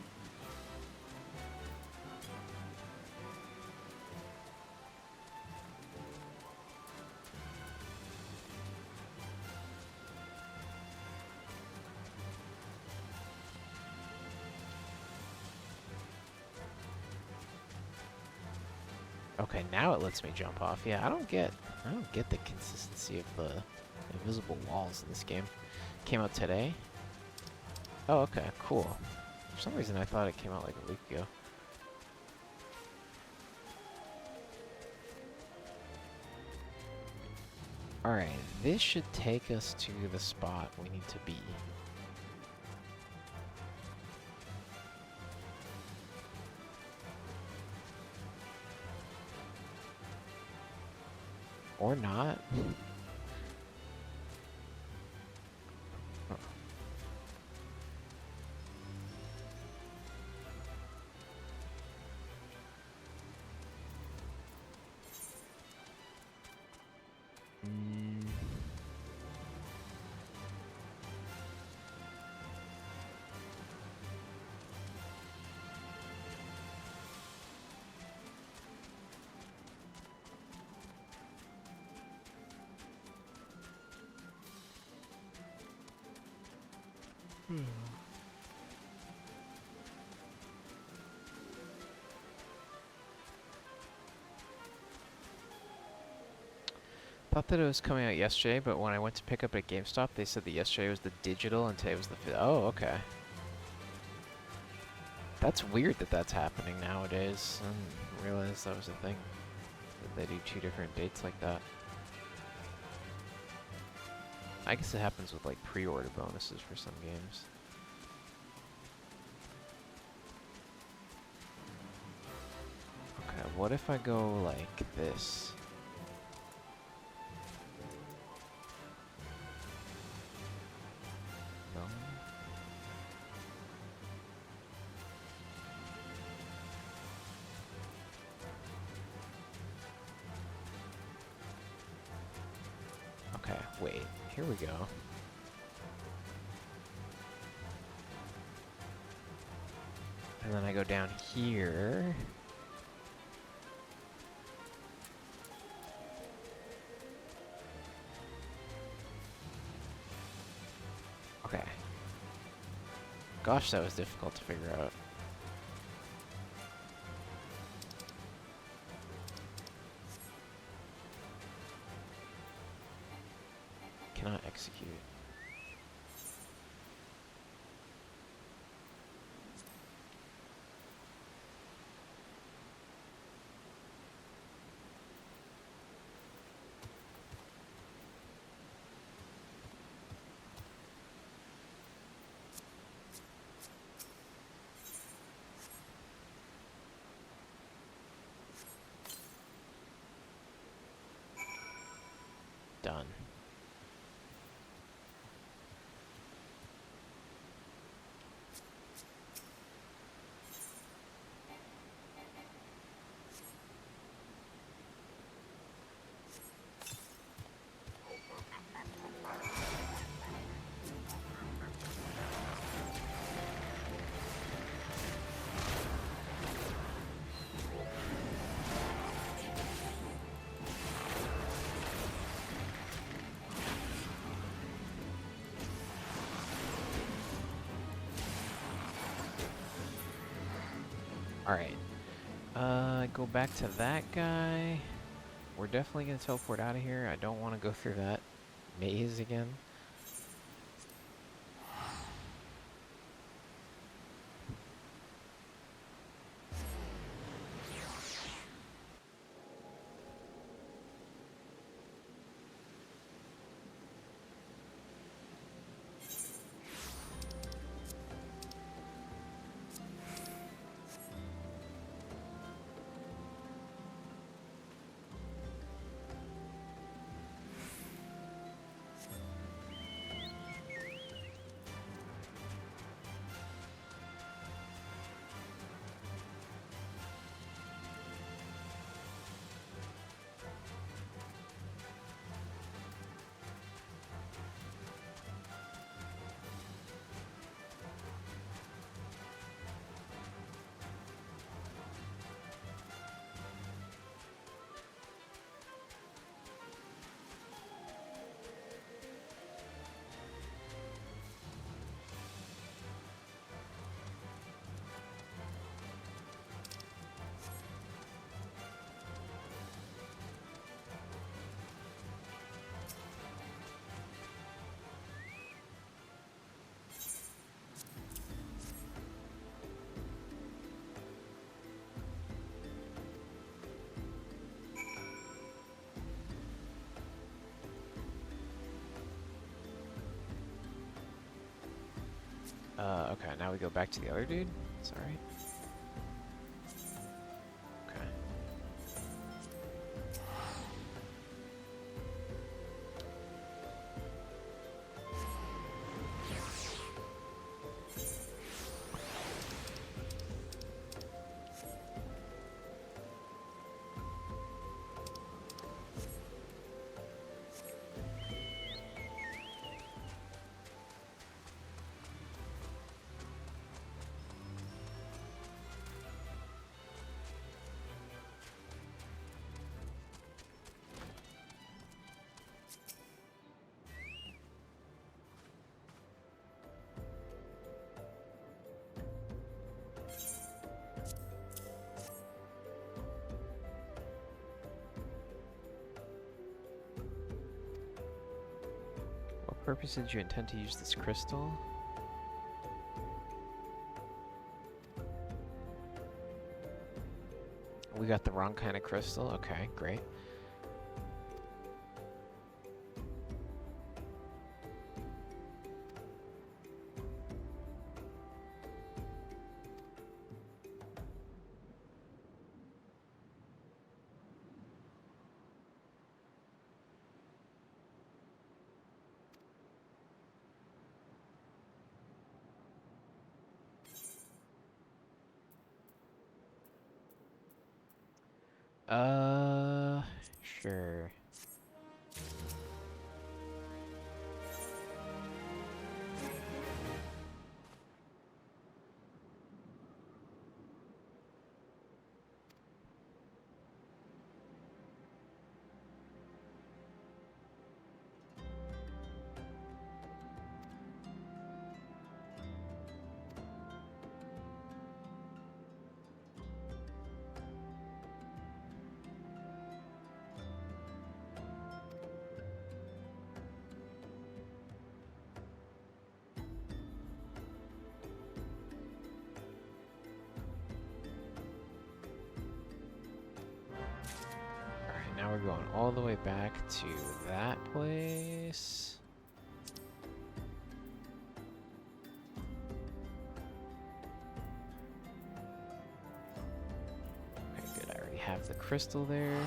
Okay, now it lets me jump off. Yeah, I don't get the consistency of the invisible walls in this game. Came out today? Oh, okay, cool. For some reason I thought it came out like a week ago. Alright, this should take us to the spot we need to be. Or not. Thought that it was coming out yesterday, but when I went to pick up at GameStop, they said that yesterday was the digital and today was the oh, okay. That's weird that that's happening nowadays. I didn't realize that was a thing. That they do 2 different dates like that. I guess it happens with like pre-order bonuses for some games. Okay, what if I go like this? No? Okay, wait. Here we go. And then I go down here. Okay. Gosh, that was difficult to figure out. Cannot execute. Done. Alright. Go back to that guy. We're definitely gonna teleport out of here. I don't want to go through that maze again. Okay, now we go back to the other dude. It's alright. Okay. Purpose did you intend to use this crystal? We got the wrong kind of crystal? Okay, great. Sure. Alright, now we're going all the way back to that place. Okay, good. I already have the crystal there.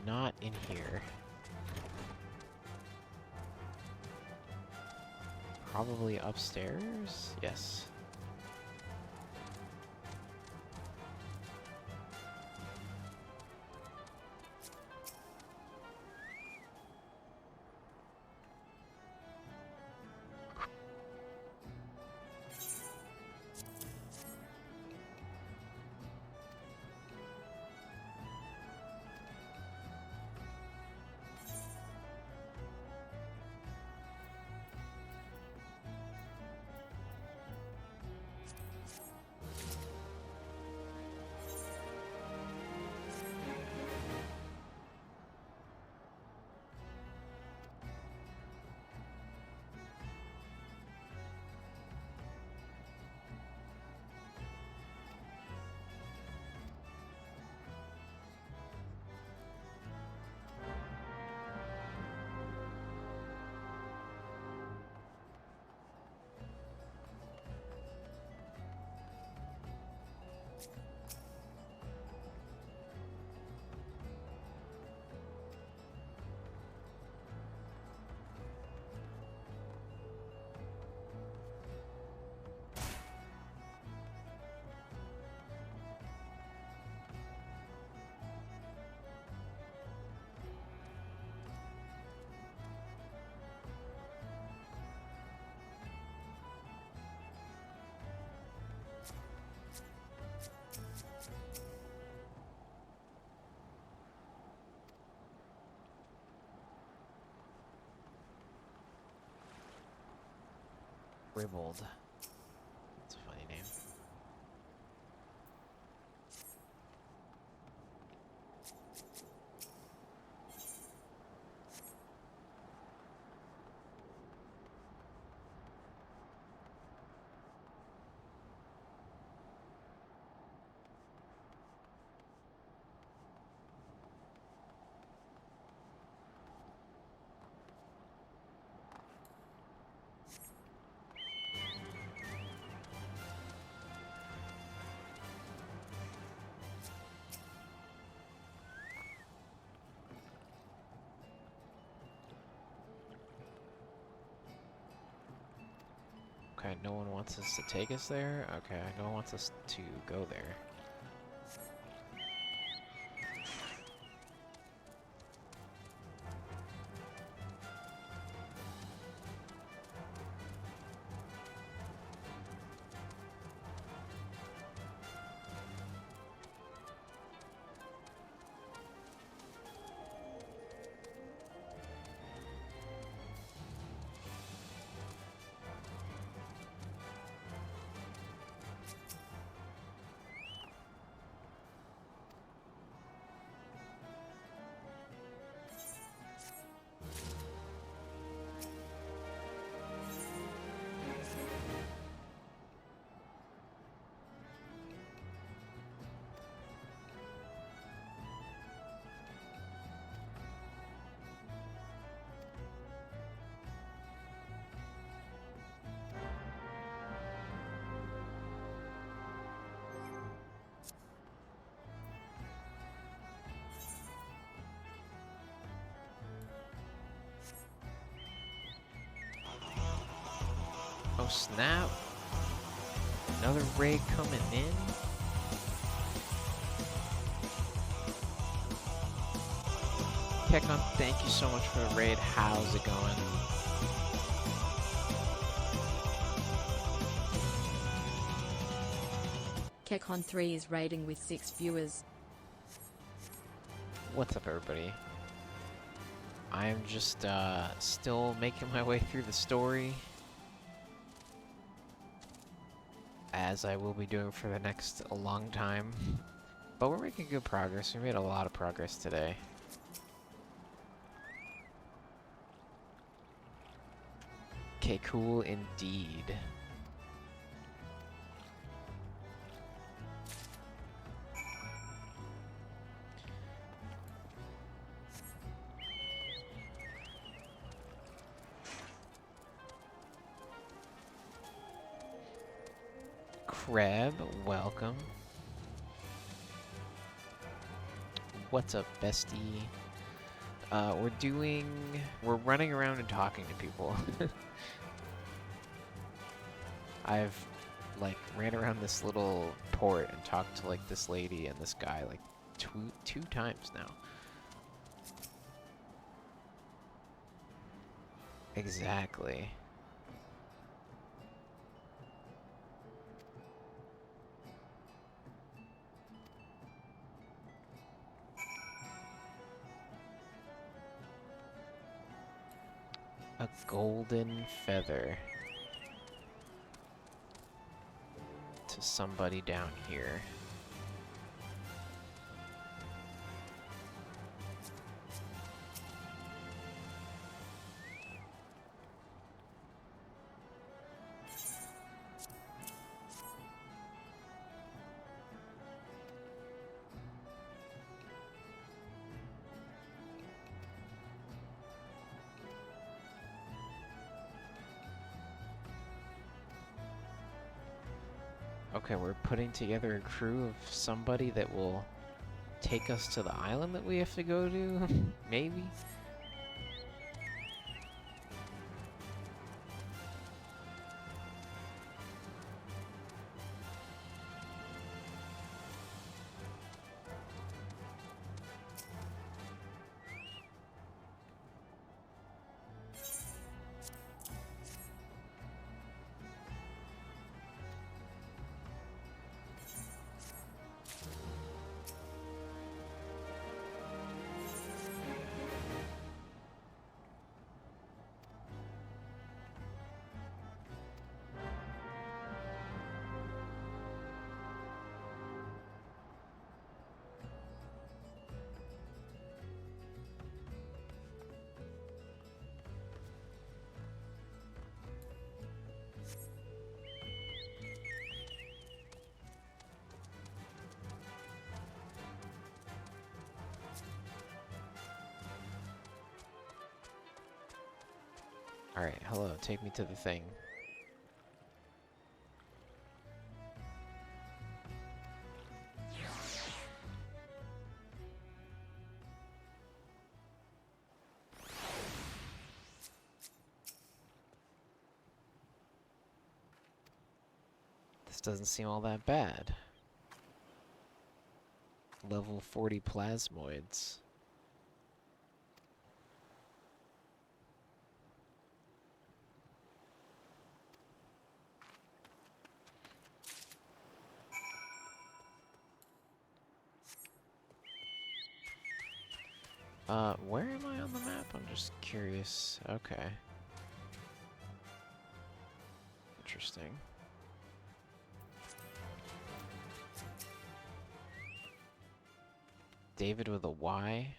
Not in here. Probably upstairs? Yes. Ribbled. That's a funny name. Okay, no one wants us to take us there? Okay, no one wants us to go there. Oh snap! Another raid coming in? Kekon, thank you so much for the raid. How's it going? Kekon3 is raiding with 6 viewers. What's up, everybody? I am just still making my way through the story, as I will be doing for the next a long time. But we're making good progress. We made a lot of progress today. Okay, cool indeed. Kreb, welcome. What's up, bestie? We're running around and talking to people. I've, like, ran around this little port and talked to, like, this lady and this guy, like, two times now. Exactly. A golden feather. To somebody down here. Okay, we're putting together a crew of somebody that will take us to the island that we have to go to, maybe? Alright, hello, take me to the thing. This doesn't seem all that bad. Level 40 plasmoids. Where am I on the map? I'm just curious. Okay. Interesting. David with a Y?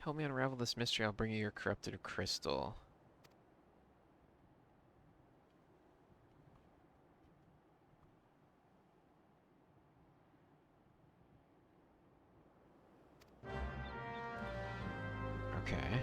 Help me unravel this mystery, I'll bring you your corrupted crystal. Okay.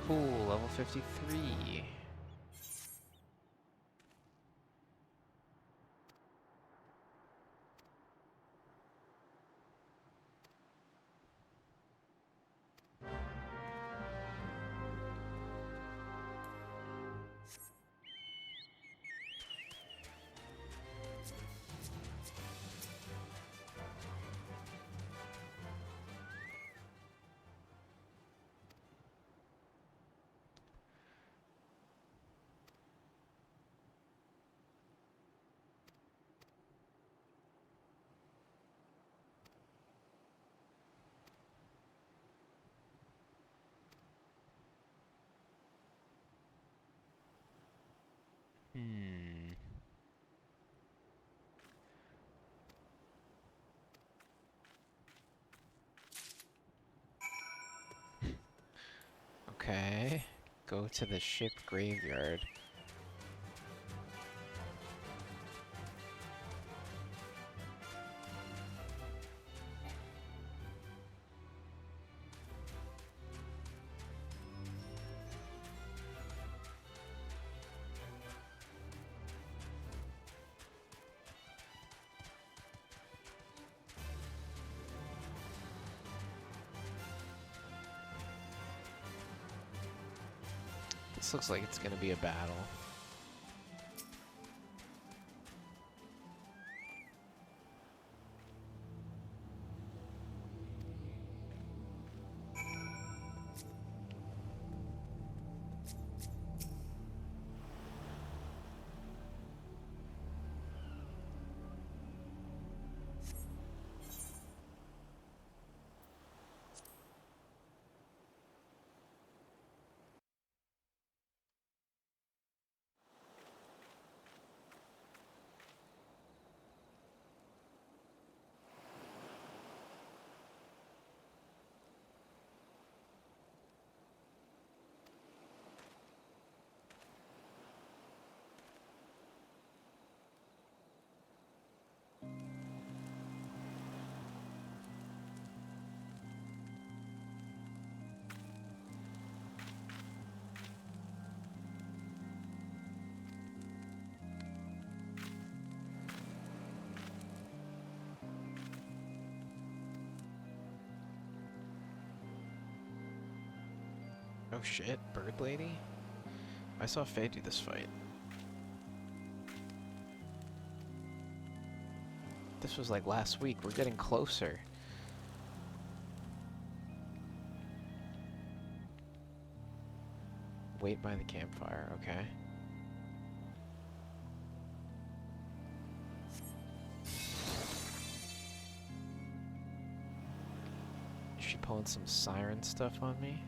Cool, level 53. Hmm. Okay. Go to the ship graveyard. This looks like it's gonna be a battle. Oh shit, Bird Lady? I saw Faye do this fight. This was like last week. We're getting closer. Wait by the campfire, okay. Is she pulling some siren stuff on me?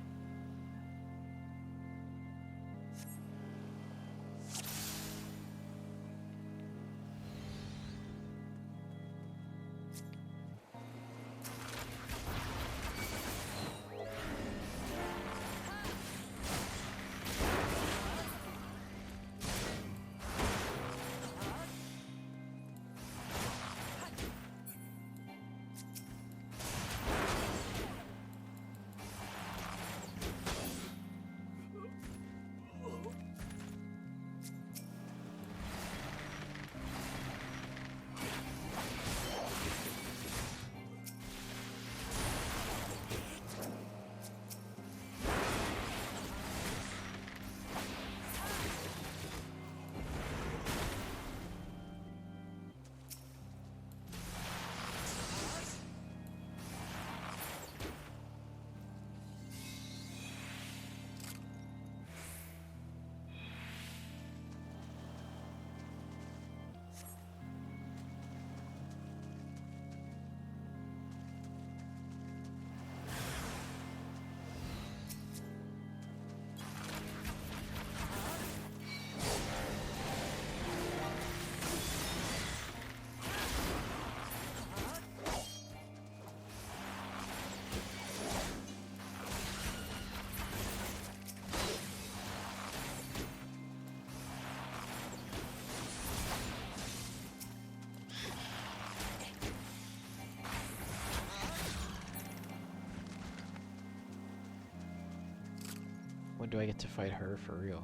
When do I get to fight her for real?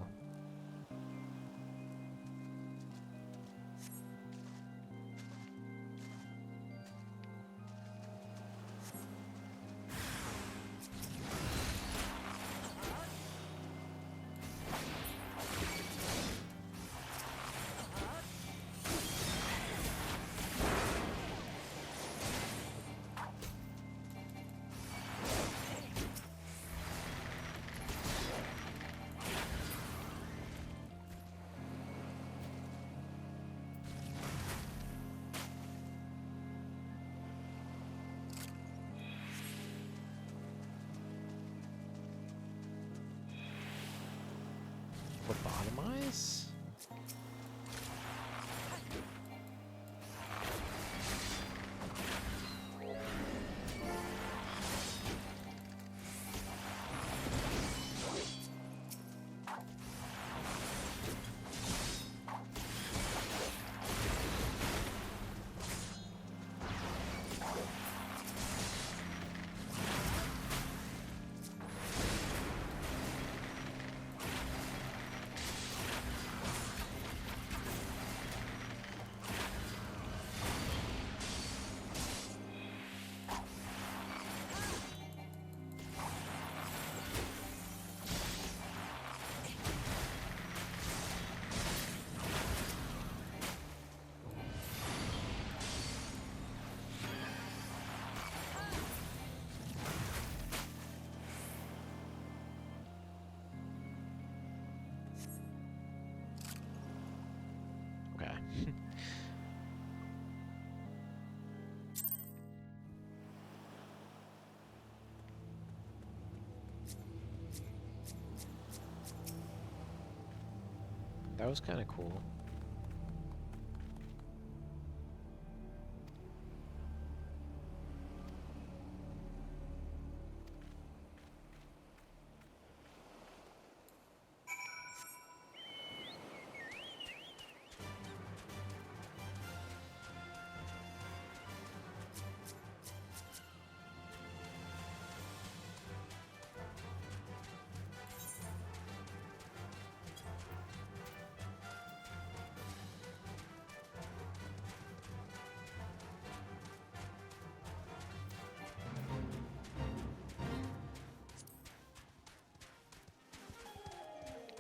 Lobotomize? Okay. That was kind of cool.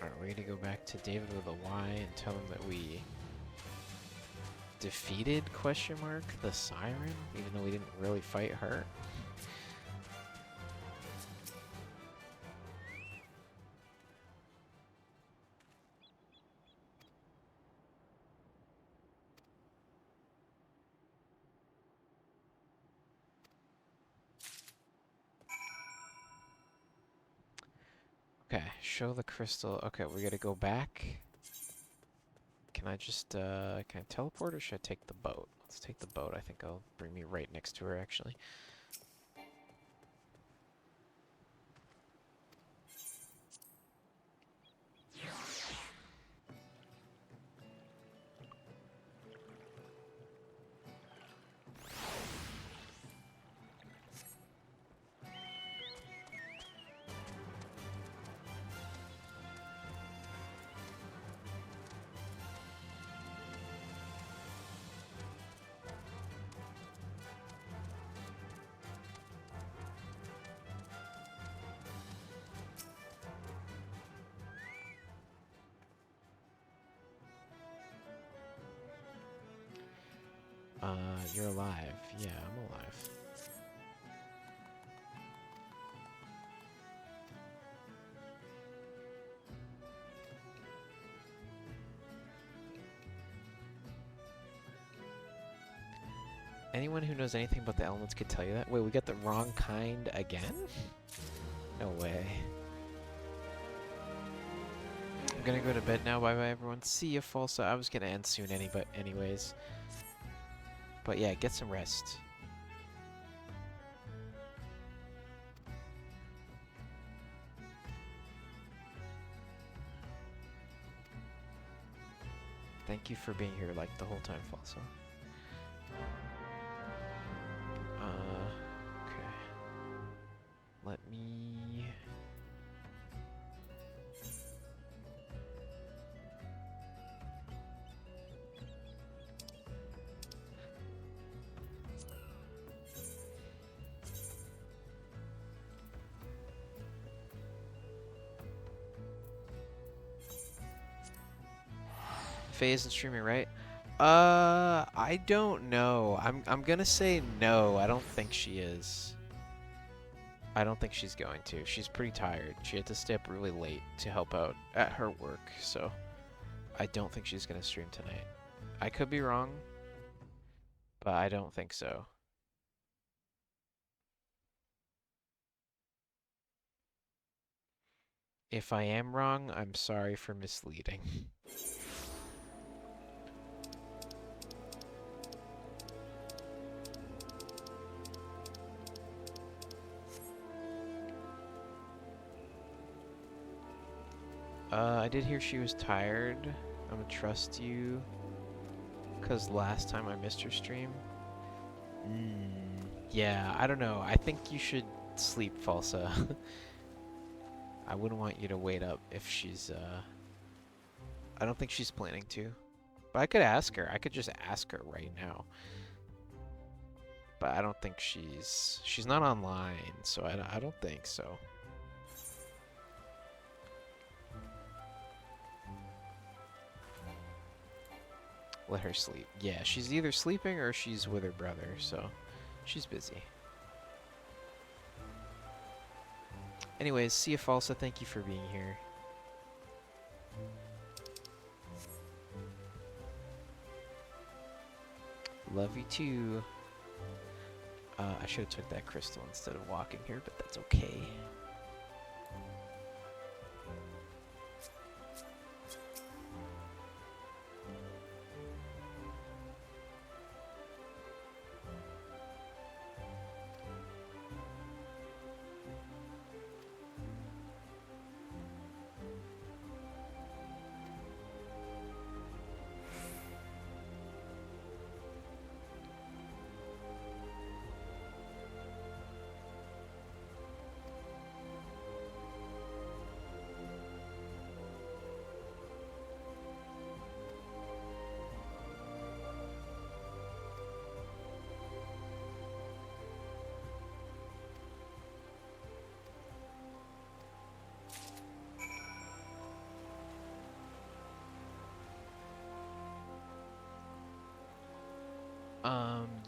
Alright, we're gonna go back to David with a Y and tell him that we defeated, question mark, the Siren, even though we didn't really fight her. Okay, show the crystal. Okay, we gotta go back. Can I just, can I teleport or should I take the boat? Let's take the boat. I think I'll bring me right next to her, actually. You're alive. Yeah, I'm alive. Anyone who knows anything about the elements could tell you that. Wait, we got the wrong kind again? No way. I'm gonna go to bed now. Bye bye, everyone. See ya, Falsa. I was gonna end soon anyways. But yeah, get some rest. Thank you for being here like the whole time, Falsa. Okay. Let me... Faye isn't streaming, right? I don't know. I'm gonna say no. I don't think she is. I don't think she's going to. She's pretty tired. She had to stay up really late to help out at her work, so I don't think she's gonna stream tonight. I could be wrong, but I don't think so. If I am wrong, I'm sorry for misleading. I did hear she was tired. I'm gonna trust you. Because last time I missed her stream. Yeah, I don't know. I think you should sleep, Falsa. I wouldn't want you to wait up if she's, I don't think she's planning to. But I could ask her. I could just ask her right now. But I don't think she's not online, so I don't think so. Let her sleep. Yeah, she's either sleeping or she's with her brother, so she's busy. Anyways, see you, Falsa. Thank you for being here. Love you too. I should have took that crystal instead of walking here, but that's okay.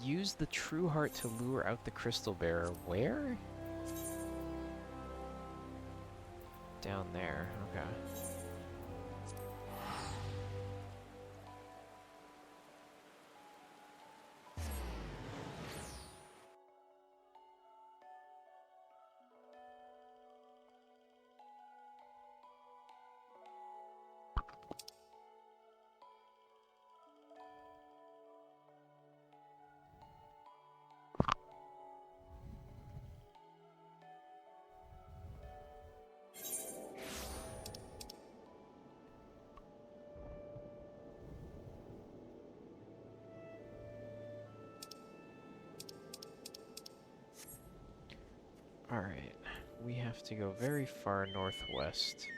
Use the true heart to lure out the crystal bearer. Where? Down there. Okay. Alright, we have to go very far northwest.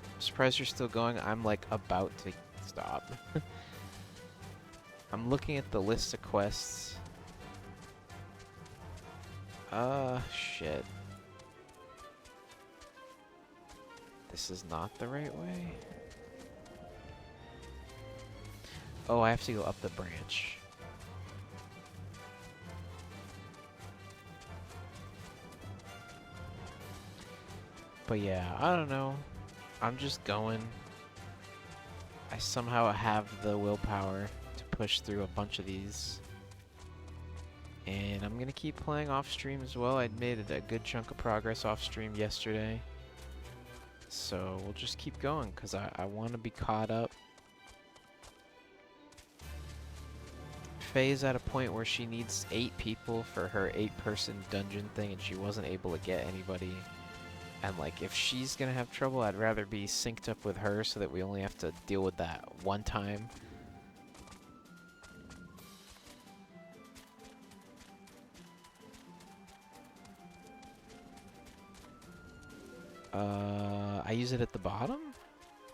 I'm surprised you're still going. I'm like about to stop. I'm looking at the list of quests. Shit. This is not the right way. Oh, I have to go up the branch. But yeah, I don't know. I'm just going. I somehow have the willpower to push through a bunch of these. And I'm gonna keep playing off stream as well. I made a good chunk of progress off stream yesterday. So we'll just keep going because I want to be caught up. Faye's at a point where she needs 8 people for her 8-person dungeon thing and she wasn't able to get anybody. And like if she's gonna have trouble, I'd rather be synced up with her so that we only have to deal with that one time. I use it at the bottom?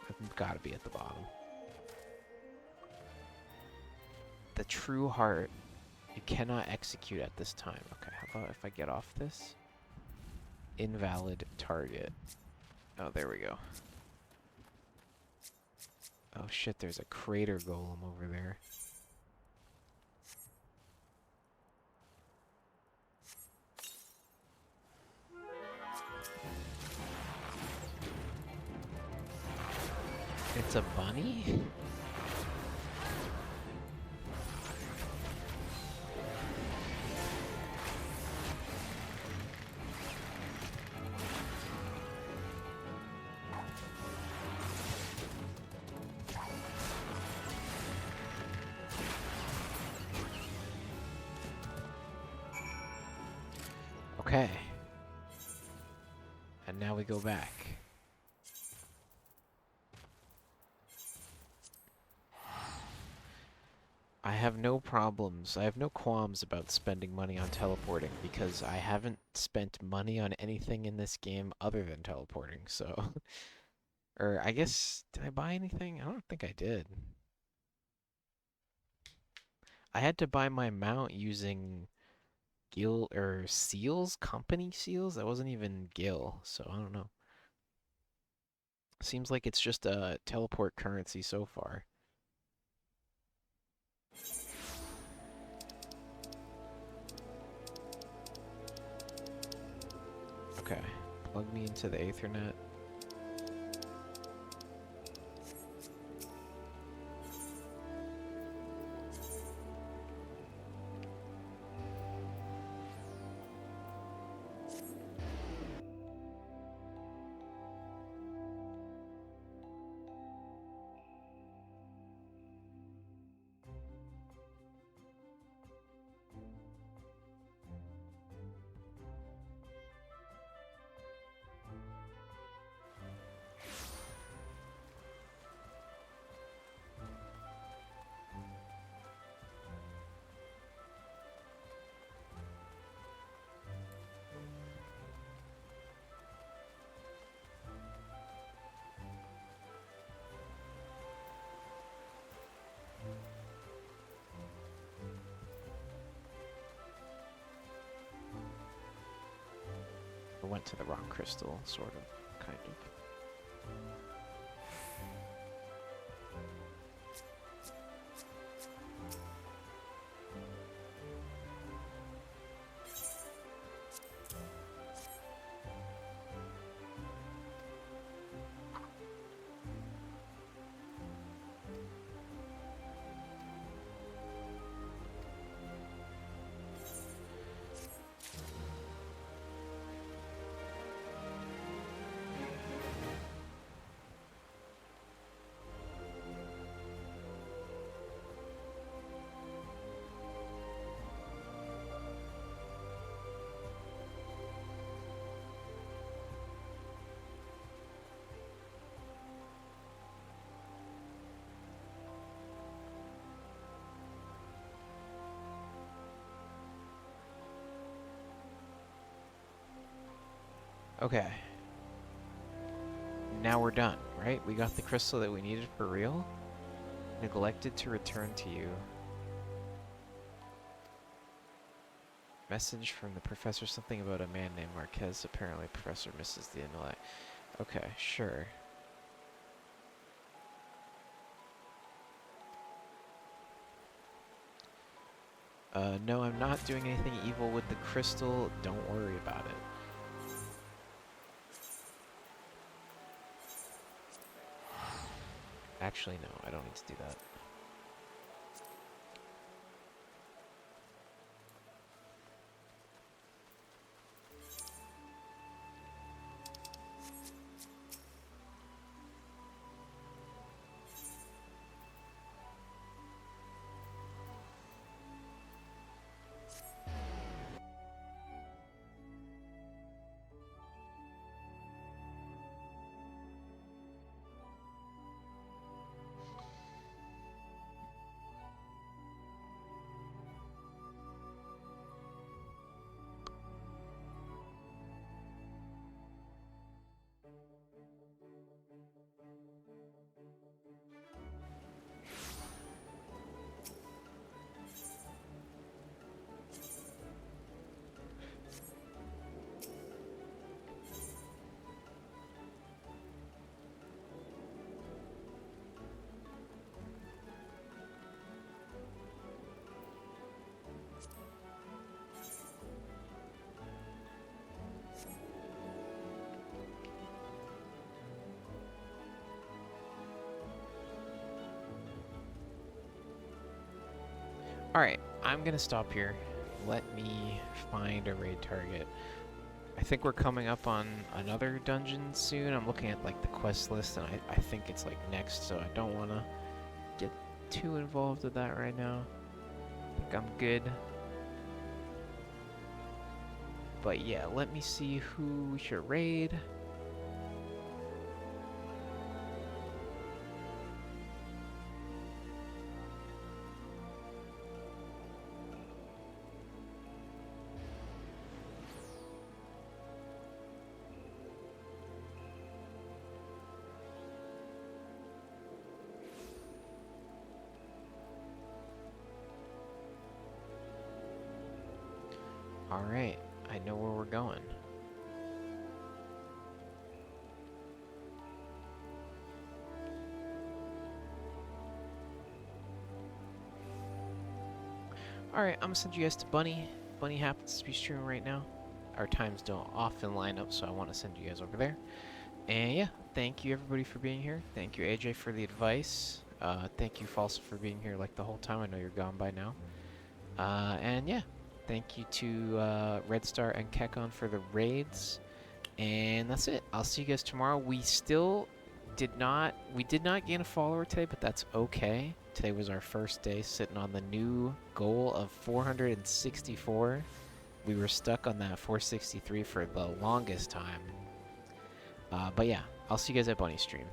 I've gotta be at the bottom. The true heart. You cannot execute at this time. Okay, how about if I get off this? Invalid target. Oh, there we go. Oh shit, there's a crater golem over there. It's a bunny? Okay. And now we go back. I have no problems. I have no qualms about spending money on teleporting because I haven't spent money on anything in this game other than teleporting, so... Or I guess, did I buy anything? I don't think I did. I had to buy my mount using Gil or seals, company seals. That wasn't even Gil, so I don't know. Seems like it's just a teleport currency so far. Okay, plug me into the Ethernet. went to the wrong crystal, sort of, kind of. Okay. Now we're done, right? We got the crystal that we needed for real. Neglected to return to you. Message from the professor, something about a man named Marquez. Apparently, Professor misses the intellect. Okay, sure. No, I'm not doing anything evil with the crystal. Don't worry about it. Actually, no, I don't need to do that. Alright, I'm gonna stop here. Let me find a raid target. I think we're coming up on another dungeon soon. I'm looking at like the quest list and I think it's like next, so I don't want to get too involved with that right now. I think I'm good. But yeah, let me see who we should raid. Alright, I know where we're going. Alright, I'm gonna send you guys to Bunny. Bunny happens to be streaming right now. Our times don't often line up, so I want to send you guys over there. And yeah, thank you everybody for being here. Thank you AJ for the advice. Thank you Falsa for being here like the whole time. I know you're gone by now. And yeah, thank you to Red Star and Kekon for the raids. And that's it. I'll see you guys tomorrow. We did not gain a follower today, but that's okay. Today was our first day sitting on the new goal of 464. We were stuck on that 463 for the longest time. But yeah, I'll see you guys at Bunny Stream.